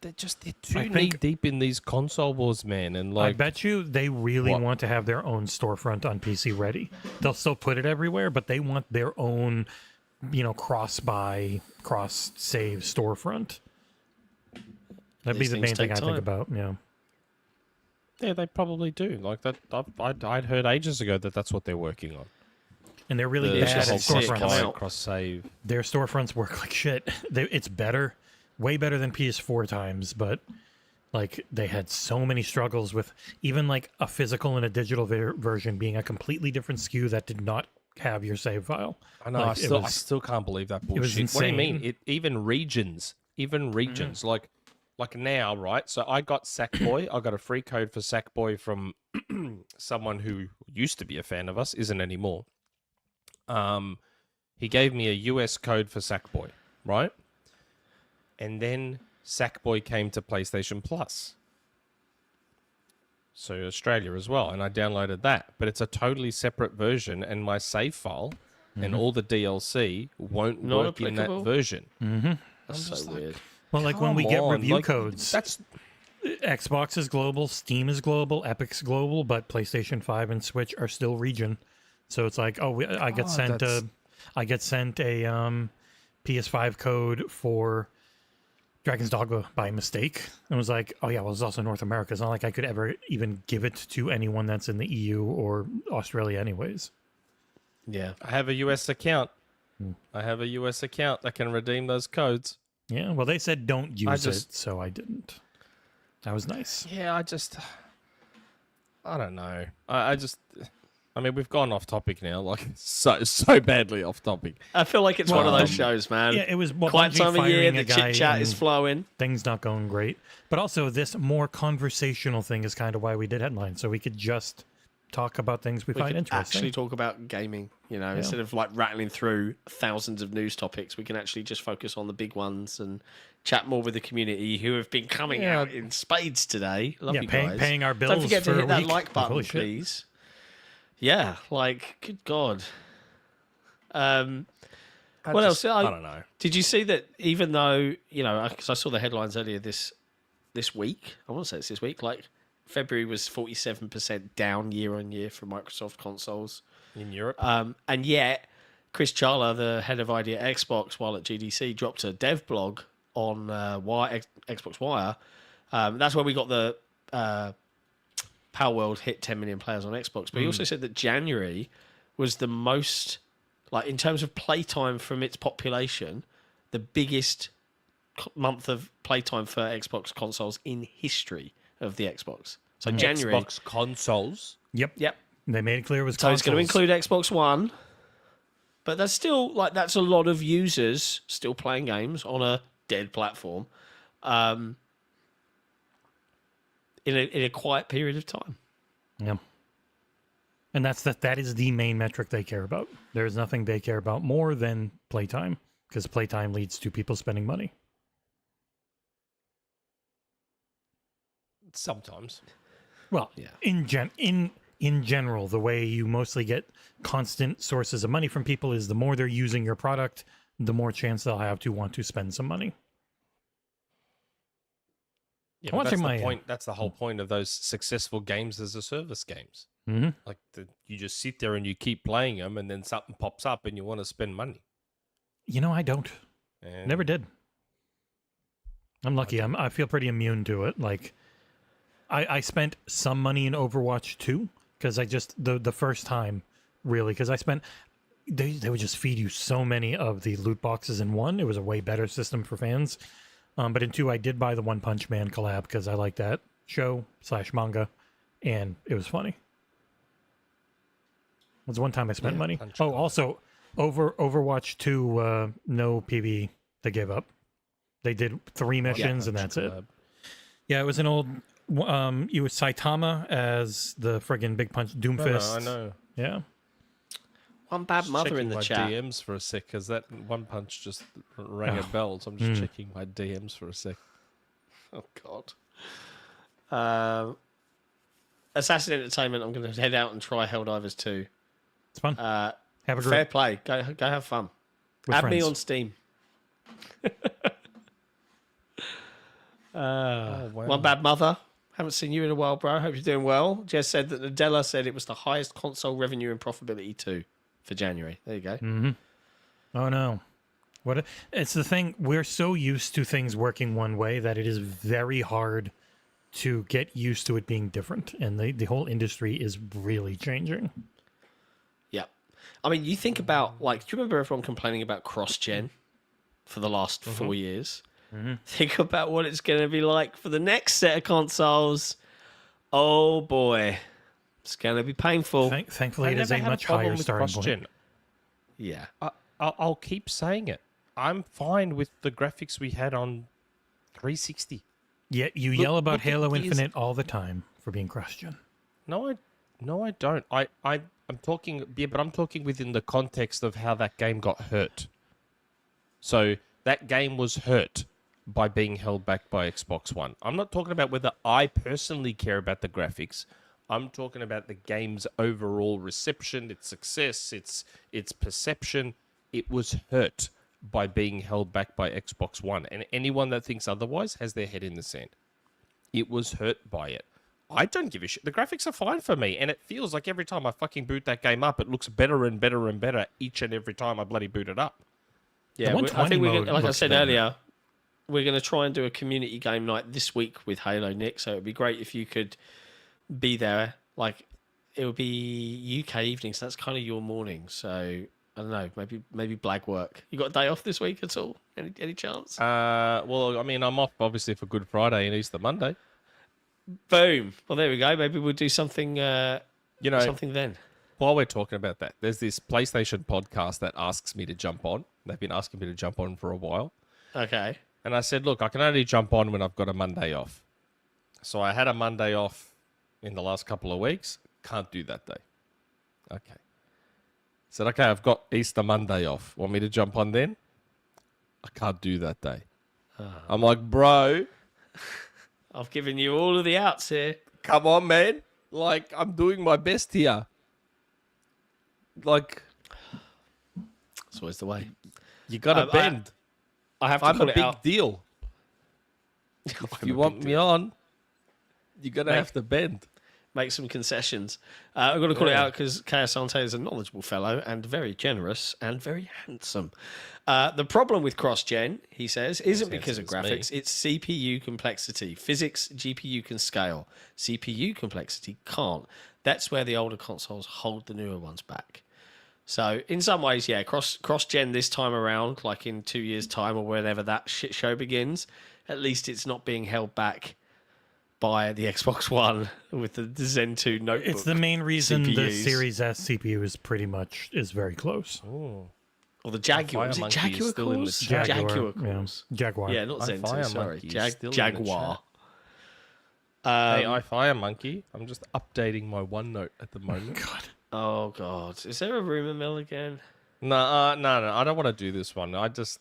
they're too knee deep in these console wars, man. And like, I bet you they really want to have their own storefront on PC ready. They'll still put it everywhere, but they want their own, cross-buy, cross-save storefront. That'd be the main thing I think about. Yeah. Yeah, they probably do. Like that, I'd heard ages ago that that's what they're working on. And they're really bad at storefronts. Cross save. Their storefronts work like shit. It's better, way better than PS4 times, but like they had so many struggles with even like a physical and a digital version being a completely different SKU that did not have your save file. I know. Like, I still can't believe that bullshit. It was insane. What do you mean? Even regions, like now, right? So I got Sackboy. I got a free code for Sackboy from someone who used to be a fan of us, isn't anymore. He gave me a US code for Sackboy, right? And then Sackboy came to PlayStation Plus. So Australia as well, and I downloaded that. But it's a totally separate version, and my save file and all the DLC won't work in that version. Mm-hmm. That's so weird. Well, like when we get review codes, that's Xbox is global, Steam is global, Epic's global, but PlayStation 5 and Switch are still region. So it's like, I get sent a PS5 code for Dragon's Dogma by mistake. And it was like, oh yeah, well, it's also North America. It's not like I could ever even give it to anyone that's in the EU or Australia anyways. Yeah. I have a US account. I have a US account that can redeem those codes. Yeah, well, they said don't use it, so I didn't. That was nice. Yeah, I don't know. I mean, we've gone off topic now, like so badly off topic. I feel like it's one of those shows, man. Yeah, it was quite Bungie time of year. firing The a guy chit chat is and flowing. Things not going great, but also this more conversational thing is kind of why we did headlines, so we could just talk about things we find can interesting. actually talk about gaming, instead of like rattling through thousands of news topics. We can actually just focus on the big ones and chat more with the community who have been coming out in spades today. Love you guys. Paying our bills. Don't forget to for hit a that week. like button, Holy shit. please. Yeah, like good God. What else? I don't know. Did you see that? Even though because I saw the headlines earlier this week. I want to say it's this week. Like February was 47% down year on year for Microsoft consoles In Europe? and yet Chris Charla, the head of ID at Xbox, while at GDC, dropped a dev blog on Xbox Wire. That's where we got the Power World hit 10 million players on Xbox. But he also said that January was the most, like in terms of playtime from its population, the biggest month of playtime for Xbox consoles in history of the Xbox. So January. Xbox consoles? Yep. They made it clear it was So it's going to consoles. include Xbox One. But that's still, that's a lot of users still playing games on a dead platform in a quiet period of time. Yeah. And that is the main metric they care about. There is nothing they care about more than playtime, because playtime leads to people spending money. Sometimes. Well, Yeah. in general, the way you mostly get constant sources of money from people is the more they're using your product, the more chance they'll have to want to spend some money. Yeah, I want but to that's say the my- point. That's the whole point of those successful games as a service games. Mm-hmm. Like you just sit there and you keep playing them, and then something pops up and you want to spend money. I don't. And Never did. I'm lucky. I feel pretty immune to it. Like, I spent some money in Overwatch 2 because I just the first time really because I spent they would just feed you so many of the loot boxes in 1. It was a way better system for fans. But in 2, I did buy the One Punch Man collab because I like that show / manga, and it was funny. It was one time I spent money. Punch Oh, collab. also Overwatch 2, no PV. They gave up. They did 3 missions and that's it. Yeah, it was an old. You was Saitama as the friggin' big punch Doomfist. I know. Yeah. One bad Just mother checking in the my chat. DMs for a sec, because that One Punch just rang a bell. So I'm just checking my DMs for a sec. Oh, God. Assassin Entertainment, I'm going to head out and try Helldivers 2. It's fun. Have a group. Fair play. Go have fun. With Add me friends. on Steam. Wow. One bad mother. Haven't seen you in a while, bro. Hope you're doing well. Jess said that Nadella said it was the highest console revenue and profitability too for January. There you go. Oh no. It's the thing, we're so used to things working one way that it is very hard to get used to it being different. And the whole industry is really changing. Yeah. I mean, you think about, like, do you remember everyone complaining about cross-gen for the last 4 years? Think about what it's going to be like for the next set of consoles. Oh, boy. It's going to be painful. Thankfully, I it is never a had much problem higher with starting cross-gen. point. Yeah. I'll keep saying it. I'm fine with the graphics we had on 360. Yet you yell about look at Halo these- Infinite all the time for being cross-gen. No, I don't. I'm talking, but I'm talking within the context of how that game got hurt. So that game was hurt by being held back by Xbox One. I'm not talking about whether I personally care about the graphics. I'm talking about the game's overall reception, its success, its perception. It was hurt by being held back by Xbox One. And anyone that thinks otherwise has their head in the sand. It was hurt by it. I don't give a shit. The graphics are fine for me, and it feels like every time I fucking boot that game up, it looks better and better and better each and every time I bloody boot it up. Yeah, The I 120 think mode like I looks said better. earlier, we're going to try and do a community game night this week with Halo, Nick. So it'd be great if you could be there. Like, it would be UK evening, so that's kind of your morning. So I don't know, maybe blag work. You got a day off this week at all? Any chance? Well, I mean, I'm off obviously for Good Friday and Easter Monday. Boom. Well, there we go. Maybe we'll do something. Something then. While we're talking about that, there's this PlayStation podcast that asks me to jump on. They've been asking me to jump on for a while. Okay. And I said, look, I can only jump on when I've got a Monday off. So I had a Monday off in the last couple of weeks. Can't do that day. Okay. Said, okay, I've got Easter Monday off. Want me to jump on then? I can't do that day. I'm like, bro. I've given you all of the outs here. Come on, man. Like, I'm doing my best here. Like, it's always the way. You got to bend. I have to I'm call a it big out. deal. If you want me on, you're going to have to bend. Make some concessions. I've got to call it out because K Asante is a knowledgeable fellow and very generous and very handsome. The problem with cross-gen, he says, isn't because of graphics. It's CPU complexity. Physics, GPU can scale. CPU complexity can't. That's where the older consoles hold the newer ones back. So in some ways, yeah, cross-gen this time around, like in 2 years' time or whenever that shit show begins, at least it's not being held back by the Xbox One with the Zen 2 notebook. It's the main reason the CPUs. Series S CPU is very close. Oh. Or the Jaguar. Is it Monkey is Jaguar still in the cores? chat. Jaguar Yeah. cores. Jaguar. Yeah, not Zen 2, Fire sorry. Monkey is still in the Jaguar. Hey, I Fire Monkey. I'm just updating my OneNote at the moment. God. Oh, God. Is there a rumour mill again? No. I don't want to do this one. I just...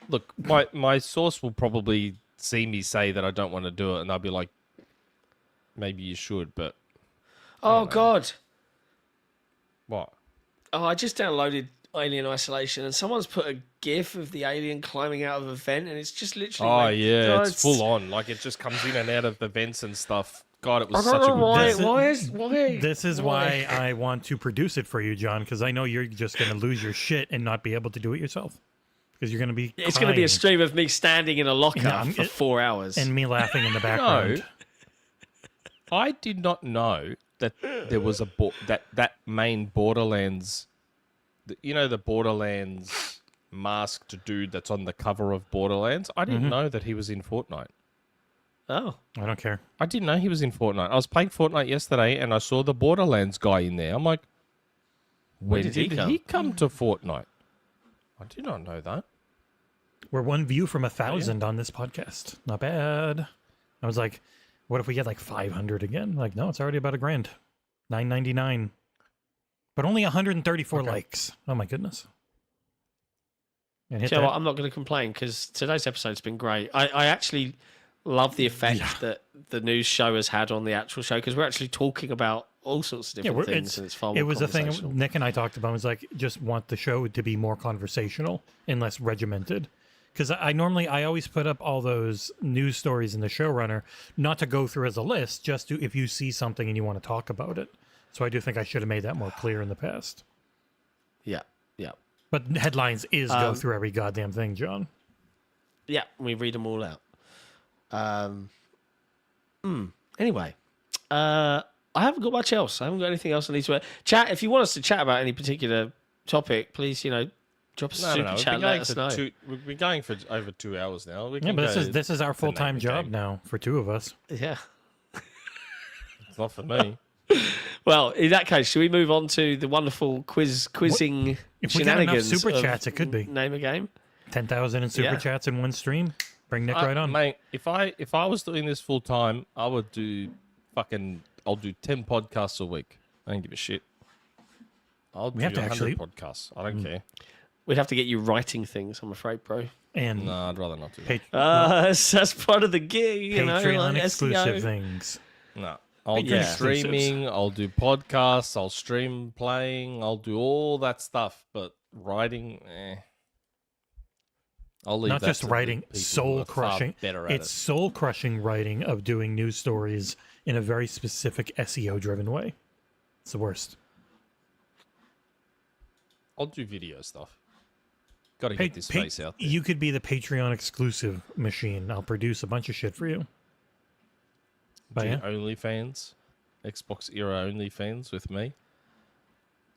Look, my source will probably see me say that I don't want to do it, and I'll be like, maybe you should, but... Oh, God. What? Oh, I just downloaded Alien Isolation, and someone's put a GIF of the alien climbing out of a vent, and it's just literally... Oh, like, yeah, God, it's full on. Like, it just comes in and out of the vents and stuff. God, it I was don't such a know good... why. This is why I want to produce it for you, John, because I know you're just going to lose your shit and not be able to do it yourself. Because you're going to be It's going to be a crying stream of me standing in a locker Yeah, for 4 hours. and me laughing in the background. I did not know that there was a... that main Borderlands... the Borderlands masked dude that's on the cover of Borderlands? I didn't know that he was in Fortnite. Oh. I don't care. I didn't know he was in Fortnite. I was playing Fortnite yesterday and I saw the Borderlands guy in there. I'm like, when did he come to Fortnite? I did not know that. We're one view from 1,000 on this podcast. Not bad. I was like, what if we get like 500 again? Like, no, it's already about $1,000. $9.99. But only 134 likes. Oh my goodness. And hit You know that. what? I'm not going to complain because today's episode's been great. I actually love the effect that the news show has had on the actual show because we're actually talking about all sorts of different things and it's far more It was a thing conversational. Nick and I talked about. It was like, just want the show to be more conversational and less regimented. Because I always put up all those news stories in the showrunner, not to go through as a list, just to if you see something and you want to talk about it. So I do think I should have made that more clear in the past. Yeah. But headlines go through every goddamn thing, John. Yeah, we read them all out. Anyway, I haven't got much else. I haven't got anything else I need to chat. If you want us to chat about any particular topic, please, drop us a super chat. Let us know. We've been going for over 2 hours now. Yeah, but this is our full-time job now for two of us. Yeah. It's not for me. Well, in that case, should we move on to the wonderful quizzing If we got enough shenanigans? super chats, it could be Name a game. 10,000 in super chats in one stream. Bring Nick right on. Mate, if I was doing this full time, I would do I'll do 10 podcasts a week. I don't give a shit. I'll do 100 podcasts. I don't care. We'd have to get you writing things, I'm afraid, bro. And No, I'd rather not do that. That's part of the gig, Patreon like exclusive SEO. things. No. I'll do Yeah. streaming, I'll do podcasts, I'll stream playing, I'll do all that stuff, but writing, I'll leave Not that just to the writing, people who soul are far crushing. better at It's soul crushing writing of doing news stories in a very specific SEO driven way. It's the worst. I'll do video stuff. Got to get this space out there. You could be the Patreon exclusive machine. I'll produce a bunch of shit for you. Do OnlyFans. Xbox era OnlyFans with me.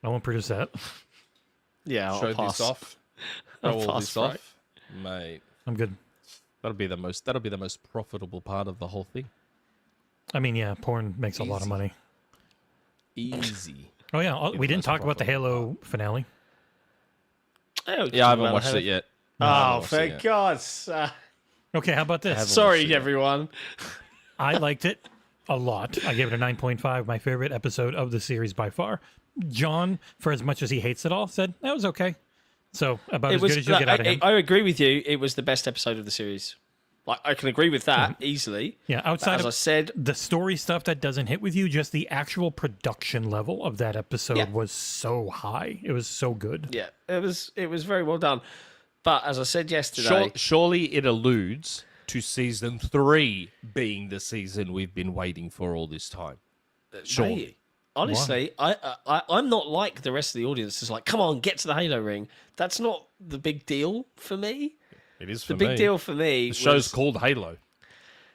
I won't produce that. Yeah, I'll Show pass. this off. I'll Show all pass this for it. off, mate. I'm good. That'll be the most profitable part of the whole thing. I mean, yeah, porn makes a lot of Easy. money. Easy. Oh yeah, Be the we didn't most talk about the profitable Halo finale. Yeah, I haven't watched it yet. No, I haven't Oh, watched it for yet. God's sake. Okay, how about this? Sorry, everyone. I liked it a lot. I gave it a 9.5, my favorite episode of the series by far. John, for as much as he hates it all, said that was okay. So about as good as you'll get out of him. I agree with you. It was the best episode of the series. Like, I can agree with that easily. Yeah, But outside as of I said, the story stuff that doesn't hit with you, just the actual production level of that episode Yeah. was so high. It was so good. yeah, it was very well done. But as I said yesterday, Surely it alludes to season 3 being the season we've been waiting for all this time. Surely. mate, honestly, I'm not like the rest of the audience. It's like, come on, get to the Halo ring. That's not the big deal for me. It is for The me. big deal for me. The show's was, called Halo.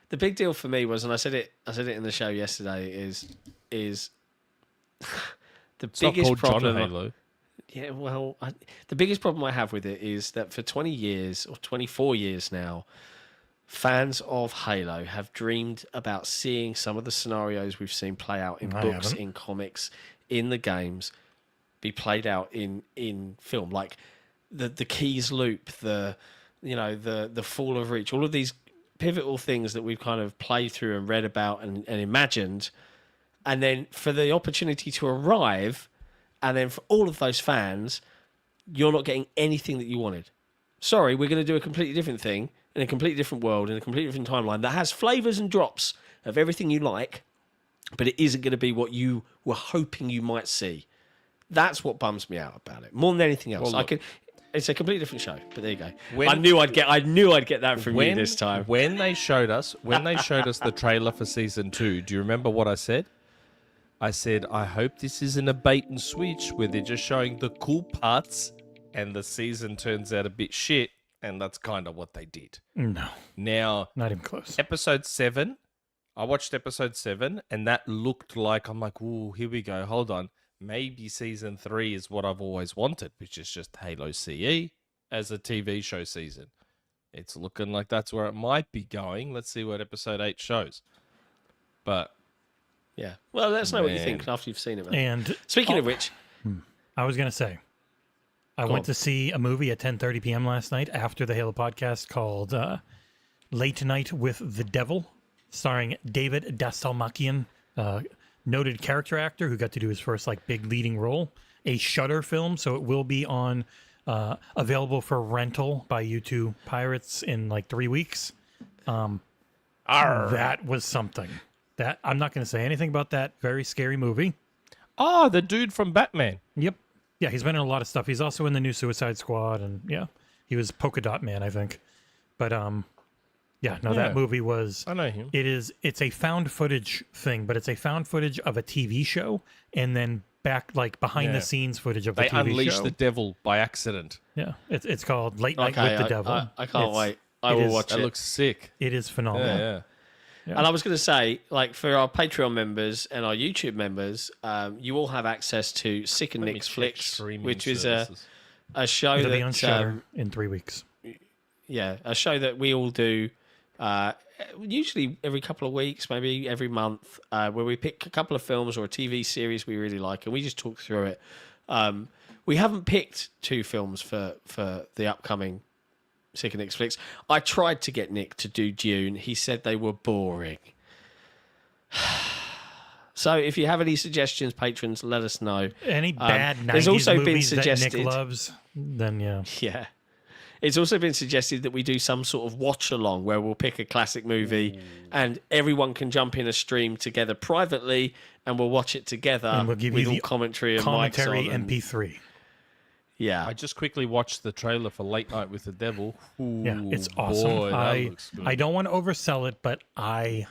the big deal for me was, and I said it in the show yesterday, is the It's not biggest called Jon problem. and Halo. Yeah, well, the biggest problem I have with it is that for 20 years or 24 years now, fans of Halo have dreamed about seeing some of the scenarios we've seen play out in I books, haven't. in comics, in the games, be played out in film, like the Keys loop, the Fall of Reach, all of these pivotal things that we've kind of played through and read about and imagined, and then for the opportunity to arrive. And then for all of those fans, you're not getting anything that you wanted. Sorry, we're going to do a completely different thing in a completely different world, in a completely different timeline that has flavors and drops of everything you like, but it isn't going to be what you were hoping you might see. That's what bums me out about it more than anything else. Well, look, it's a completely different show, but there you go. When- I knew I'd get that from you this time. When they showed us the trailer for season 2, do you remember what I said? I said, I hope this isn't a bait and switch where they're just showing the cool parts and the season turns out a bit shit, and that's kind of what they did. No, Now, not even close. episode 7, I watched episode 7, and that looked like, I'm like, ooh, here we go, hold on. Maybe season 3 is what I've always wanted, which is just Halo CE as a TV show season. It's looking like that's where it might be going. Let's see what episode 8 shows. But Yeah. Well, let us know what you Man. think after you've seen it, man. And Speaking of which, I was going to say, I Go went on. to see a movie at 10:30 p.m. last night after the Halo podcast called Late Night with the Devil, starring David Dastmalchian, noted character actor who got to do his first big leading role. A Shudder film, so it will be on available for rental by U2 Pirates in 3 weeks. That was something. That I'm not going to say anything about that very scary movie. oh, the dude from Batman. Yep. Yeah, he's been in a lot of stuff. He's also in the new Suicide Squad, and yeah, he was Polka Dot Man, I think. But yeah, no, Yeah. that movie was. I know him. It's a found footage thing, but it's a found footage of a TV show, and then back behind Yeah. the scenes footage of They the TV unleashed show. the devil by accident. Yeah, it's called Late Night okay, with the Devil. I can't It's- wait. I it will is- watch That it. looks sick. It is phenomenal. Yeah. And I was going to say, for our Patreon members and our YouTube members, you all have access to Sick and Let me Nick's check Flicks, streaming which is services. a show It'll be on that Shudder in 3 weeks. a show that we all do usually every couple of weeks, maybe every month, where we pick a couple of films or a TV series we really like, and we just talk through it. We haven't picked 2 films for the upcoming Sick and Nick's Flicks. I tried to get Nick to do Dune. He said they were boring. So if you have any suggestions, patrons, let us know. Any bad 90s there's also been movies that suggested- Nick loves, then yeah. Yeah. It's also been suggested that we do some sort of watch along where we'll pick a classic movie and everyone can jump in a stream together privately and we'll watch it together And we'll give with you all the commentary and Commentary mics on and- MP3. Yeah. I just quickly watched the trailer for Late Night with the Devil. Ooh, Yeah, it's awesome. Boy, that looks good. I don't want to oversell it, but I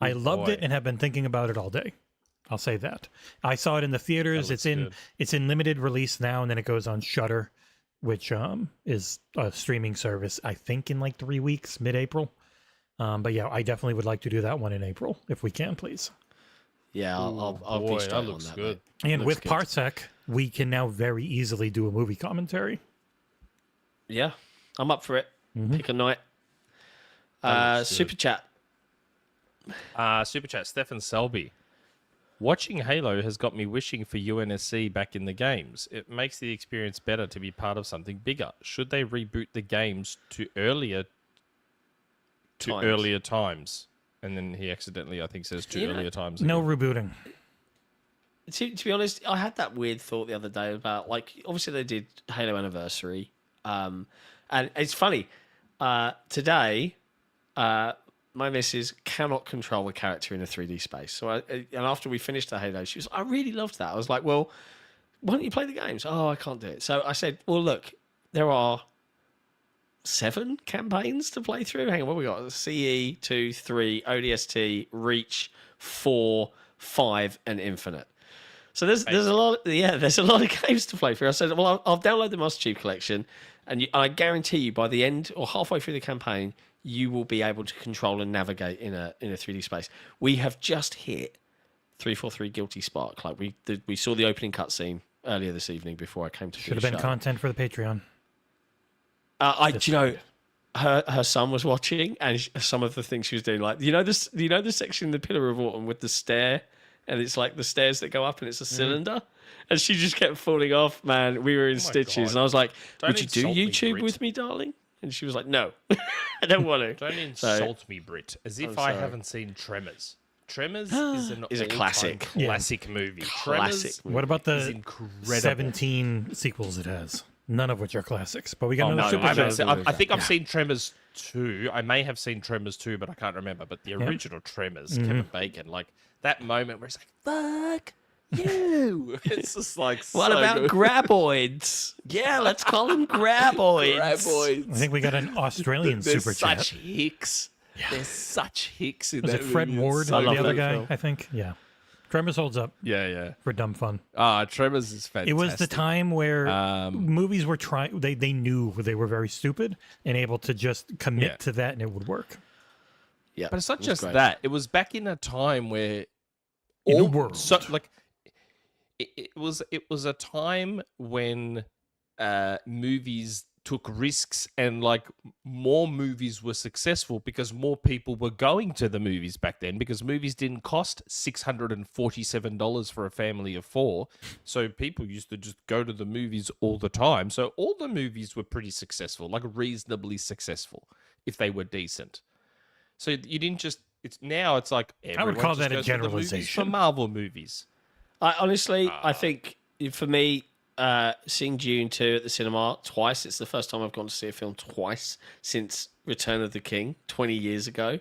loved boy. it and have been thinking about it all day. I'll say that. I saw it in the theaters. That looks It's good. in limited release now, and then it goes on Shudder, which is a streaming service. I think in 3 weeks, mid-April. But yeah, I definitely would like to do that one in April if we can, please. Yeah, I'll be Boy, straight that on looks that. good. Mate. And Looks with good. Parsec, we can now very easily do a movie commentary. Yeah, I'm up for it. Pick a night. That looks good. Super chat. Super chat, Stefan Selby. Watching Halo has got me wishing for UNSC back in the games. It makes the experience better to be part of something bigger. Should they reboot the games to earlier times? And then he accidentally, I think, says to earlier times. No again. rebooting. To be honest, I had that weird thought the other day about, like, obviously they did Halo Anniversary, and it's funny. Today, my missus cannot control a character in a 3D space. So, and after we finished the Halo, she was, I really loved that. I was like, well, why don't you play the games? Oh, I can't do it. So I said, well, look, there are 7 campaigns to play through. Hang on, what we got? CE, 2, 3, ODST, Reach, 4, 5, and Infinite. So there's a lot. There's a lot of games to play through. I said, well, I'll download the Master Chief Collection, and I guarantee you, by the end or halfway through the campaign, you will be able to control and navigate in a 3D space. We have just hit 343 Guilty Spark. Like we saw the opening cutscene earlier this evening before I came to. Should have been content for the Patreon. Do you know, her son was watching, and some of the things she was doing, like the section in the Pillar of Autumn with the stair, and it's like the stairs that go up, and it's a cylinder, and she just kept falling off. Man, we were in stitches, God. and I was like, Don't "Would you do insult me, YouTube Brit. with me, darling?" And she was like, "No, I don't want to." Don't insult me, Brit. As if I haven't seen Tremors. Tremors is an Is a all-time classic. classic movie. Classic. Tremors What about is the incredible. 17 sequels it has? None of which are classics, but we got Oh, another no, super I, haven't chat. seen, I think I've seen Tremors 2. I may have seen Tremors 2, but I can't remember. But the original Tremors, Kevin Bacon, like that moment where it's like, fuck you. It's just like, What so about good. graboids? Yeah, let's call them graboids. I think we got an Australian There's super chat. such hicks. There's such hicks in Was that it Fred movie. Ward, So the love other that guy? film. I think. Yeah. Tremors holds up Yeah. for dumb fun. Tremors is fantastic. It was the time where movies were trying. They knew they were very stupid and able to just commit to that, and it would work. Yeah, But it's not it was just great. that. It was back in a time where In a all world. so like it was a time when movies took risks and like more movies were successful because more people were going to the movies back then because movies didn't cost $647 for a family of 4. So people used to just go to the movies all the time. So all the movies were pretty successful, like reasonably successful if they were decent. So you didn't just it's like everyone call just that a goes to the movies generalization. for Marvel movies. I honestly, I think for me, seeing Dune 2 at the cinema twice, it's the first time I've gone to see a film twice since Return of the King 20 years ago.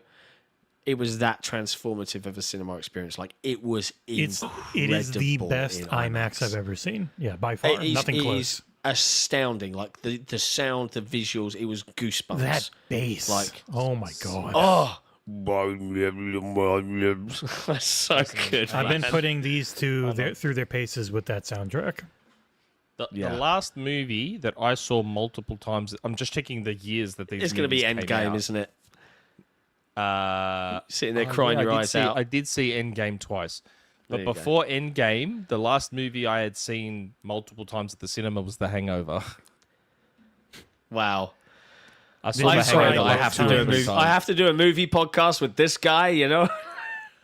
It was that transformative of a cinema experience. Like, it was It is the incredible best in IMAX I've ever seen. Yeah, by far. Nothing close. It is astounding. Like, the sound, the visuals, it was goosebumps. That bass. Like, oh my God. oh, that's so good. I've been man. putting these two through their paces with that soundtrack. The Yeah. last movie that I saw multiple times, I'm just checking the years that these It's going to be movies came Endgame, out. isn't it? Uh, Sitting there crying your eyes out. I did see Endgame twice. There But you go. before Endgame, the last movie I had seen multiple times at the cinema was The Hangover. Wow. I saw I'm The sorry, Hangover but I like have 2 to do a or 3 movie. times. I have to do a movie podcast with this guy. You know.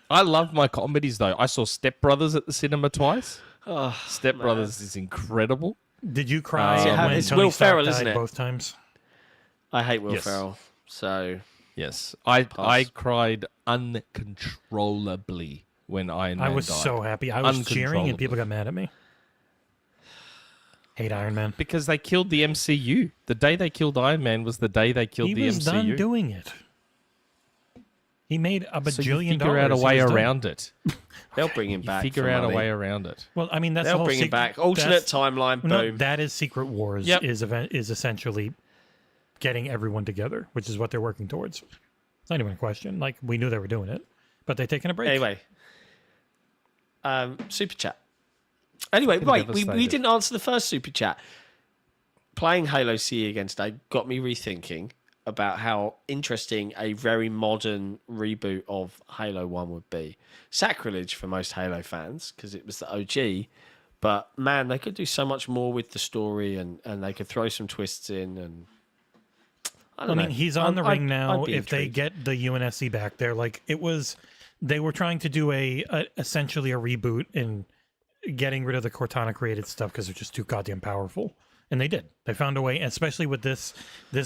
I love my comedies though. I saw Step Brothers at the cinema twice. Oh, Step Brothers is incredible. Did you cry when it's Tony Will Stark Ferrell, died isn't it? both times? I hate Will Yes. Ferrell. So Yes, I cried uncontrollably when Iron Man I was died. so happy. I was cheering and people Uncontrollably. got mad at me. Hate Iron Man. Because they killed the MCU. The day they killed Iron Man was the day they killed He the was MCU. done doing it. He made a so you bajillion figure dollars. out a He way was done. around it. they'll bring him You back. figure for out a money. way around it. Well, I mean, that's the They'll whole bring him back. Alternate timeline. No, Boom. that is Secret Wars. Yep. Is essentially getting everyone together, which is what they're working towards. It's not even a question. Like, we knew they were doing it, but they're taking a break. Anyway, super chat. Anyway, wait, we devastated. didn't answer the first super chat. Playing Halo CE against Dave got me rethinking about how interesting a very modern reboot of Halo 1 would be. Sacrilege for most Halo fans because it was the OG, but man, they could do so much more with the story and they could throw some twists in. And I mean, he's on the ring now. If they get the UNSC back there, like they were trying to do essentially a reboot and getting rid of the Cortana created stuff because they're just too goddamn powerful. And they did. They found a way, especially with this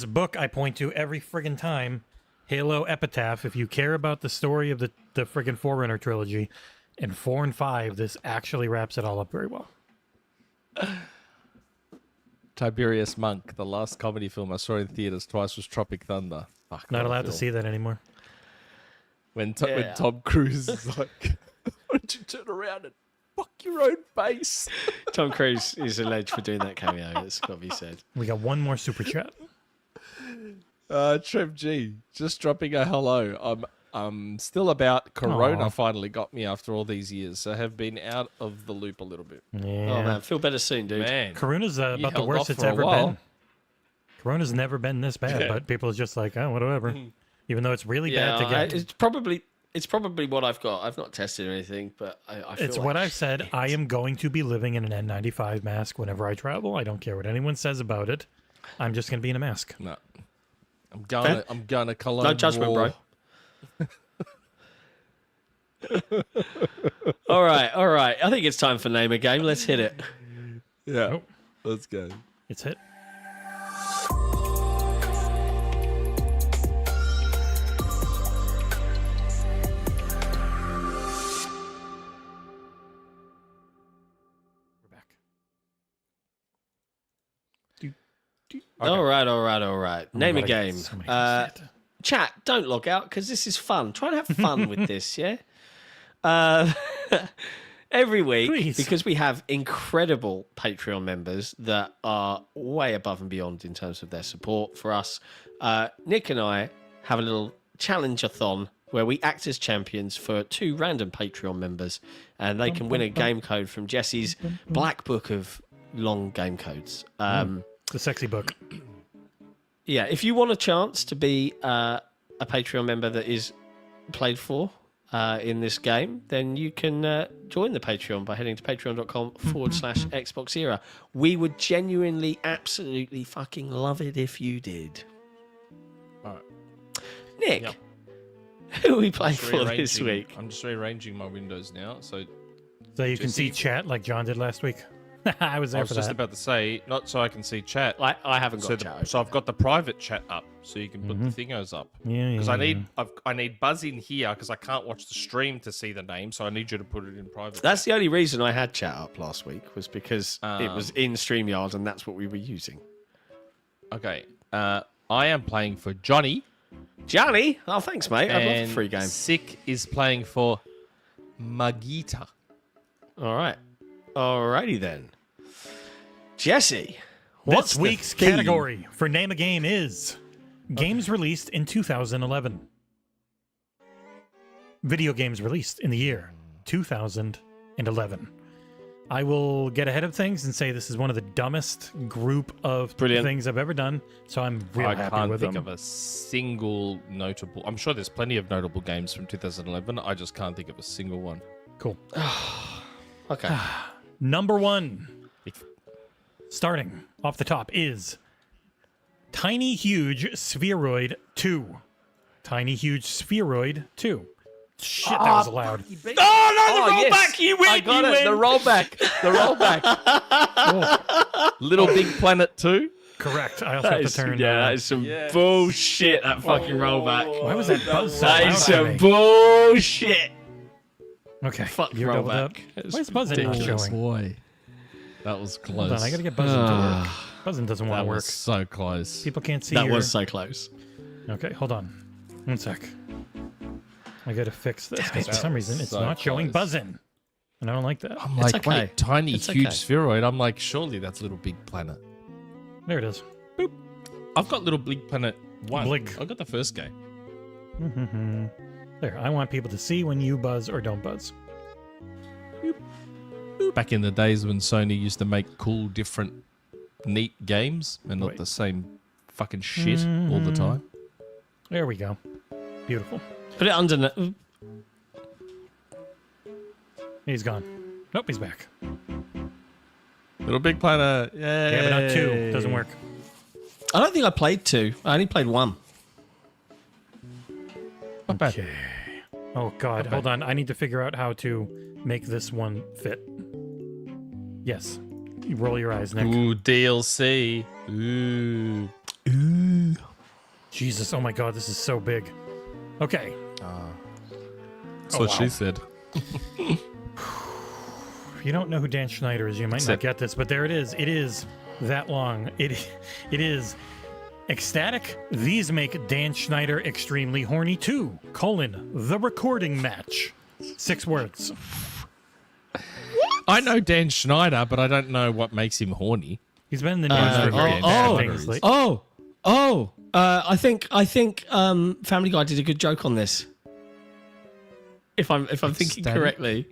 book I point to every friggin' time, Halo Epitaph. If you care about the story of the friggin' Forerunner trilogy, in 4 and 5, this actually wraps it all up very well. Tiberius Monk, the last comedy film I saw in theaters twice was Tropic Thunder. Fuck, Not allowed to see that anymore. When Tom Cruise is like, why don't you turn around and fuck your own face? Tom Cruise is alleged for doing that cameo. That's got to be said. We got one more super chat. Trev G, just dropping a hello. I'm still about Corona. Finally got me after all these years. So I have been out of the loop a little bit. Yeah. Oh man, feel better soon, dude. Man, Corona's about the worst it's ever been. Corona's never been this bad, but people are just like, oh, whatever. Even though it's really bad to get. It's probably what I've got. I've not tested or anything, but I feel it's like what I've said. I am going to be living in an N95 mask whenever I travel. I don't care what anyone says about it. I'm just going to be in a mask. No. I'm gonna Cologne. No judgment, bro. All right. I think it's time for Name a Game. Let's hit it. Yeah. Nope. Let's go. It's hit. We're back. All right. Name a game. So many things to hit. Chat, don't log out because this is fun. Try and have fun with this, yeah? Every week, Please. because we have incredible Patreon members that are way above and beyond in terms of their support for us, Nick and I have a little challenge-a-thon where we act as champions for 2 random Patreon members, and they can win a game code from Jesse's Black Book of long game codes. The sexy book. Yeah, if you want a chance to be a Patreon member that is played for in this game, then you can join the Patreon by heading to patreon.com/XboxEra. We would genuinely, absolutely fucking love it if you did. All right. Nick, Yep. who are we playing for this week? I'm just rearranging my windows now. So You can see chat like John did last week. I was there I was for just that. about to say, not so I can see chat. I haven't got chat. So I've got the private chat up, so you can put the thingos up. Yeah, Because yeah. I need Buzz in here because I can't watch the stream to see the name, so I need you to put it in private. That's the only reason I had chat up last week was because it was in StreamYard and that's what we were using. Okay. I am playing for Johnny. Johnny? Oh, thanks, mate. I love And the free game. Sick is playing for Magita. All right. Alrighty then. Jesse, what's This the week's theme? category for Name a Game is games released in 2011. Video games released in the year 2011. I will get ahead of things and say this is one of the dumbest group of Brilliant. things I've ever done, so I'm real I happy can't with think them. of a single notable. I'm sure there's plenty of notable games from 2011. I just can't think of a single one. Cool. Okay. Number 1, starting off the top, is Tiny Huge Spheroid 2. Tiny Huge Spheroid 2. Shit, that was loud. Oh, no, the rollback! You win! I got you it. win. The rollback. The rollback. Little Big Planet 2. Correct. I also have to turn. that is some bullshit, that fucking rollback. Why was that buzz so That loud is to some me? bullshit. Okay. Fuck you're doubled up. rollback. Why is buzzing not showing? Boy. That was close. Hold on, I gotta get buzzing to work. Buzzing doesn't want That to work. was so close. People can't see That your... was so close. Okay, hold on. 1 sec. I gotta fix this because for That some was reason it's so not showing close. buzzing. And I don't like that. I'm It's like, okay. wait, tiny, It's huge okay. spheroid. I'm like, surely that's Little Big Planet. There it is. I've got Little Big Planet 1. Blig. I got the first game. There, I want people to see when you buzz or don't buzz. Back in the days when Sony used to make cool, different, neat games and not Wait. the same fucking shit all the time. There we go. Beautiful. Put it under. He's gone. Nope, he's back. Little Big Planet. Yay. Yeah, but not 2. Doesn't work. I don't think I played 2. I only played 1. Not bad. Okay. Oh, God. Hold on. I need to figure out how to make this one fit. Yes. You roll your eyes, Nick. Ooh, DLC. Ooh. Jesus. Oh, my God. This is so big. Okay. That's what she said. If you don't know who Dan Schneider is, you might not get this, but there it is. It is that long. It is ecstatic. These make Dan Schneider extremely horny too. : the recording match. 6 words. I know Dan Schneider, but I don't know what makes him horny. He's been in the news for very bad things lately. I think Family Guy did a good joke on this. If I'm thinking correctly.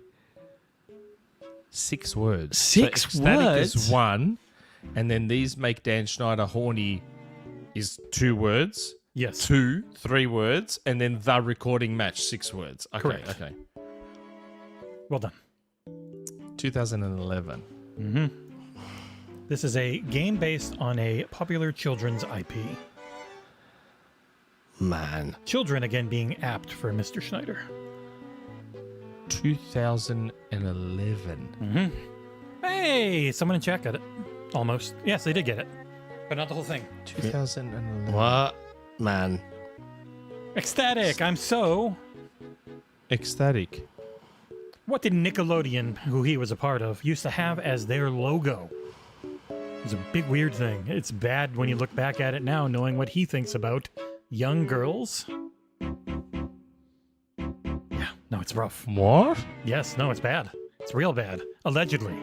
6 words. 6 ecstatic words? is 1, and then these make Dan Schneider horny is 2 words. Yes. 2, 3 words, and then the recording match 6 words. Okay, Correct. okay. Well done. 2011. Mm-hmm. This is a game based on a popular children's IP. Man. Children, again, being apt for Mr. Schneider. 2011. Mm-hmm. Hey, someone in chat got it. Almost. Yes, they did get it. But not the whole thing. 2011. What? Man. Ecstatic. I'm so... Ecstatic. What did Nickelodeon, who he was a part of, used to have as their logo? It was a big weird thing. It's bad when you look back at it now, knowing what he thinks about young girls. Yeah, no, it's rough. What? Yes, no, it's bad. It's real bad. Allegedly.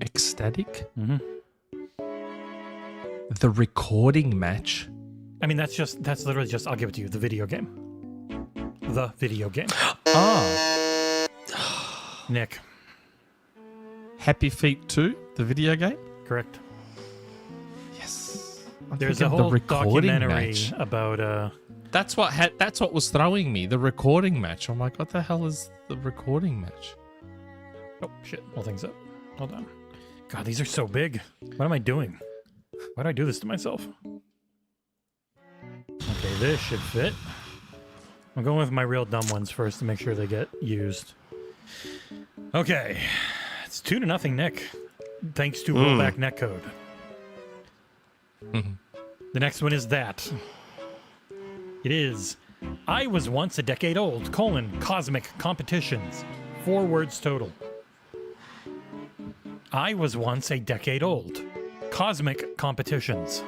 Ecstatic? Mm-hmm. The recording match? I mean, that's literally just, I'll give it to you, the video game. The video game. Ah. Nick. Happy Feet 2, the video game? Correct. Yes. There's a whole documentary about... That's what was throwing me, the recording match. I'm like, what the hell is the recording match? Oh, shit. All things up. Hold on. God, these are so big. What am I doing? Why do I do this to myself? Okay, this should fit. I'm going with my real dumb ones first to make sure they get used. Okay. It's 2-0, Nick. Thanks to rollback netcode. The next one is that. It is, I was once a decade old, : cosmic competitions. 4 words total. I was once a decade old. Cosmic competitions.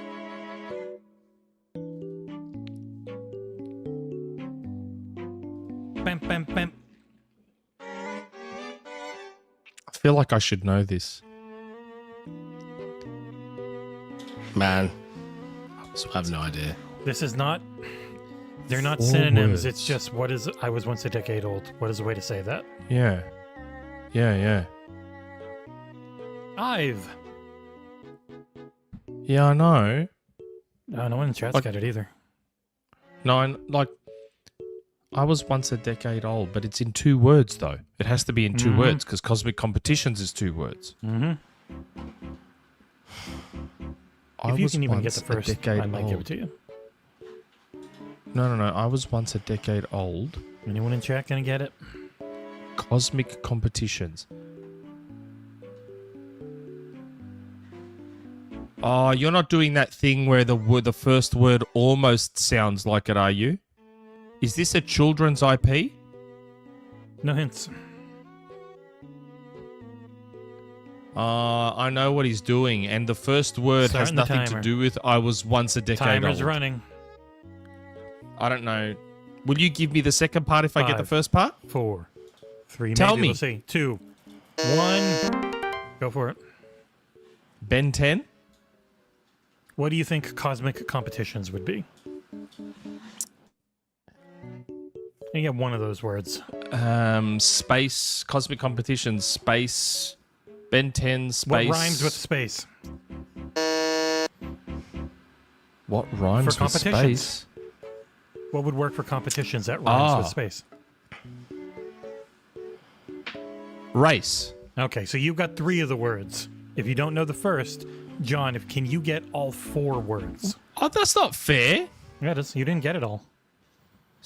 Bam, bam, bam. I feel like I should know this. Man. I have no idea. This is not... They're not 4 synonyms. words. It's just, what is... I was once a decade old. What is a way to say that? Yeah. Yeah. I've... Yeah, I know. No one in chat's got it either. No, I was once a decade old, but it's in 2 words, though. It has to be in 2 words, because Cosmic Competitions is 2 words. Mm-hmm. If you can even get the first, I might give it to you. No. I was once a decade old. Anyone in chat gonna get it? Cosmic Competitions. Oh, you're not doing that thing where the first word almost sounds like it, are you? Is this a children's IP? No hints. I know what he's doing, and the first word has Starting the nothing to timer. do with I was once a decade Timer's old. running. I don't know. Will you give me the second part if I get the 5, first part? 4, 3, Tell maybe, me. we'll see. 2, 1. Go for it. Ben 10? What do you think cosmic competitions would be? You get one of those words. Space, Cosmic Competitions, space, Ben 10, space. What rhymes with space? What rhymes For with competitions. space? What would work for competitions that rhymes with space? Race. Okay, so you've got 3 of the words. If you don't know the first, John, can you get all 4 words? Oh, that's not fair. Yeah, it is. You didn't get it all.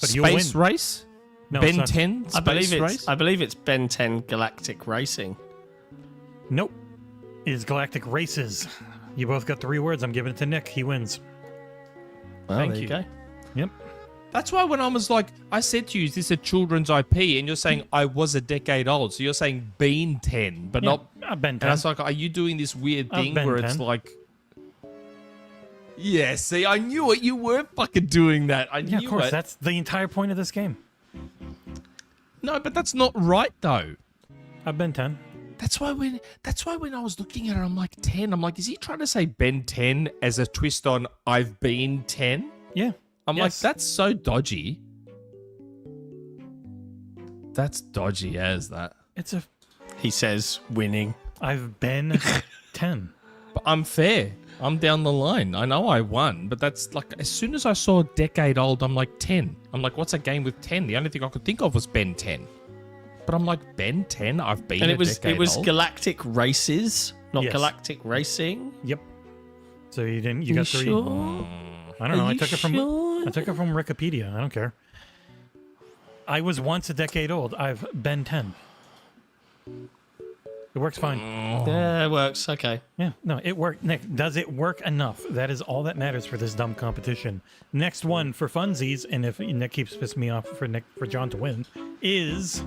But you'll Space win. race? No, it's Ben not. 10? Space race? I believe it's Ben 10 Galactic Racing. Nope. It is Galactic Races. You both got 3 words. I'm giving it to Nick. He wins. Well, Thank there you. you go. Yep. That's why when I was like, I said to you, is this a children's IP? And you're saying I was a decade old. So you're saying been 10, but not... I've been And 10. I was like, are you doing this weird I've thing been where it's 10. like... Yeah, see, I knew it. You were fucking doing that. I Yeah, knew of course. it. That's the entire point of this game. No, but that's not right, though. I've been 10. That's why when I was looking at it, I'm like 10. I'm like, is he trying to say Ben 10 as a twist on I've been 10? Yeah. I'm Yes. like, that's so dodgy. That's dodgy as that. It's a... He says winning. I've been 10. But I'm fair. I'm down the line. I know I won, but that's like, as soon as I saw decade old, I'm like 10. I'm like, what's a game with 10? The only thing I could think of was Ben 10. But I'm like, Ben 10? I've been And a it was decade old. Galactic Races, not Yes. Galactic Racing. Yep. So you didn't... You got 3. Sure? I don't know. Are I you took it from... sure? I took it from Wikipedia. I don't care. I was once a decade old. I've been 10. It works fine. Yeah, it works. Okay. Yeah, no, it worked. Nick, does it work enough? That is all that matters for this dumb competition. Next one for funsies, and if Nick keeps pissing me off for John to win, is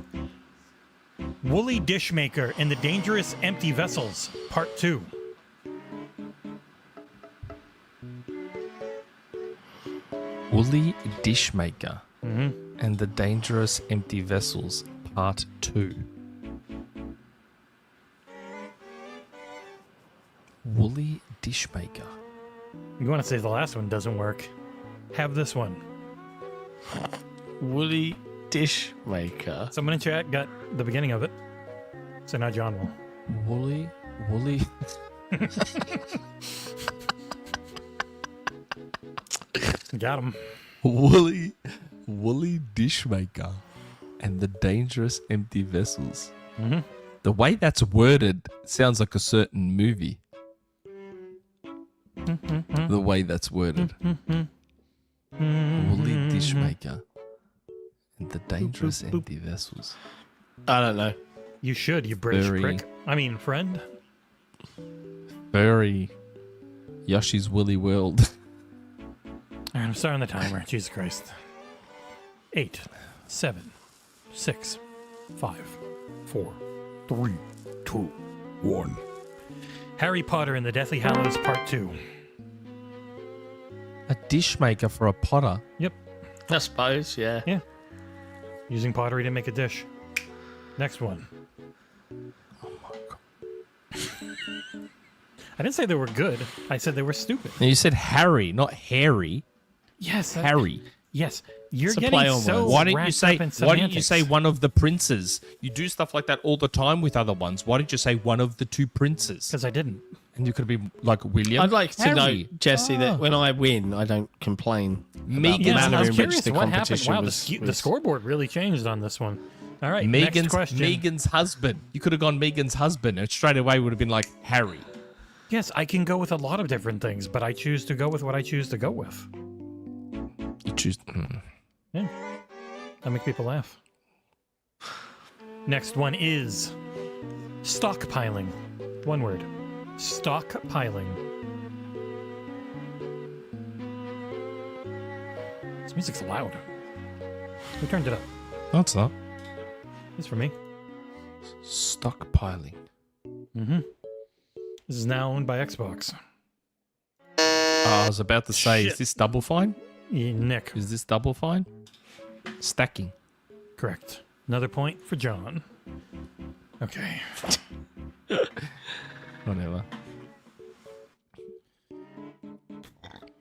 Woolly Dishmaker and the Dangerous Empty Vessels, Part 2. Woolly Dishmaker and the Dangerous Empty Vessels, Part 2. Woolly Dishmaker. You want to say the last one doesn't work? Have this one. Woolly Dishmaker. Someone in chat got the beginning of it, so now John will. Woolly. Got him. Woolly Dishmaker and the Dangerous Empty Vessels. Mhm. The way that's worded sounds like a certain movie. The way that's worded. Woolly Dishmaker and the Dangerous Empty Vessels. I don't know. You should, you British Very- prick. I mean, friend. Very Yoshi's Woolly World. All right, I'm starting the timer. Jesus Christ. 8, 7, 6, 5, 4, 3, 2, 1. Harry Potter and the Deathly Hallows Part 2. A dishmaker for a potter. Yep. I suppose, yeah. Yeah. Using pottery to make a dish. Next one. Oh my god. I didn't say they were good. I said they were stupid. Now you said Harry, not Harry. Yes. Harry. Yes. You're It's a getting play on so words. Why didn't you wrapped say? up in Why didn't you say semantics. one of the princes? You do stuff like that all the time with other ones. Why didn't you say one of the 2 princes? Because I didn't. And you could be like William. I'd like to Harry. know, Jesse, Ah. that when I win, I don't complain. Megan's the Yeah, manner I was in which curious the what happened. competition Wow, was. the scoreboard really changed on this one. All right, next Megan's question. Megan's husband. You could have gone Megan's husband, and straight away would have been like Harry. Yes, I can go with a lot of different things, but I choose to go with what I choose to go with. You choose. Yeah. That make people laugh. Next one is stockpiling. One word. Stockpiling. This music's loud. Who turned it up? No, it's not. It's for me. Stockpiling. Mm-hmm. This is now owned by Xbox. I was about to say, Shit. is this Double Fine? Yeah, Nick. Is this Double Fine? Stacking. Correct. Another point for John. Okay. Whatever.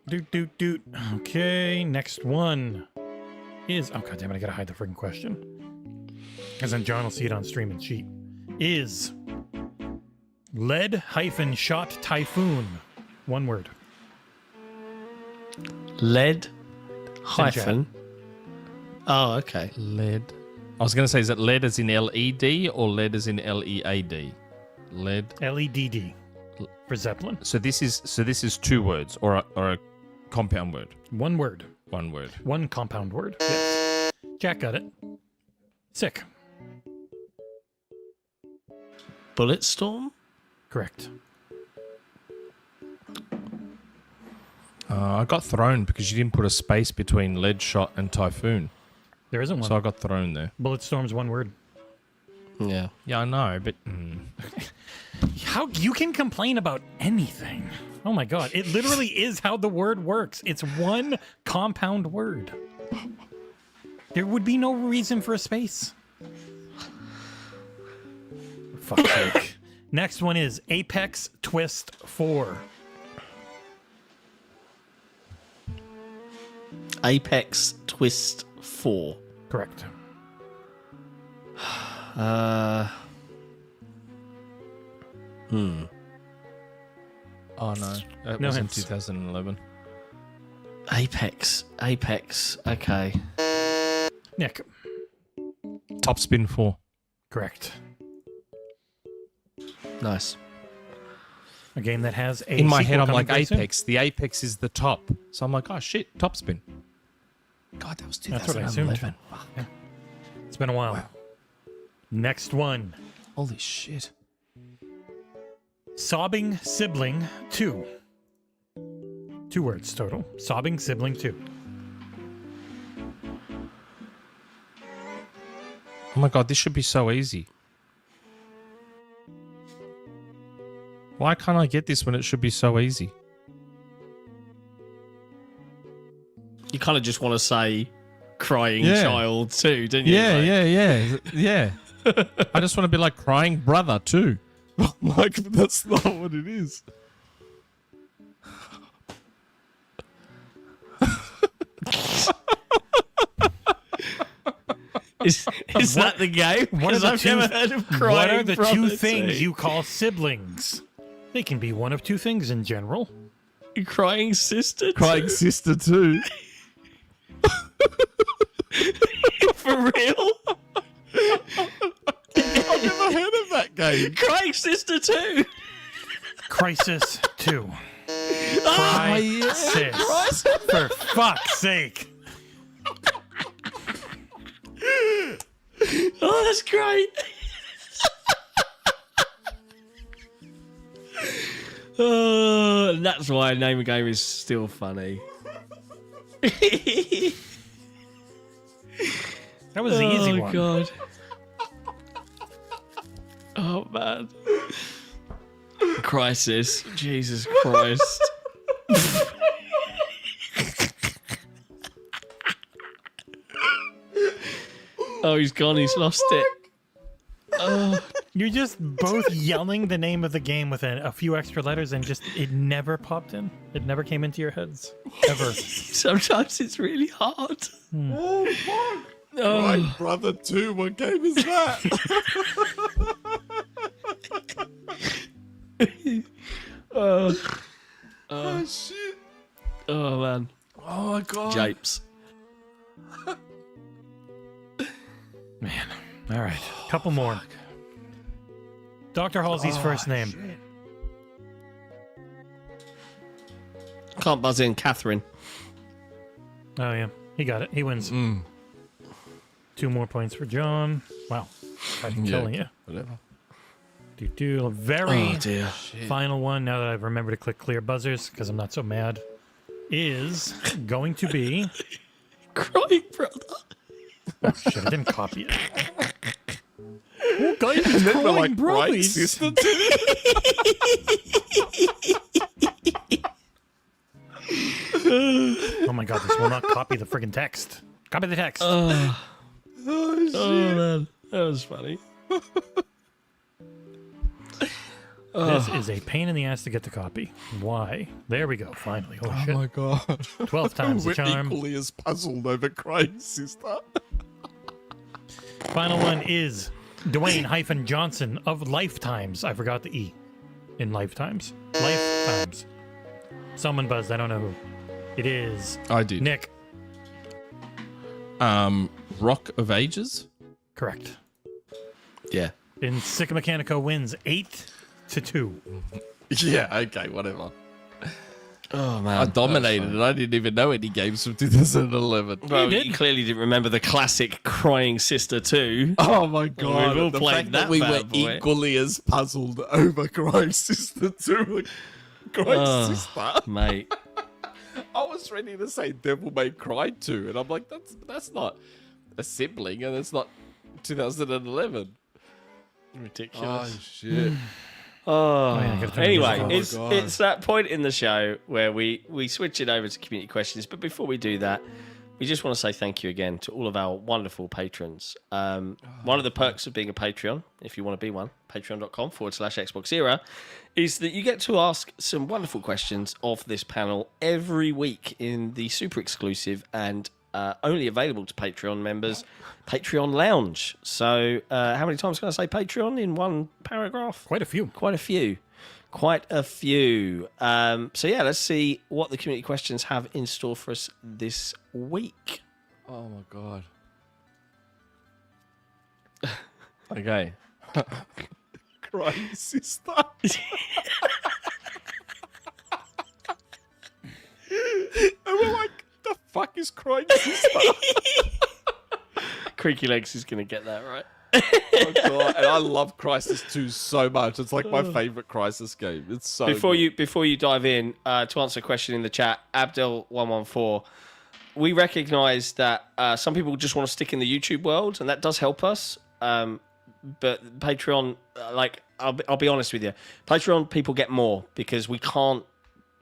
Doot. Okay, next one is... Oh, goddammit, I gotta hide the freaking question. Because then John will see it on stream and cheat. Is lead-shot typhoon. One word. Lead hyphen. Oh, okay. Lead. I was going to say, is it lead as in LED or lead as in LEAD? Lead. LEDD for Zeppelin. So this is 2 words or a compound word. 1 word. 1 word. 1 compound word. Yes. Jack got it. Sick. Bulletstorm? Correct. I got thrown because you didn't put a space between lead shot and typhoon. There isn't one. So I got thrown there. Bulletstorm's 1 word. Yeah. Yeah, I know, but... How you can complain about anything? Oh my god. It literally is how the word works. It's 1 compound word. There would be no reason for a space. For fuck's sake. Next one is Apex Twist 4. Apex Twist 4. Correct. Oh, no. That No was in hints. 2011. Apex. Okay. Nick. Topspin 4. Correct. Nice. A game that has a In my sequel head, I'm coming like, very soon. Apex. The Apex is the top. So I'm like, oh, shit, Topspin. God, that was That's what I assumed. 2011. Yeah. It's been a while. Wow. Next one. Holy shit. Sobbing Sibling 2. 2 words total. Sobbing Sibling 2. Oh my god, this should be so easy. Why can't I get this when it should be so easy? You kind of just want to say crying Yeah. child too, don't you? Yeah. I just want to be like crying brother too. Like, that's not what it is. Is that the game? What are Because the I've two- never heard of crying What are the brother 2 things too. you call siblings? They can be one of 2 things in general. Crying sister? Crying sister too. For real? I've never heard of that game. Crying sister too? Crisis 2. Ah, Crisis. For fuck's sake. oh, that's great. Oh, that's why name a game is still funny. That was the easy one. God. Oh man. Crisis. Jesus Christ. Oh, he's gone. He's lost it. Oh, You're just both yelling the name of the game with a few extra letters and just it never popped in. It never came into your heads. Ever. sometimes it's really hard. Oh, fuck. Oh. Crying brother too. What game is that? Oh, Oh, shit. oh man. Oh, my God. Japes. Man. All right. Couple more. Dr. Halsey's first name. Can't buzz in, Catherine. Oh, yeah. He got it. He wins. 2 more points for John. Wow. I'm killing you. Whatever. A very Oh dear. final one, now that I've remembered to click clear buzzers, because I'm not so mad, is going to be... Crying brother. Oh, shit, I didn't copy it. Oh, guys, it's crying brothers. sister too. Oh my god, this will not copy the friggin' text. Copy the text. Oh man, that was funny. This is a pain in the ass to get the copy. Why? There we go, finally. Holy Oh, shit. my God. 12 times the We're charm. equally as puzzled over crying sister. Final one is Dwayne-Johnson of Lifetimes. I forgot the E in Lifetimes. Lifetimes. Someone buzzed, I don't know who. It is I did. Nick. Rock of Ages. Correct. Yeah. And Sicka Mechanico wins 8-2. Yeah. Okay. Whatever. Oh man, I dominated, and I didn't even know any games from 2011. Well, did. you clearly didn't remember the classic Crying Sister 2. Oh my god! We've all the played fact that that we were bad boy. equally as puzzled over Crying Sister 2 and Crying Sister. Mate. I was ready to say Devil May Cry 2, and I'm like, that's not a sibling, and it's not 2011. Ridiculous. Oh shit! Oh, yeah, I gotta turn anyway, the music off. it's that point in the show where we switch it over to community questions. But before we do that, we just want to say thank you again to all of our wonderful patrons. One of the perks of being a Patreon, if you want to be one, patreon.com/XboxEra, is that you get to ask some wonderful questions of this panel every week in the super exclusive and only available to Patreon members, Patreon Lounge. So how many times can I say Patreon in one paragraph? Quite a few. Quite a few. Quite a few. So yeah, let's see what the community questions have in store for us this week. Oh my god! Okay. Crying Sister. And we're like, the fuck is Crying Sister? Creaky Legs is going to get that right. Oh god! And I love Crisis 2 so much. It's like my favorite Crisis game. It's so Before good. you dive in, to answer a question in the chat, Abdel114, we recognise that some people just want to stick in the YouTube world, and that does help us. But Patreon, I'll be honest with you, Patreon people get more because we can't.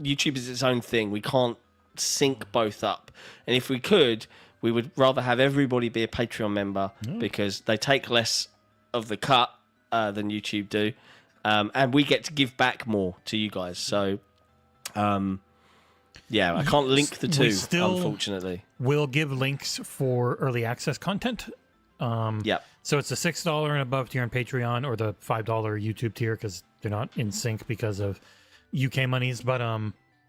YouTube is its own thing. We can't sync both up, and if we could, we would rather have everybody be a Patreon member because they take less of the cut than YouTube do, and we get to give back more to you guys. So, yeah, I can't link the two, unfortunately. We'll give links for early access content. Yeah. So it's the $6 and above tier on Patreon or the $5 YouTube tier because they're not in sync because of UK monies, but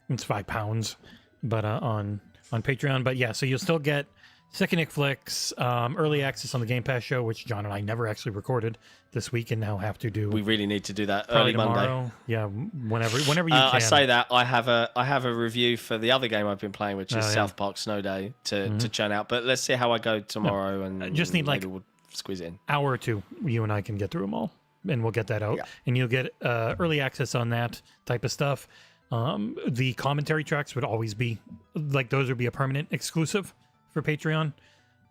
it's £5, but on Patreon. But yeah, so you'll still get Second Nick Flicks, early access on the Game Pass show, which John and I never actually recorded this week and now have to do. We really need to do that probably early tomorrow. Monday. Yeah, whenever you can. I say that I have a review for the other game I've been playing, which is South Park Snow Day to churn out. But let's see how I go tomorrow, and just need maybe we'll squeeze it in. Hour or two. You and I can get through them all, and we'll get that out, and you'll get early access on that type of stuff. The commentary tracks would always be like those would be a permanent exclusive for Patreon.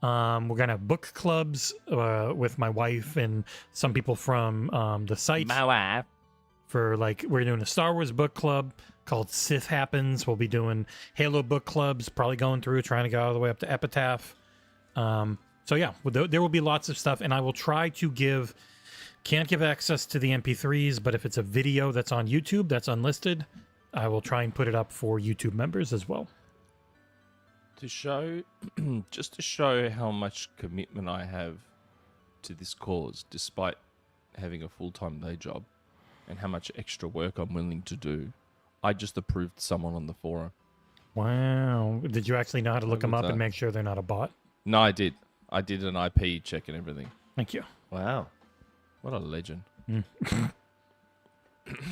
We're gonna have book clubs with my wife and some people from the site. My wife. For we're doing a Star Wars book club called Sith Happens. We'll be doing Halo book clubs, probably going through trying to go all the way up to Epitaph. So yeah, there will be lots of stuff, and I will try to can't give access to the MP3s, but if it's a video that's on YouTube that's unlisted, I will try and put it up for YouTube members as well. To show, just to show how much commitment I have to this cause, despite having a full-time day job, and how much extra work I'm willing to do, I just approved someone on the forum. Wow. Did you actually know how to look them up that. and make sure they're not a bot? No, I did. I did an IP check and everything. Thank you. Wow, What a legend.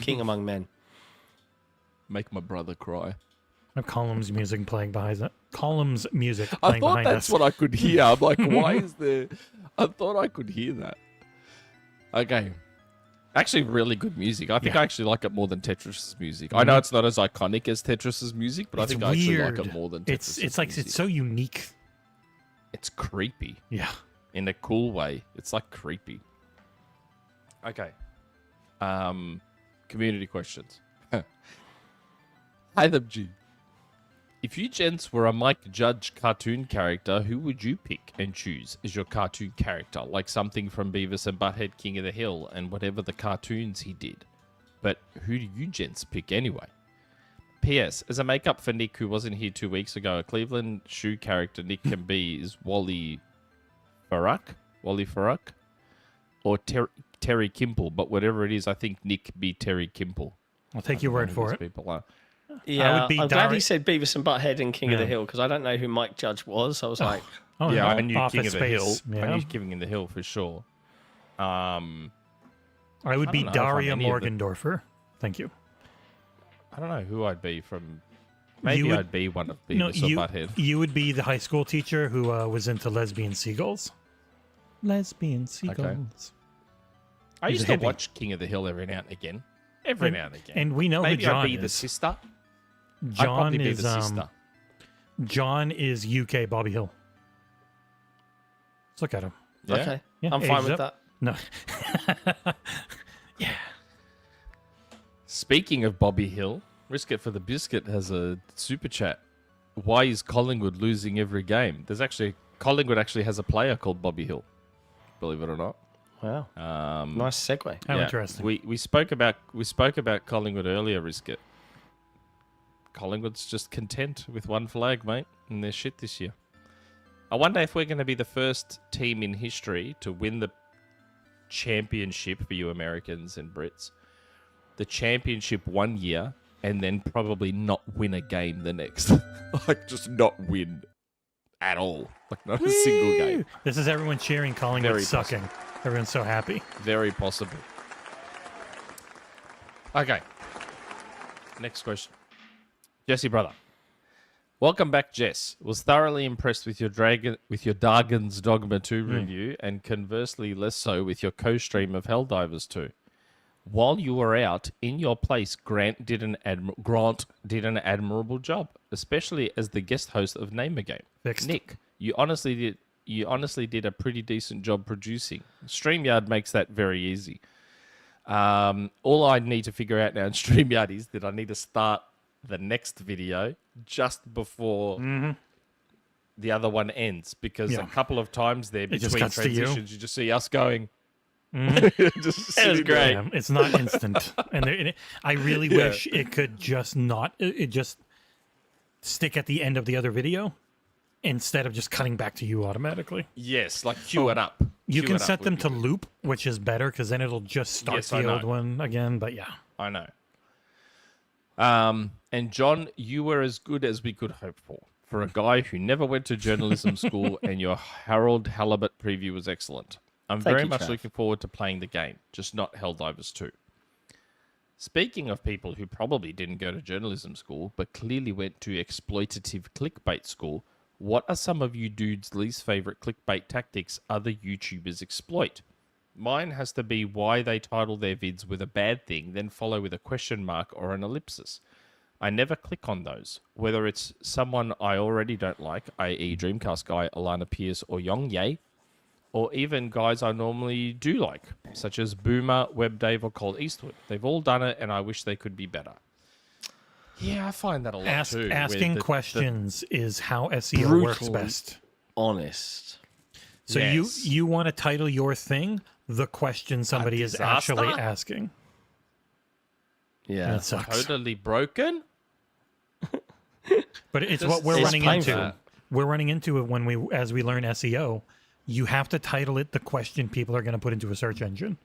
king among men. Make my brother cry. Columns music playing behind that. Columns music I playing thought behind that's us. what I could hear. I'm like, why is there... I thought I could hear that. Okay. Actually, really good music. I think I actually like it more than Tetris's music. I know it's not as iconic as Tetris's music, but It's I think I actually weird. like it more than Tetris's It's like music. it's so unique. It's creepy. Yeah. In a cool way. It's like creepy. Okay. Community questions. Hytham G. If you gents were a Mike Judge cartoon character, who would you pick and choose as your cartoon character? Like something from Beavis and Butthead King of the Hill and whatever the cartoons he did. But who do you gents pick anyway? P.S. As a makeup for Nick, who wasn't here 2 weeks ago, a Cleveland shoe character Nick can be is Wally Farrak? Or Terry Kimple. But whatever it is, I think Nick be Terry Kimple. I'll take your word for it. People are. Yeah, be I'm glad Dari- he said Beavis and Butthead and King of the Yeah. Hill because I don't know who Mike Judge was. I was like, Oh, yeah, no, I knew King Office of the Hill. Space, I yeah. knew King of the Hill for sure. I would be don't know if I'm Daria any of the- Morgendorfer. Thank you. I don't know who I'd be from. Maybe would- I'd be one of Beavis No, or Butthead. you would be the high school teacher who was into lesbian seagulls. Lesbian seagulls. I He's used a to hippie. watch King of the Hill every now and again. Every now and again. And we know Maybe who John I'd be the is. sister. I'd John probably be is the sister. John is UK Bobby Hill. Let's look at him. Yeah? okay, Yeah, I'm fine aged with up. that. No. Speaking of Bobby Hill, Risk It for the Biscuit has a super chat. Why is Collingwood losing every game? Collingwood actually has a player called Bobby Hill. Believe it or not. Wow, Um, nice segue. How interesting. We spoke about Collingwood earlier, Risk It. Collingwood's just content with one flag, mate, and they're shit this year. I wonder if we're going to be the first team in history to win the championship for you Americans and Brits. The championship one year and then probably not win a game the next. Like, just not win at all. Like, not a single game. This is everyone cheering Collingwood Very sucking. Everyone's so happy. Very possible. Okay. Next question. Jesse, brother. Welcome back, Jess. Was thoroughly impressed with your Dargan's Dogma 2 review, and conversely less so with your co-stream of Helldivers 2. While you were out, in your place, Grant did an admirable job, especially as the guest host of Name a Game. Fixed. Nick, you honestly did a pretty decent job producing. StreamYard makes that very easy. All I need to figure out now in StreamYard is that I need to start the next video just before the other one ends, because a couple of times there just between cuts to you. transitions you just see us going. It was great. Yeah, it's not instant, and I really wish it could just not. It just stick at the end of the other video instead of just cutting back to you automatically. Yes, like cue it up. You Cue can it up set them would to be good. loop, which is better because then it'll just start Yes, I the old know. one again. But yeah, I know. And John, you were as good as we could hope for. For a guy who never went to journalism school, and your Harold Halibut preview was excellent. I'm Thank very you, much Trav. looking forward to playing the game, just not Helldivers 2. Speaking of people who probably didn't go to journalism school, but clearly went to exploitative clickbait school, what are some of you dudes' least favorite clickbait tactics other YouTubers exploit? Mine has to be why they title their vids with a bad thing, then follow with a question mark or an ellipsis. I never click on those, whether it's someone I already don't like, i.e. Dreamcast guy, Alana Pierce, or Yongye, or even guys I normally do like, such as Boomer, WebDave, or Colt Eastwood. They've all done it, and I wish they could be better. Yeah, I find that a lot too. where asking the- questions is how SEO works Brutally best. Honest. So Yes. you want to title your thing the question somebody is disaster? actually asking. Yeah. That sucks. Totally broken. But it's Just- what we're it's running painful. into. We're running into it when as we learn SEO. You have to title it the question people are going to put into a search engine.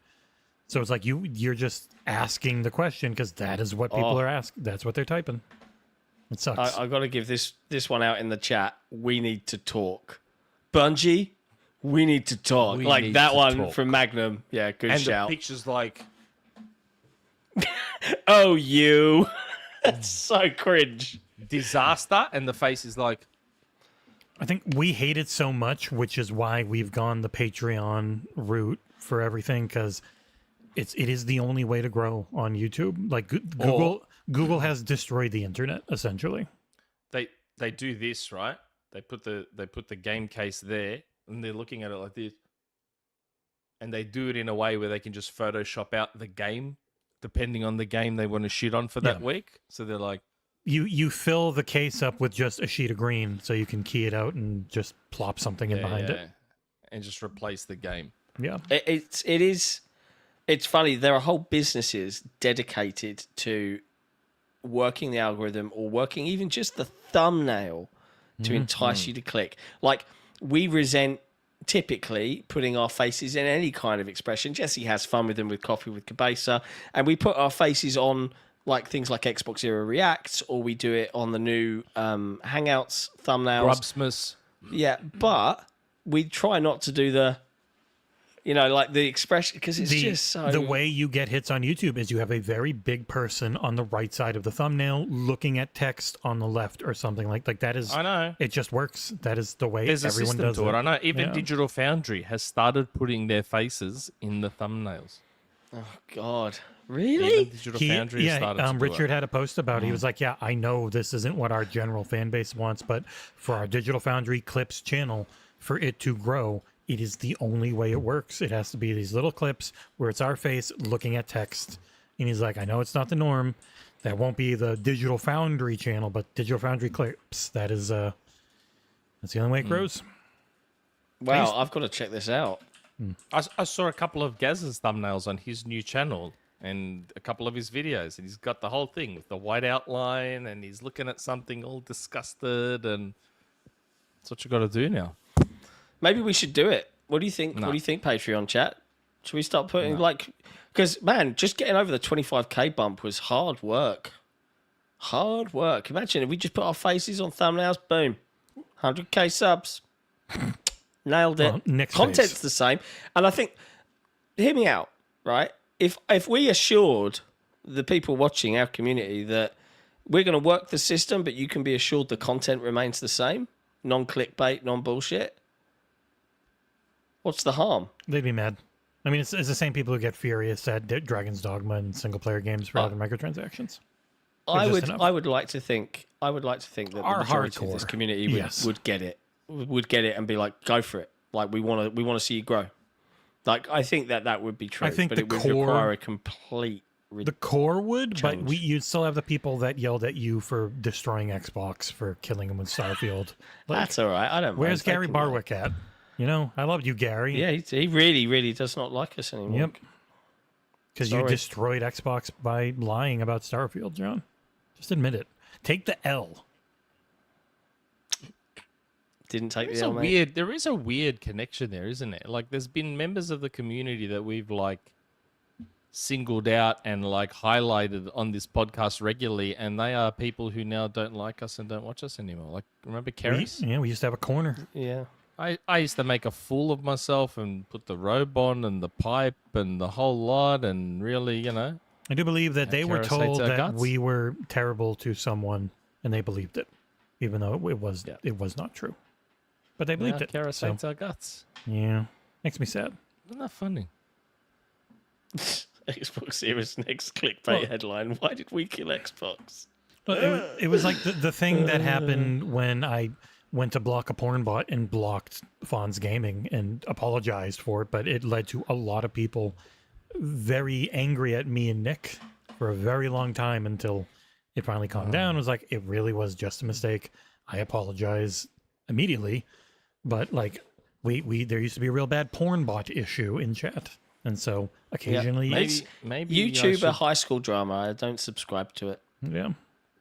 So it's like you're just asking the question because that is what people are asking. That's what they're typing. It sucks. I got to give this one out in the chat. We need to talk. Bungie, we need to talk. We like need that to one talk. from Magnum. Yeah, good And shout. the picture's like, Oh, you. That's so cringe. disaster, and the face is like, I think we hate it so much, which is why we've gone the Patreon route for everything, because it is the only way to grow on YouTube. Like Google has destroyed the internet essentially. they do this, right? They put the game case there, and they're looking at it like this, and they do it in a way where they can just Photoshop out the game, depending on the game they want to shit on for that week. So they're like, You fill the case up with just a sheet of green, so you can key it out and just plop something in behind it. and just replace the game. Yeah, It's funny. There are whole businesses dedicated to working the algorithm or working even just the thumbnail to entice you to click. Like, we resent typically putting our faces in any kind of expression. Jesse has fun with them with Coffee with Cabeza, and we put our faces on like things like Xbox Era Reacts, or we do it on the new Hangouts thumbnails. Grubsmas. Yeah, but we try not to do the, like the expression, because it's just so... The way you get hits on YouTube is you have a very big person on the right side of the thumbnail looking at text on the left or something like that. Is, I know. It just works. That is the way There's everyone a system does to it. it. I know. Even Digital Foundry has started putting their faces in the thumbnails. Oh, God. Really? Even Digital Foundry has started to do Richard it. had a post about it. He was like, yeah, I know this isn't what our general fan base wants, but for our Digital Foundry Clips channel, for it to grow, it is the only way it works. It has to be these little clips where it's our face looking at text. And he's like, I know it's not the norm. That won't be the Digital Foundry channel, but Digital Foundry Clips, that's the only way it grows. Wow, I've got to check this out. I saw a couple of Gaz's thumbnails on his new channel and a couple of his videos, and he's got the whole thing with the white outline, and he's looking at something all disgusted, and that's what you got to do now. Maybe we should do it. What do you think? No. What do you think, Patreon chat? Should we start putting because man, just getting over the 25k bump was hard work. Hard work. Imagine if we just put our faces on thumbnails. Boom, 100k subs. Nailed it. Well, next Content's phase. the same, and I think. Hear me out, right? If we assured the people watching our community that we're going to work the system, but you can be assured the content remains the same, non-clickbait, non-bullshit. What's the harm? They'd be mad. I mean, it's the same people who get furious at Dragon's Dogma and single-player games for other microtransactions. I would like to think that Our the majority of this hardcore, community would get it, and be like, go for it. Like we want to see you grow. Like I think that would be true. I think but the it would core- require a complete. The core would, challenge. but you'd still have the people that yelled at you for destroying Xbox, for killing them with Starfield. Like, That's all right. I don't. where's mind. Gary They can- Barwick at? I loved you, Gary. Yeah, he really, really does not like us anymore. Yep. Because you Sorry. destroyed Xbox by lying about Starfield, John. Just admit it. Take the L. Didn't take There's the a L, mate. weird, there is a weird connection there, isn't it? Like, there's been members of the community that we've singled out and highlighted on this podcast regularly, and they are people who now don't like us and don't watch us anymore. Like, remember Keris? We used to have a corner. Yeah. I used to make a fool of myself and put the robe on and the pipe and the whole lot, and really, I do believe that they were Keris told hates our that guts. we were terrible to someone, and they believed it, even though it was not true. But they believed it. Keris So, hates our guts. yeah, makes me sad. Isn't that funny? Xbox Era's next clickbait headline. Why did we kill Xbox? Well, it was like the thing that happened when I went to block a porn bot and blocked Fawn's Gaming and apologized for it, but it led to a lot of people very angry at me and Nick for a very long time until it finally calmed down. It was like, it really was just a mistake. I apologize immediately, but we there used to be a real bad porn bot issue in chat. And so occasionally Maybe YouTuber high school drama. I don't subscribe to it. yeah.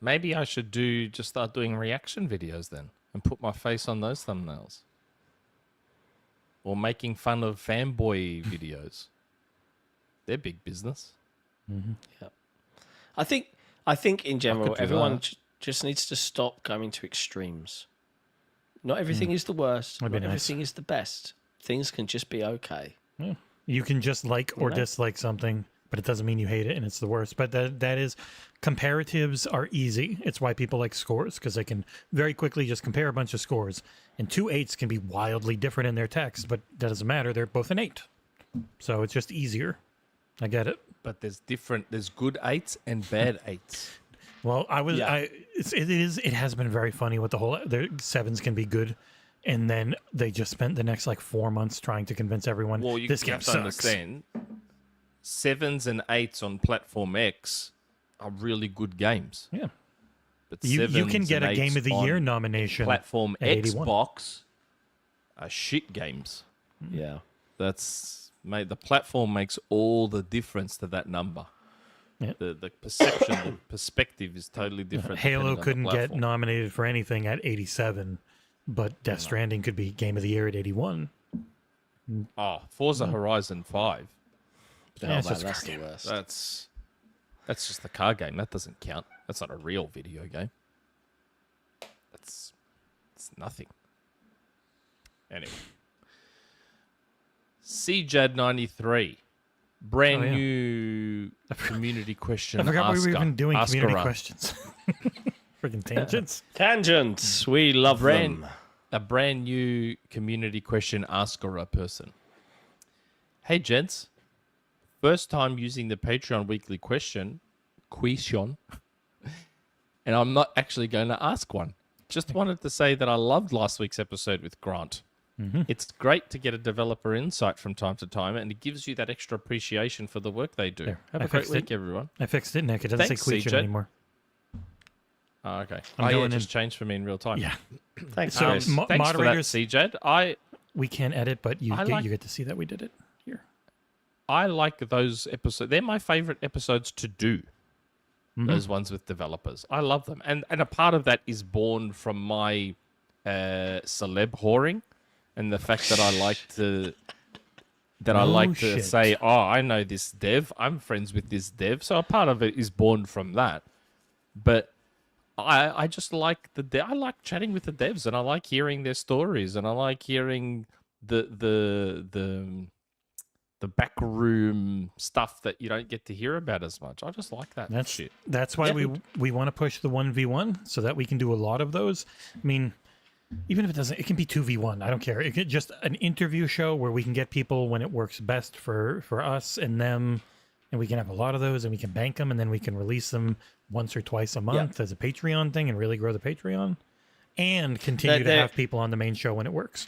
Maybe I should just start doing reaction videos then and put my face on those thumbnails. Or making fun of fanboy videos. They're big business. Mm-hmm. Yeah. I think in general, do everyone that. just needs to stop going to extremes. Not everything is the worst. That'd Not be nice. everything is the best. Things can just be okay. Yeah. You can just like or dislike something, but it doesn't mean you hate it and it's the worst. But that is, comparatives are easy. It's why people like scores, because they can very quickly just compare a bunch of scores. And 2 8s can be wildly different in their text, but that doesn't matter. They're both an 8. So it's just easier. I get it. But there's good 8s and bad 8s. Well, it has been very funny with the 7s can be good. And then they just spent the next 4 months trying to convince everyone this game have to sucks. understand, 7s and 8s on Platform X are really good games. Yeah. But You 7s can get and a Game 8s of the Year on nomination. Platform at 81. Xbox are shit games. Yeah. The platform makes all the difference to that number. Yeah. The perception, the perspective is totally different. Halo depending on the couldn't get platform. nominated for anything at 87, but Death Stranding could be Game of the Year at 81. Oh, Forza Horizon 5. Yeah, it's man, just that's a the car game. worst. That's That's just the car game. That doesn't count. That's not a real video game. It's nothing. Anyway. CJAD93. Brand new community question. I forgot we were even doing community Ask-a-Run. questions. Freaking tangents. Tangents. We love them. A brand new community question asker person. Hey, gents. First time using the Patreon weekly question, and I'm not actually going to ask one. Just wanted to say that I loved last week's episode with Grant. Mm-hmm. It's great to get a developer insight from time to time, and it gives you that extra appreciation for the work they do. There, Have I a great fixed week, it. everyone. I fixed it, Nick. It doesn't Thanks, say Queechin CJ. anymore. Oh, okay. I'm It going just in. changed for me in real time. Yeah. Thanks, So, guys. mo- Thanks moderators, for that, CJAD. we can't edit, but you I get, like- you get to see that we did it here. I like those episodes. They're my favorite episodes to do. Mm-hmm. Those ones with developers. I love them. And a part of that is born from my celeb whoring and the fact that I like to shit. say, oh, I know this dev. I'm friends with this dev. So a part of it is born from that. But I just like I like chatting with the devs, and I like hearing their stories, and I like hearing the backroom stuff that you don't get to hear about as much. I just like that shit. That's why we want to push the 1v1 so that we can do a lot of those. I mean, even if it can be 2v1. I don't care. It could just an interview show where we can get people when it works best for us and them, and we can have a lot of those, and we can bank them, and then we can release them once or twice a month as a Patreon thing and really grow the Patreon, and continue to have people on the main show when it works.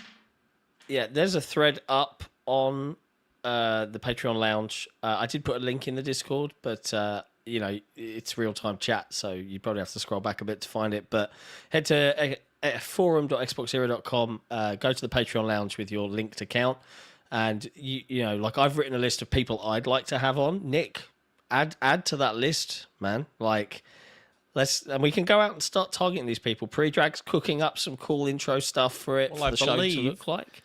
Yeah, there's a thread up on the Patreon lounge. I did put a link in the Discord, but it's real-time chat, so you probably have to scroll back a bit to find it. But head to forum.xboxera.com, go to the Patreon lounge with your linked account, and like I've written a list of people I'd like to have on. Nick, add to that list, man. Like, and we can go out and start targeting these people. Pre-Drag's cooking up some cool intro stuff for it for the show to look like.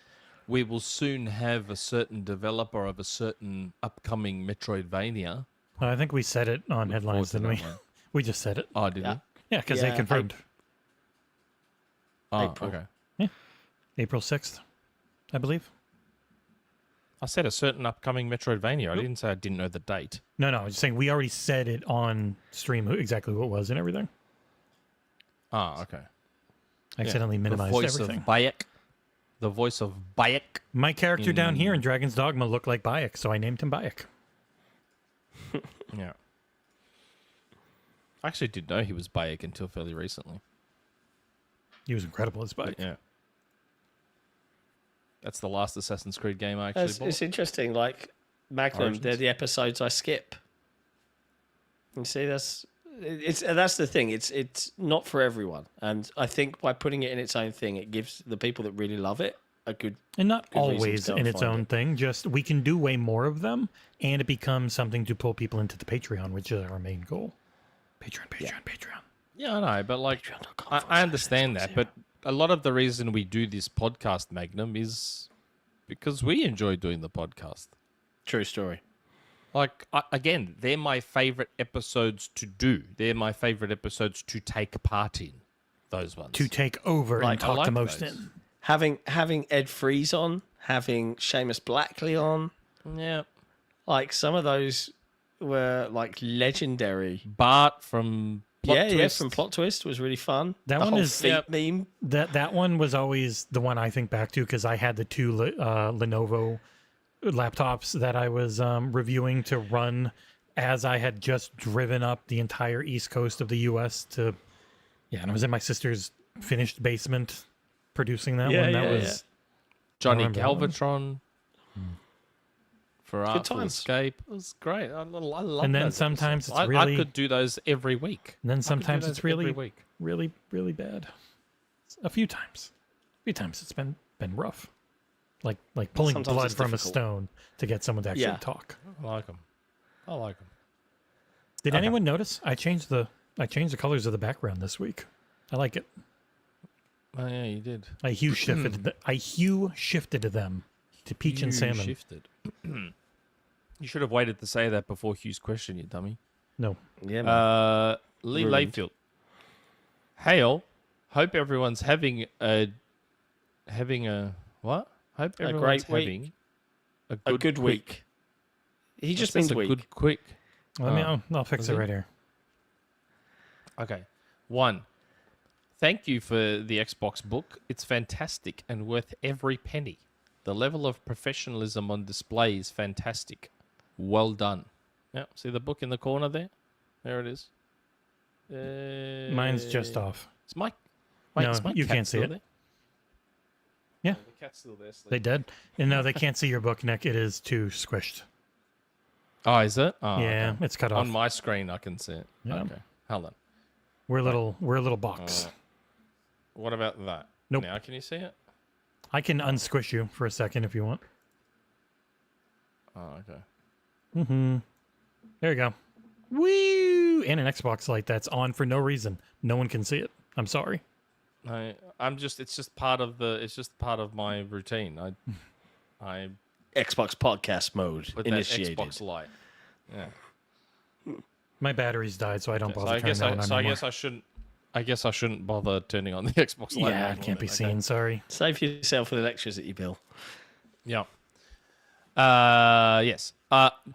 We will soon have a certain developer of a certain upcoming Metroidvania. I think we said it on headlines, didn't we? We just said it. Oh, did we? Yeah, because they confirmed. April. Okay. Yeah, April 6th, I believe. I said a certain upcoming Metroidvania. I didn't say I didn't know the date. No, I was just saying we already said it on stream exactly what it was and everything. Ah, okay. I accidentally minimized the voice everything. Of Bayek. The voice of Bayek. My character down here in Dragon's Dogma looked like Bayek, so I named him Bayek. Yeah. I actually didn't know he was Bayek until fairly recently. He was incredible as Bayek. Yeah. That's the last Assassin's Creed game I actually bought. It's interesting. Like Magnum, Origins. they're the episodes I skip. You see, that's the thing. It's not for everyone, and I think by putting it in its own thing, it gives the people that really love it a good. And not Good reason always to go in and its find own it. thing, just we can do way more of them, and it becomes something to pull people into the Patreon, which is our main goal. Patreon. Yeah, I know, but like, I understand that, but a lot of the reason we do this podcast, Magnum, is because we enjoy doing the podcast. True story. Like, again, they're my favorite episodes to do. They're my favorite episodes to take part in, those ones. To take over and Like, talk I like the most those. in. Having Ed Freeze on, having Seamus Blackley on, Yeah. like some of those were like legendary. Bart from Plot Twist. From Plot Twist was really fun. That the one whole is- feet Yep. meme. That one was always the one I think back to because I had the two Lenovo laptops that I was reviewing to run as I had just driven up the entire east coast of the U.S. and I was in my sister's finished basement producing that one. That was Johnny remember that one. Galvatron for Artful times. Escape. It was great. I love And then those sometimes episodes. it's really- I could do those every week. And then I could do sometimes those it's really, every week. really, really bad. A few times it's been rough. Like pulling Sometimes blood it's from a difficult. stone to get someone to actually Yeah. talk. I like them. Did Okay. anyone notice? I changed the colors of the background this week. I like it. Oh yeah, you did. I hue shifted them to peach and You salmon. shifted. You should have waited to say that before Hugh's question, you dummy. No. Yeah, man. Lee Ruined. Layfield. Hail. Hope everyone's having a what? Hope everyone's great week. having A good week. He just means a week. good quick. I'll fix it right here. Okay. 1. Thank you for the Xbox book. It's fantastic and worth every penny. The level of professionalism on display is fantastic. Well done. Yeah, see the book in the corner there? There it is. Mine's just off. It's my No, is my you cat can't see still it. there? Yeah. The cat's still there. They did? And no, they can't see your book, Nick. It is too squished. Oh, is it? Oh, Yeah, okay. it's cut off. On my screen, I can see it. Yeah. Okay. Hold on. We're a little box. What about that? Nope. Now can you see it? I can unsquish you for a second if you want. Oh, okay. Mm-hmm. There you go. Woo! And an Xbox light that's on for no reason. No one can see it. I'm sorry. It's just part of my routine. I Xbox podcast mode put initiated. that Xbox light. Yeah. My battery's died, so I don't bother I turning that on anymore. I guess I shouldn't bother turning on the Xbox light. Yeah, it can't be seen. Sorry. Save yourself for the electricity bill. Yeah. Yes.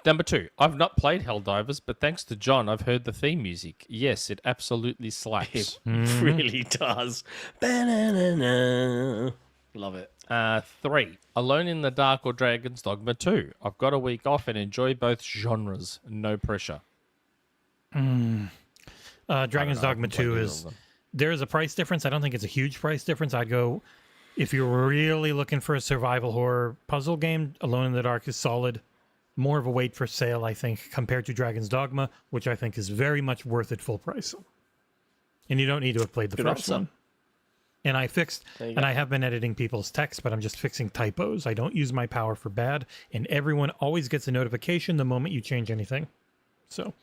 Number 2. I've not played Helldivers, but thanks to John, I've heard the theme music. Yes, it absolutely slaps. It really does. Ba-na-na-na. Love it. 3. Alone in the Dark or Dragon's Dogma 2. I've got a week off and enjoy both genres. No pressure. Dragon's Dogma 2 is... There is a price difference. I don't think it's a huge price difference. I'd go... If you're really looking for a survival horror puzzle game, Alone in the Dark is solid. More of a wait for sale, I think, compared to Dragon's Dogma, which I think is very much worth it full price. And you don't need to have played the Good first answer. one. And I fixed, There you and go. I have been editing people's texts, but I'm just fixing typos. I don't use my power for bad, and everyone always gets a notification the moment you change anything. So,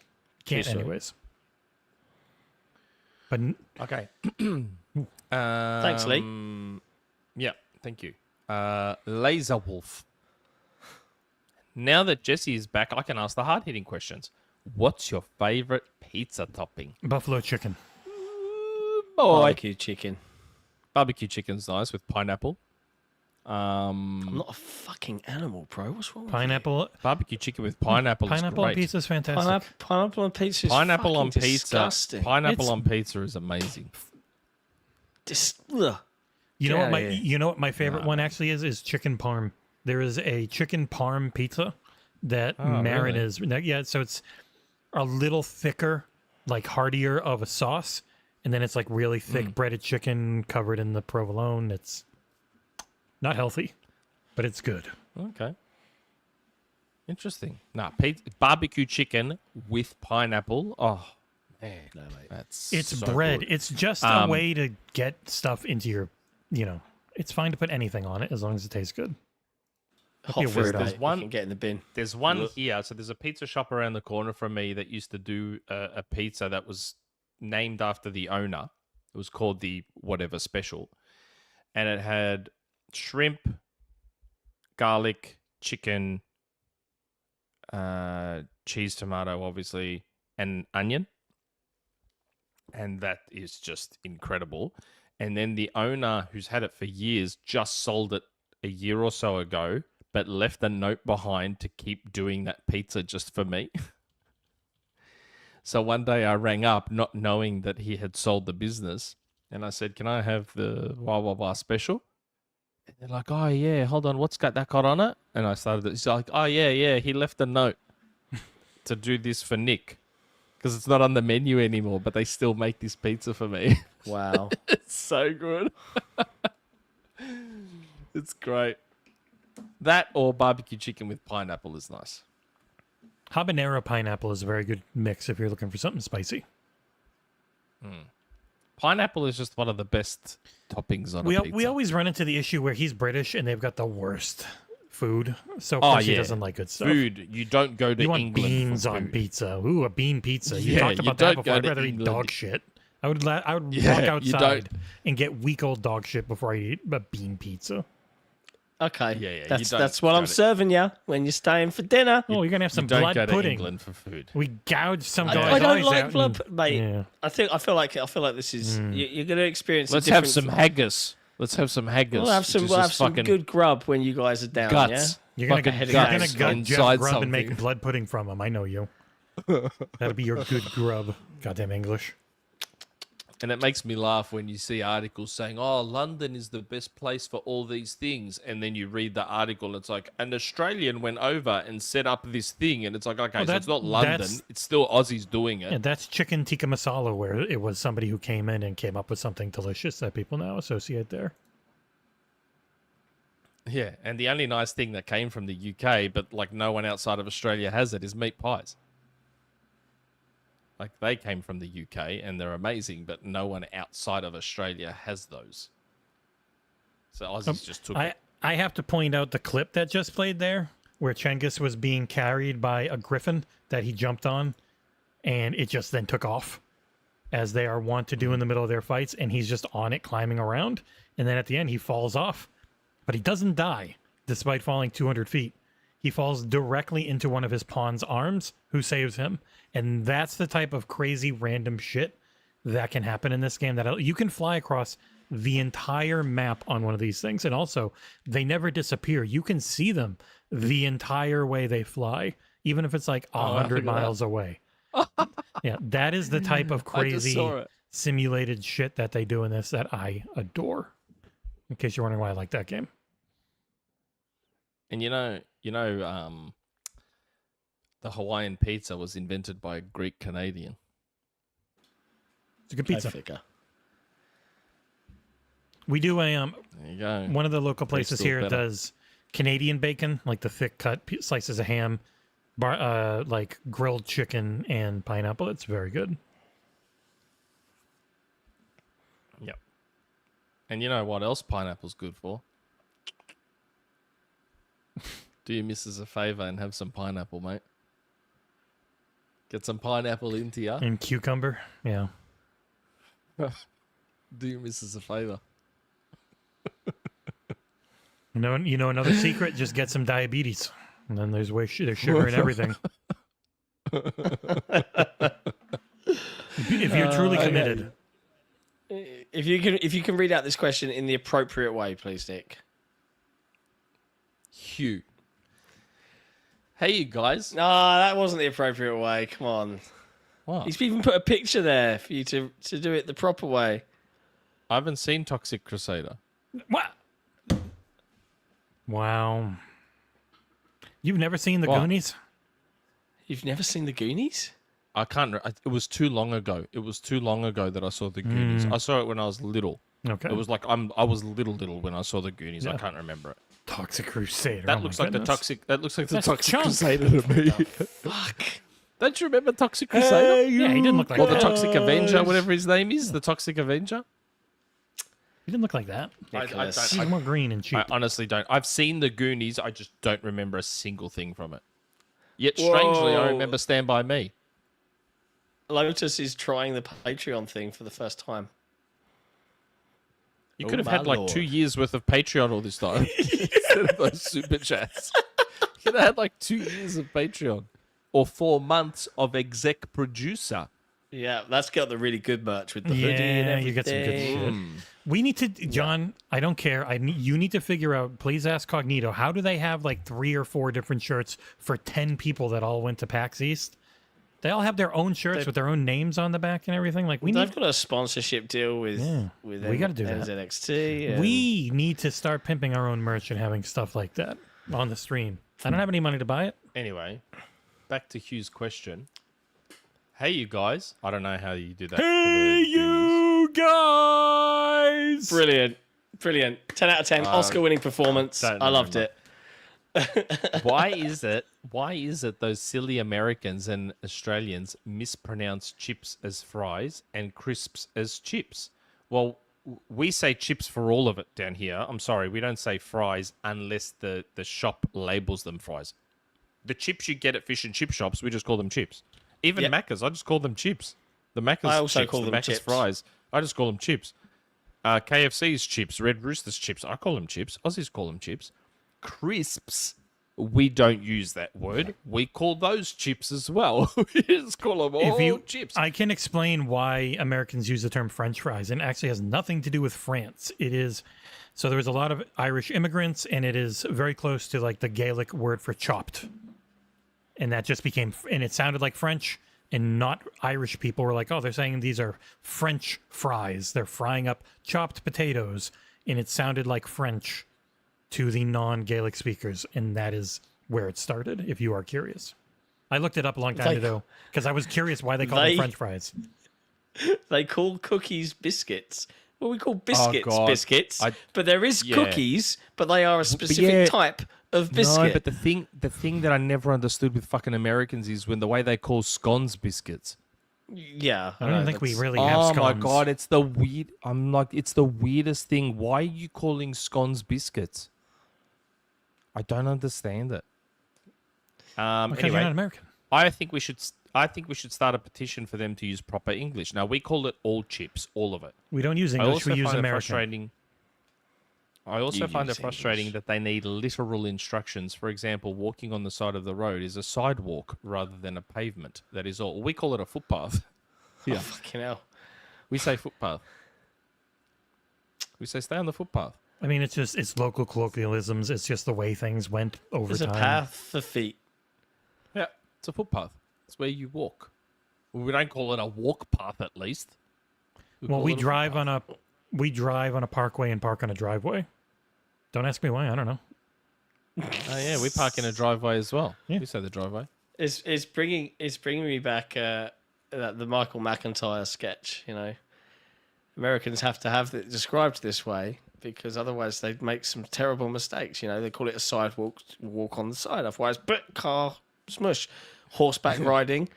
can't Yes, sir. anyways. But Okay. Thanks, Lee. Yeah, thank you. Laser Wolf. Now that Jesse is back, I can ask the hard-hitting questions. What's your favorite pizza topping? buffalo chicken. Barbecue chicken. Barbecue chicken's nice with pineapple. I'm not a fucking animal, bro. What's wrong with Pineapple. Barbecue chicken with pineapple Pineapple is on great. pizza is you? fantastic. Pineapple on pizza is Pineapple on fucking pizza. disgusting. Pineapple It's- on pizza is amazing. Ugh. You know what my Yeah, yeah. you know what my favorite one actually is chicken parm. There is a chicken parm pizza that Marin really? is. Yeah, so it's a little thicker, like heartier of a sauce, and then it's like really thick breaded chicken covered in the provolone. It's not healthy, but it's good. Okay. Interesting. Nah, barbecue chicken with pineapple. Oh, man. No, mate. That's It's so bread. good. It's just a way to get stuff into your, it's fine to put anything on it as long as it tastes good. Hot a food, weirdo. mate. one- You can get in the bin. There's one Ugh. here. So there's a pizza shop around the corner from me that used to do a pizza that was named after the owner. It was called the whatever special. And it had shrimp, garlic, chicken, cheese, tomato, obviously, and onion. And that is just incredible. And then the owner, who's had it for years, just sold it a year or so ago, but left a note behind to keep doing that pizza just for me. So one day I rang up not knowing that he had sold the business, and I said, "Can I have the wah wah wah special?" And they're like, "Oh yeah, hold on, what's got on it?" And I started. He's like, "Oh yeah, he left a note to do this for Nick because it's not on the menu anymore, but they still make this pizza for me." Wow. It's so good. It's great. That or barbecue chicken with pineapple is nice. Habanero pineapple is a very good mix if you're looking for something spicy. Pineapple is just one of the best toppings on a pizza. We always run into the issue where he's British and they've got the worst food, so of course he doesn't like good stuff. Food. You don't go to You want England beans for on food. pizza. Ooh, a bean pizza. You Yeah, talked you about that don't before. go I'd to rather eat England. dog shit. I would Yeah, walk you outside don't. and get week old dog shit before I eat a bean pizza. Okay. Yeah. That's what I'm serving you when you're staying for dinner. Oh, you're gonna have some don't blood go to pudding. England for food. We gouged some I guys' don't eyes like out blood, and- mate. Yeah. I feel like this is you're going to experience. Let's a have different- some haggis. Let's have some haggis. We'll have some. which is We'll have just some fucking good grub when you guys are down. guts. You're gonna, Fucking you're guts gonna gut inside Jeff Grubb something. and make blood pudding from him. I know you. That'll be your good grub. Goddamn English. And it makes me laugh when you see articles saying, "Oh, London is the best place for all these things," and then you read the article, and it's like an Australian went over and set up this thing, and it's like, okay, so it's not London; it's still Aussies doing it. Yeah, that's chicken tikka masala, where it was somebody who came in and came up with something delicious that people now associate there. Yeah, and the only nice thing that came from the UK, but like no one outside of Australia has it, is meat pies. Like they came from the UK and they're amazing, but no one outside of Australia has those. So Aussies just took it. I have to point out the clip that just played there, where Cengiz was being carried by a griffin that he jumped on, and it just then took off, as they are wont to do in the middle of their fights, and he's just on it climbing around, and then at the end he falls off. But he doesn't die, despite falling 200 feet. He falls directly into one of his pawn's arms, who saves him. And that's the type of crazy random shit that can happen in this game. That you can fly across the entire map on one of these things. And also, they never disappear. You can see them the entire way they fly, even if it's like 100 miles away. Yeah, that is the type of crazy simulated shit that they do in this that I adore. In case you're wondering why I like that game. And the Hawaiian pizza was invented by a Greek Canadian. It's a good pizza. I figure. We do a There you go. one of the local places still here better. does Canadian bacon, like the thick cut slices of ham, like grilled chicken and pineapple. It's very good. Yep. And you know what else pineapple's good for? Do your missus a favour and have some pineapple, mate. Get some pineapple into ya. And cucumber, yeah. Do your missus a favour. You know another secret? Just get some diabetes, and then there's there's sugar in everything. If you're truly committed. If you can read out this question in the appropriate way, please, Nick. Hugh. Hey, you guys. No, that wasn't the appropriate way. Come on. What? He's even put a picture there for you to do it the proper way. I haven't seen Toxic Crusader. What? Wow. You've never seen the What? Goonies? You've never seen the Goonies? I can't. It was too long ago. It was too long ago that I saw the Goonies. I saw it when I was little. Okay. It was like I was little when I saw the Goonies. Yeah. I can't remember it. Toxic Crusader. That oh looks my like the goodness. toxic. That looks like the That's Toxic Chunk. Crusader to me. Fuck. Don't you remember Toxic Crusader? Yeah, he didn't look like Or the that. Toxic Avenger, whatever his name is. The Toxic Avenger. He didn't look like that. Nicholas. He's more green and cheap. I honestly don't. I've seen the Goonies. I just don't remember a single thing from it. Yet strangely, I Whoa. remember Stand By Me. Lotus is trying the Patreon thing for the first time. You Oh could have my had like lord. 2 years worth of Patreon all this time instead of those super chats. You could have had like 2 years of Patreon or 4 months of exec producer. Yeah, that's got the really good merch with the hoodie and Yeah, everything. you get some good shit. We need to, John. I don't care. You need to figure out. Please ask Cognito. How do they have like 3 or 4 different shirts for 10 people that all went to PAX East? They all have their own shirts with their own names on the back and everything. Like They've need. got a sponsorship deal with we gotta do that. NZXT. and- We need to start pimping our own merch and having stuff like that on the stream. I don't have any money to buy it. Anyway, back to Hugh's question. Hey, you guys. I don't know how you do that. Hey, you guys! Brilliant. 10 out of 10. Oscar-winning performance. don't I loved remember. it. Why is it those silly Americans and Australians mispronounce chips as fries and crisps as chips? Well, we say chips for all of it down here. I'm sorry, we don't say fries unless the shop labels them fries. The chips you get at fish and chip shops, we just call them chips. Even Yep. Macca's, I just call them chips. The Macca's I also chips, call the them Macca's chips. fries, I just call them chips. KFC's chips, Red Rooster's chips, I call them chips. Aussies call them chips. crisps, we don't use that word. We call those chips as well. We just call them all chips. I can explain why Americans use the term French fries, and it actually has nothing to do with France. It is so there was a lot of Irish immigrants, and it is very close to like the Gaelic word for chopped, and that just became and it sounded like French. And not Irish people were like, oh, they're saying these are French fries. They're frying up chopped potatoes, and it sounded like French to the non-Gaelic speakers, and that is where it started, if you are curious. I looked it up a long time ago, because I was curious why they call them French fries. They call cookies biscuits. Well, we call biscuits biscuits, but there is Yeah. cookies, but they are a specific type of biscuit. No, but the thing that I never understood with fucking Americans is when the way they call scones biscuits. Yeah. I don't think we really have Oh scones. my god, it's the weird. I'm like, it's the weirdest thing. Why are you calling scones biscuits? I don't understand it. Because Anyway, you're not American. I think we should start a petition for them to use proper English. Now we call it all chips, all of it. We don't use I English, also we use find it American. frustrating. I also You find it use frustrating English. that they need literal instructions. For example, walking on the side of the road is a sidewalk rather than a pavement. That is all. We call it a footpath. Oh, fucking hell. We say footpath. We say stay on the footpath. I mean, it's local colloquialisms. It's just the way things went over There's time. a path for feet. Yeah, it's a footpath. It's where you walk. Well, we don't call it a walk path, at least. Well, we drive on a parkway and park on a driveway. Don't ask me why. I don't know. Oh yeah, we park in a driveway as well. Yeah. We say the driveway. It's bringing me back the Michael McIntyre sketch. You know, Americans have to have it described this way because otherwise they'd make some terrible mistakes. You know, they call it a sidewalk, walk on the side. Otherwise, but car smush, horseback riding.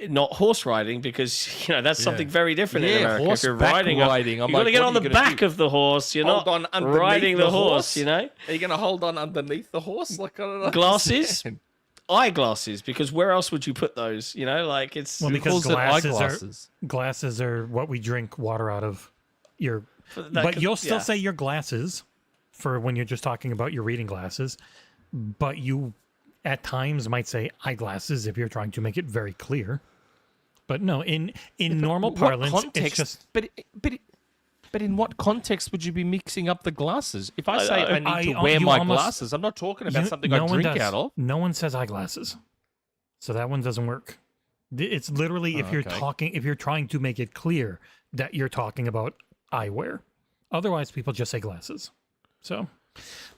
Not horse riding because you know that's something very different in America. If you're riding, riding. you've got to get on the back of the horse. You're Hold not on underneath riding the horse. You know, Are you going to hold on underneath the horse? Like I don't know. glasses, eyeglasses. Because where else would you put those? You know, like it's Well, because calls it glasses are what we drink water out of. that But could- you'll still yeah. say your glasses for when you're just talking about your reading glasses. But you, at times, might say eyeglasses if you're trying to make it very clear. But no, in normal parlance, it's just But in what context would you be mixing up the glasses? If I say I need to wear you my almost- glasses, I'm not talking about something no I one drink does. out of. No one says eyeglasses, so that one doesn't work. It's literally if you're okay. if you're trying to make it clear that you're talking about eyewear. Otherwise, people just say glasses. So,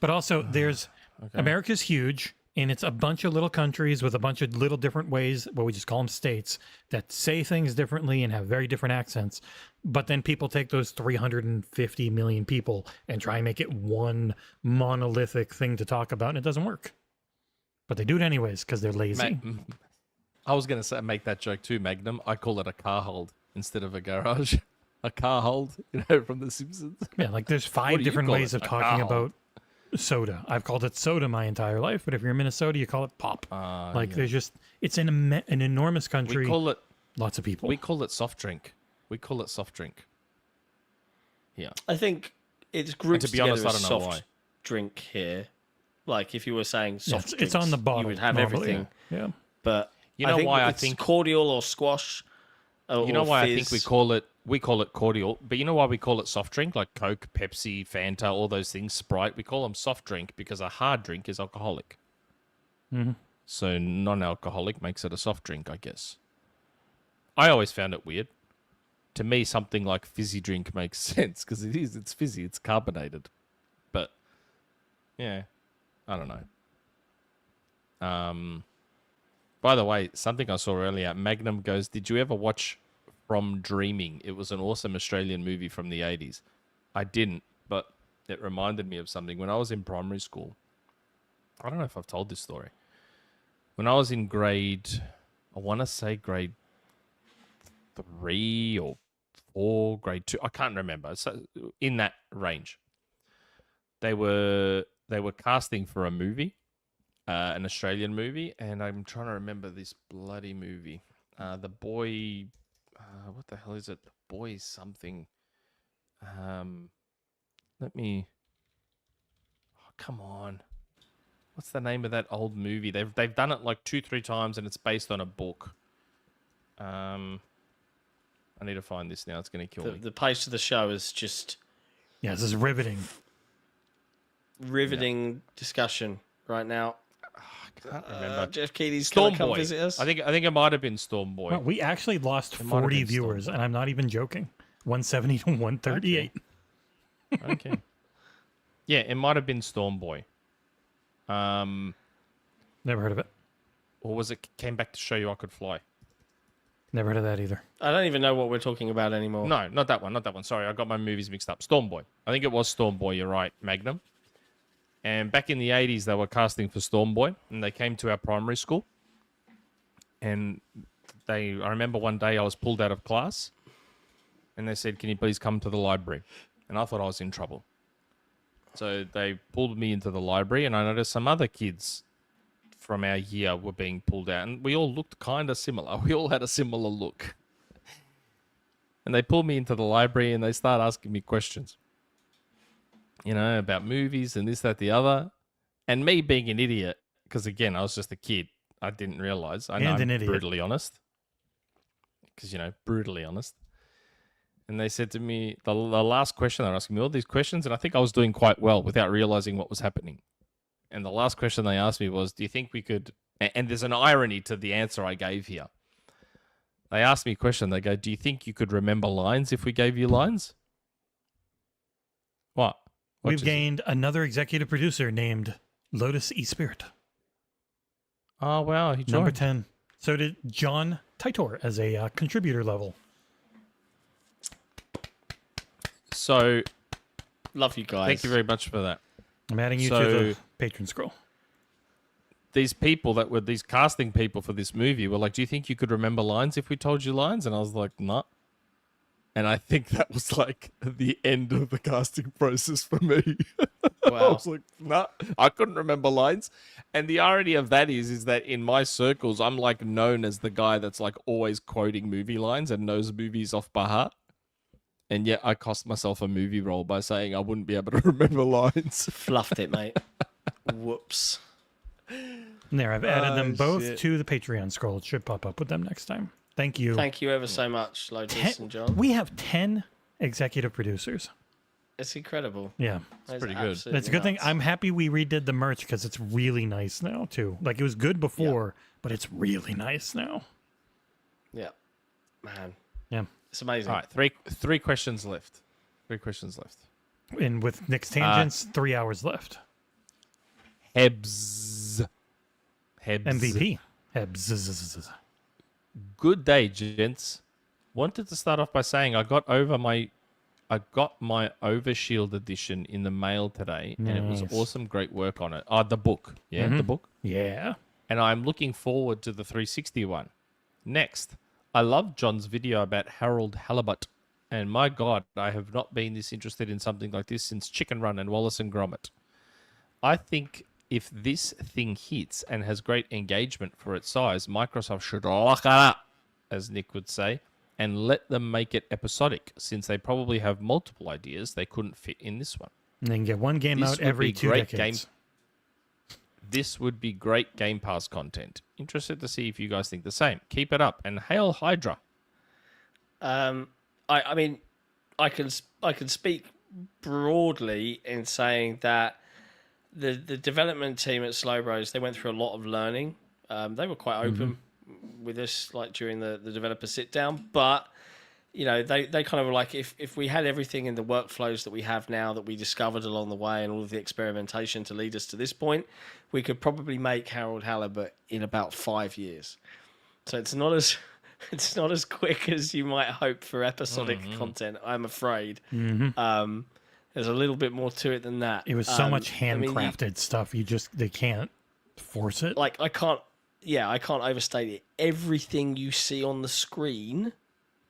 but also there's America's huge. And it's a bunch of little countries with a bunch of little different ways, well, we just call them states, that say things differently and have very different accents. But then people take those 350 million people and try and make it one monolithic thing to talk about, and it doesn't work. But they do it anyways because they're lazy. I was going to make that joke too, Magnum. I call it a car hold instead of a garage. A car hold, you know, from The Simpsons. Yeah, like there's What 5 do you different call ways it? of A car talking hold. about soda. I've called it soda my entire life, but if you're in Minnesota, you call it pop. There's just, it's in an enormous country. We call it lots of people. We call it soft drink. We call it soft drink. Yeah. I think it's grouped to be honest, together I as don't know soft why. drink here. Like if you were saying Yeah, soft it's on the drinks, bottle. you would have normally, everything. Yeah. But You know why I it's think cordial or squash. You know or why I fizz. think we call it cordial, but you know why we call it soft drink, like Coke, Pepsi, Fanta, all those things, Sprite. We call them soft drink because a hard drink is alcoholic. Mm-hmm. So non-alcoholic makes it a soft drink, I guess. I always found it weird. To me, something like fizzy drink makes sense because it's fizzy, it's carbonated. But yeah, I don't know. By the way, something I saw earlier, Magnum goes, did you ever watch From Dreaming? It was an awesome Australian movie from the 80s. I didn't, but it reminded me of something. When I was in primary school, I don't know if I've told this story. When I was in grade 3 or 4, grade 2, I can't remember. So in that range, they were casting for a movie. An Australian movie, and I'm trying to remember this bloody movie. The boy, what the hell is it? The boy something. Let me. Oh, come on. what's the name of that old movie? They've done it like 2-3 times, and it's based on a book. I need to find this now. It's going to kill me. The pace of the show is just Yeah, this is riveting. discussion right now. I can't remember. Jeff Keighley's Storm gonna come Boy. visit us. I think it might have been Storm Boy. Well, we actually lost might have 40 been viewers, Storm and I'm not even joking. 170 to 138. Okay. Yeah, it might have been Storm Boy. Never heard of it. Or was it Came Back to Show You I Could Fly? Never heard of that either. I don't even know what we're talking about anymore. No, not that one. Not that one. Sorry, I got my movies mixed up. Storm Boy. I think it was Storm Boy. You're right, Magnum. And back in the 80s, they were casting for Storm Boy, and they came to our primary school. And I remember one day I was pulled out of class, and they said, "Can you please come to the library?" And I thought I was in trouble. So they pulled me into the library, and I noticed some other kids from our year were being pulled out, and we all looked kind of similar. We all had a similar look. And they pulled me into the library, and they started asking me questions, about movies and this, that, the other. And me being an idiot, because again, I was just a kid, I didn't realize. I know And an I'm idiot. brutally honest. Because, brutally honest. And they said to me, the last question, they were asking me all these questions, and I think I was doing quite well without realizing what was happening. And the last question they asked me was, do you think we could... And there's an irony to the answer I gave here. They asked me a question. They go, do you think you could remember lines if we gave you lines? What? We've gained another executive producer named Lotus Esprit. Oh, wow. He joined. Number 10. So did John Titor as a contributor level. So, Love you guys. thank you very much for that. I'm adding you So- to the patron scroll. These people that were these casting people for this movie were like, do you think you could remember lines if we told you lines? And I was like, nah. And I think that was like the end of the casting process for me. I Wow. was like, nah, I couldn't remember lines. And the irony of that is that in my circles, I'm like known as the guy that's like always quoting movie lines and knows movies off by heart. And yet I cost myself a movie role by saying I wouldn't be able to remember lines. Fluffed it, mate. Whoops. And there, I've added them both shit. to the Patreon scroll. It should pop up with them next time. Thank you. Thank you ever so much, Lotus and John. We have 10 executive producers. It's incredible. Yeah. It's pretty good. That's a good thing. I'm happy we redid the merch because it's really nice now, too. Like, it was good before, but it's really nice now. Yeah. Man. Yeah. It's amazing. All right, three questions left. 3 questions left. And with Nick's tangents, 3 hours left. Hebs. MVP. Hebs. Good day, gents. Wanted to start off by saying I got my Overshield edition in the mail today, and it was Nice. awesome. Great work on it. The book. Yeah, the book. Yeah. And I'm looking forward to the 360 one. Next, I love John's video about Harold Halibut, and my God, I have not been this interested in something like this since Chicken Run and Wallace and Gromit. I think if this thing hits and has great engagement for its size, Microsoft should lock it up, as Nick would say, and let them make it episodic, since they probably have multiple ideas they couldn't fit in this one. And then get one game This out would every be 2 great decades. This would be great Game Pass content. Interested to see if you guys think the same. Keep it up, and hail Hydra. I mean, I can speak broadly in saying that the development team at Slow Bros, they went through a lot of learning. They were quite open with us, like during the developer sit down, but they kind of were like, if we had everything in the workflows that we have now that we discovered along the way and all of the experimentation to lead us to this point, we could probably make Harold Halibut in about 5 years. So it's not as quick as you might hope for episodic content, I'm afraid. There's a little bit more to it than that. It was so much I mean, handcrafted stuff. They can't force it. I can't overstate it. Everything you see on the screen,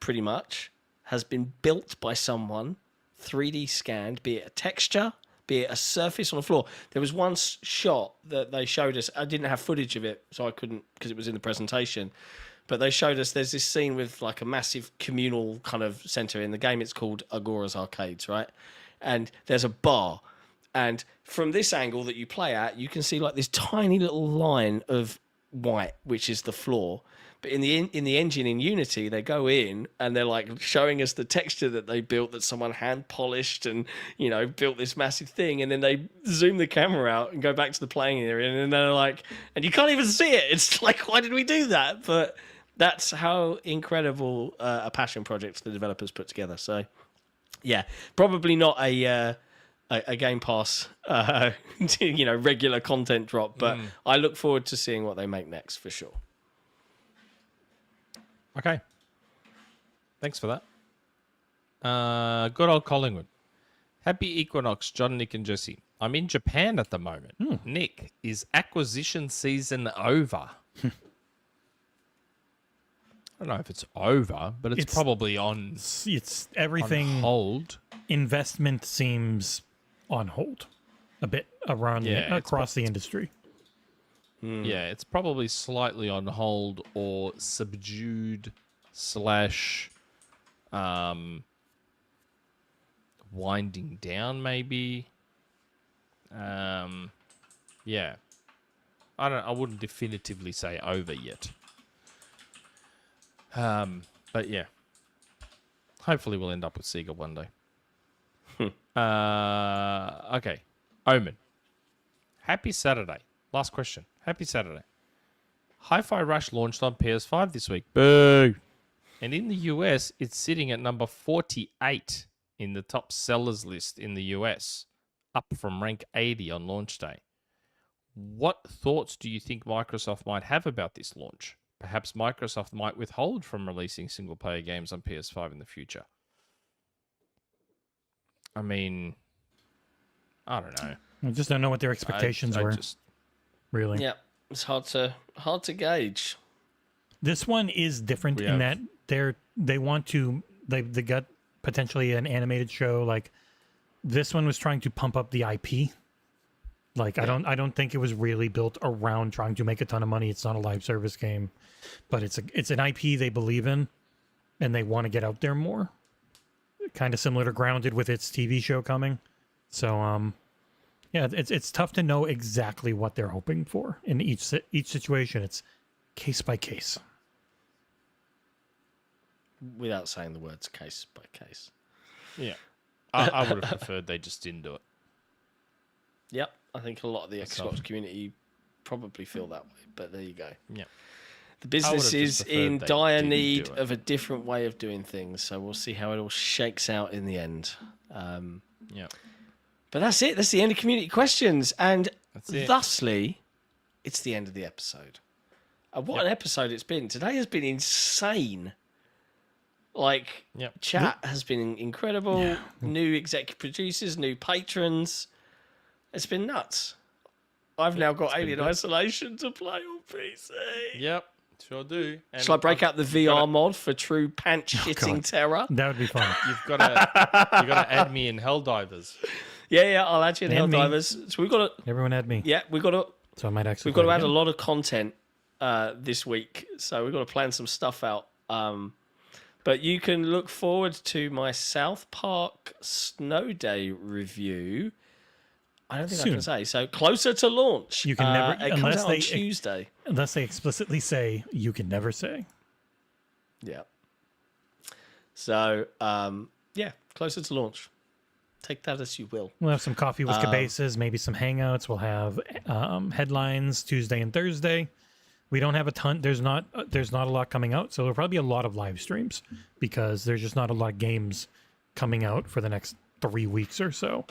pretty much, has been built by someone, 3D scanned, be it a texture, be it a surface on the floor. There was one shot that they showed us. I didn't have footage of it, so I couldn't, because it was in the presentation. But they showed us there's this scene with like a massive communal kind of center in the game. It's called Agora's Arcades, right? And there's a bar. And from this angle that you play at, you can see like this tiny little line of white, which is the floor. But in the engine in Unity, they go in and they're like showing us the texture that they built, that someone hand polished and, you know, built this massive thing. And then they zoom the camera out and go back to the playing area. And then they're like, and you can't even see it. It's like, why did we do that? But that's how incredible a passion project the developers put together. So, yeah, probably not a Game Pass, you know, regular content drop. But I look forward to seeing what they make next for sure. Okay. Thanks for that. Good old Collingwood. Happy Equinox, Jon, Nick, and Jesse. I'm in Japan at the moment. Nick, is acquisition season over? I don't know if it's over, but it's probably on. It's everything on hold. Investment seems on hold a bit around across the industry. Yeah, it's probably slightly on hold or subdued / winding down, maybe. Yeah. I wouldn't definitively say over yet. But yeah. Hopefully we'll end up with Sega one day. Okay. Omen. Happy Saturday. Last question. Happy Saturday. HiFi-Rush launched on PS5 this week. Boo! And in the US, it's sitting at number 48 in the top sellers list in the US, up from rank 80 on launch day. What thoughts do you think Microsoft might have about this launch? Perhaps Microsoft might withhold from releasing single-player games on PS5 in the future. I mean, I don't know. I just don't know what their expectations were. Really? Yeah, it's hard to gauge. This one is different in that they got potentially an animated show. Like this one was trying to pump up the IP. Like I don't think it was really built around trying to make a ton of money. It's not a live service game, but it's an IP they believe in, and they want to get out there more. Kind of similar to Grounded with its TV show coming. So yeah, it's tough to know exactly what they're hoping for in each situation. It's case by case. Without saying the words case by case. Yeah. I would have preferred they just didn't do it. Yep. I think a lot of the Xbox community probably feel that way, but there you go. Yeah. The business is in dire need of a different way of doing things, so we'll see how it all shakes out in the end. Yeah. But that's it. That's the end of community questions. And thusly, it's the end of the episode. What an episode it's been. Today has been insane. Like, chat has been incredible. Yeah. New executive producers, new patrons. It's been nuts. I've now got Alien Isolation to play on PC. Yep, sure do. And shall I break out the VR mod for true pants-shitting terror? That would be fun. You've got to add me in Helldivers. Yeah, I'll add you in Helldivers. So we've got to. Everyone add me. Yeah, we've got to. So I might actually. We've got to add a lot of content this week, so we've got to plan some stuff out. But you can look forward to my South Park Snow Day review. I don't think I can say. So closer to launch. You can never. It comes out on Tuesday. Unless they explicitly say you can never say. Yeah. So closer to launch. Take that as you will. We'll have some coffee with Cabezas, maybe some hangouts. We'll have headlines Tuesday and Thursday. We don't have a ton. There's not a lot coming out, so there'll probably be a lot of live streams because there's just not a lot of games coming out for the next 3 weeks or so.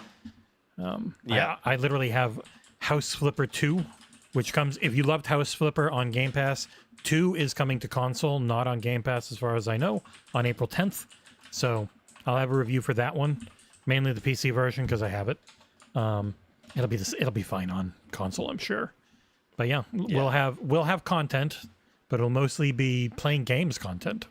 I literally have House Flipper 2, which comes, if you loved House Flipper on Game Pass, 2 is coming to console, not on Game Pass as far as I know, on April 10th. So I'll have a review for that one, mainly the PC version because I have it. It'll be fine on console, I'm sure. But yeah, we'll have content, but it'll mostly be playing games content.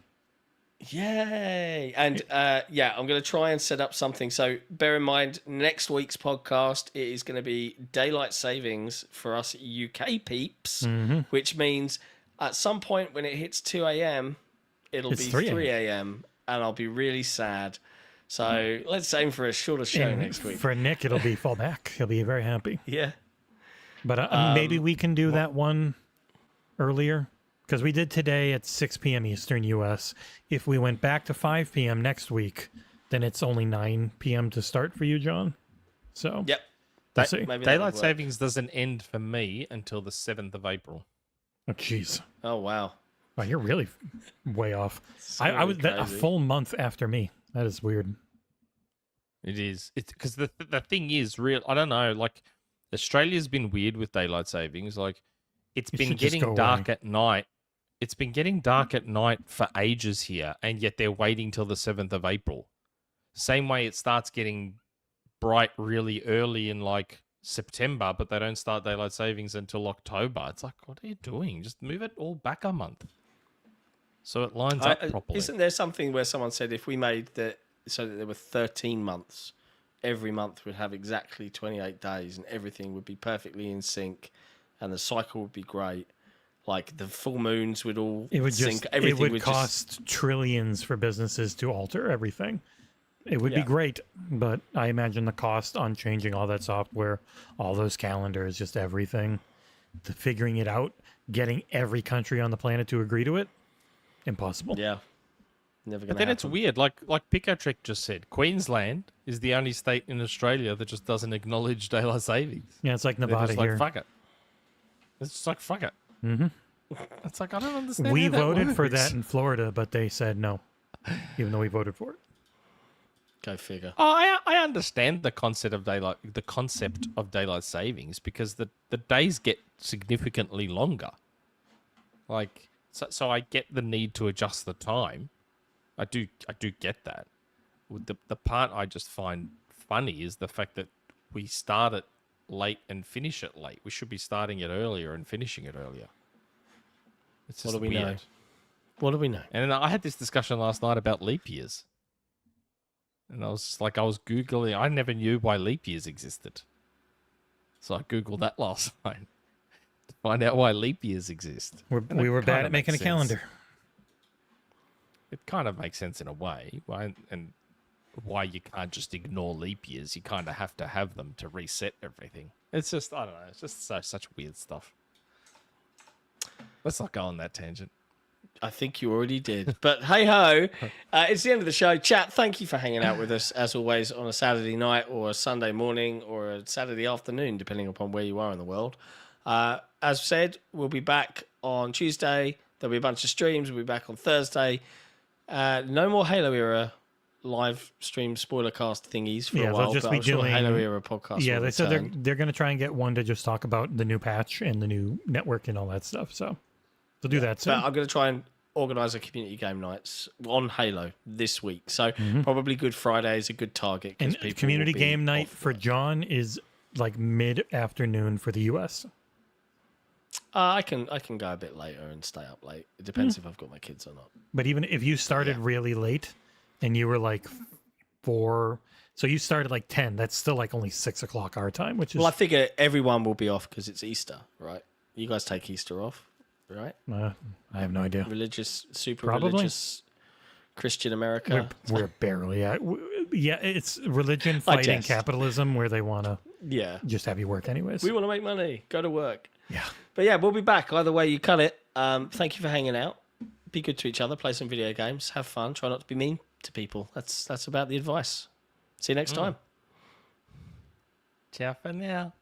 Yay! And I'm going to try and set up something. So bear in mind, next week's podcast, it is going to be daylight savings for us UK peeps, which means at some point when it hits 2 a.m., it'll be 3 a.m. and I'll be really sad. So let's aim for a shorter show And next week. for Nick, it'll be fall back. He'll be very happy. Yeah. But maybe we can do that one earlier, because we did today at 6 p.m. Eastern U.S. If we went back to 5 p.m. next week, then it's only 9 p.m. to start for you, John. So Yep. we'll see. Maybe that Daylight would work. savings doesn't end for me until the 7th of April. Oh, jeez. Oh, wow. Wow, you're really way off. I really was a crazy. full month after me. That is weird. It is. It's because the thing is real. I don't know. Like Australia's been weird with daylight savings. Like it's It been should just getting go dark away. at night. It's been getting dark at night for ages here, and yet they're waiting till the 7th of April. Same way it starts getting bright really early in like September, but they don't start daylight savings until October. It's like, what are you doing? Just move it all back a month, so it lines up properly. Isn't there something where someone said if we made that so that there were 13 months, every month would have exactly 28 days and everything would be perfectly in sync and the cycle would be great? Like the full moons would all It would sync. just Everything it would just- cost trillions for businesses to alter everything. It would be Yeah. great, but I imagine the cost on changing all that software, all those calendars, just everything, to figuring it out, getting every country on the planet to agree to it, impossible. Yeah. Never But gonna then happen. it's weird, like Picotrek just said, Queensland is the only state in Australia that just doesn't acknowledge daylight savings. Yeah, it's like They're Nevada just like, here. fuck it. It's just like, fuck it. hmm It's like, I don't understand We how that voted for works. that in Florida, but they said no, even though we voted for it. Go figure. Oh, I understand the concept of daylight savings because the days get significantly longer. Like, so I get the need to adjust the time. I do get that. The part I just find funny is the fact that we start it late and finish it late. We should be starting it earlier and finishing it earlier. It's What just do we weird. know? What do we know? And then I had this discussion last night about leap years. And I was just like, I was Googling, I never knew why leap years existed. So I Googled that last night to find out why leap years exist. We it were bad kinda at making a makes sense. calendar. It kind of makes sense in a way. And why you can't just ignore leap years. You kind of have to have them to reset everything. It's just, I don't know, it's just such weird stuff. Let's not go on that tangent. I think you already did. But hey ho, it's the end of the show. Chat, thank you for hanging out with us as always on a Saturday night or a Sunday morning or a Saturday afternoon, depending upon where you are in the world. As said, we'll be back on Tuesday. There'll be a bunch of streams. We'll be back on Thursday. No more Halo Era live stream spoiler cast thingies for Yeah, a they'll while. just but be I'm sure doing- Halo Era podcast. Yeah, will they said return. they're going to try and get one to just talk about the new patch and the new network and all that stuff. So they'll do that soon. But I'm going to try and organise a community game nights on Halo this week. So probably Good Friday is a good target. 'cause And people community will be game night off for work. John is like mid-afternoon for the US. I can go a bit later and stay up late. It depends if I've got my kids or not. But even if you started really late and you were like 4, so you started like 10, that's still like only 6 o'clock our time, which is, Well, I figure everyone will be off because it's Easter, right? You guys take Easter off, right? I have no idea. Religious, super Probably. religious Christian America. We're barely at. Yeah, it's religion fighting jest. capitalism where they want to Yeah. just have you work anyways. We want to make money. Go to work. Yeah. But yeah, we'll be back. Either way you cut it. Thank you for hanging out. Be good to each other. Play some video games. Have fun. Try not to be mean to people. That's about the advice. See you next time. Ciao for now.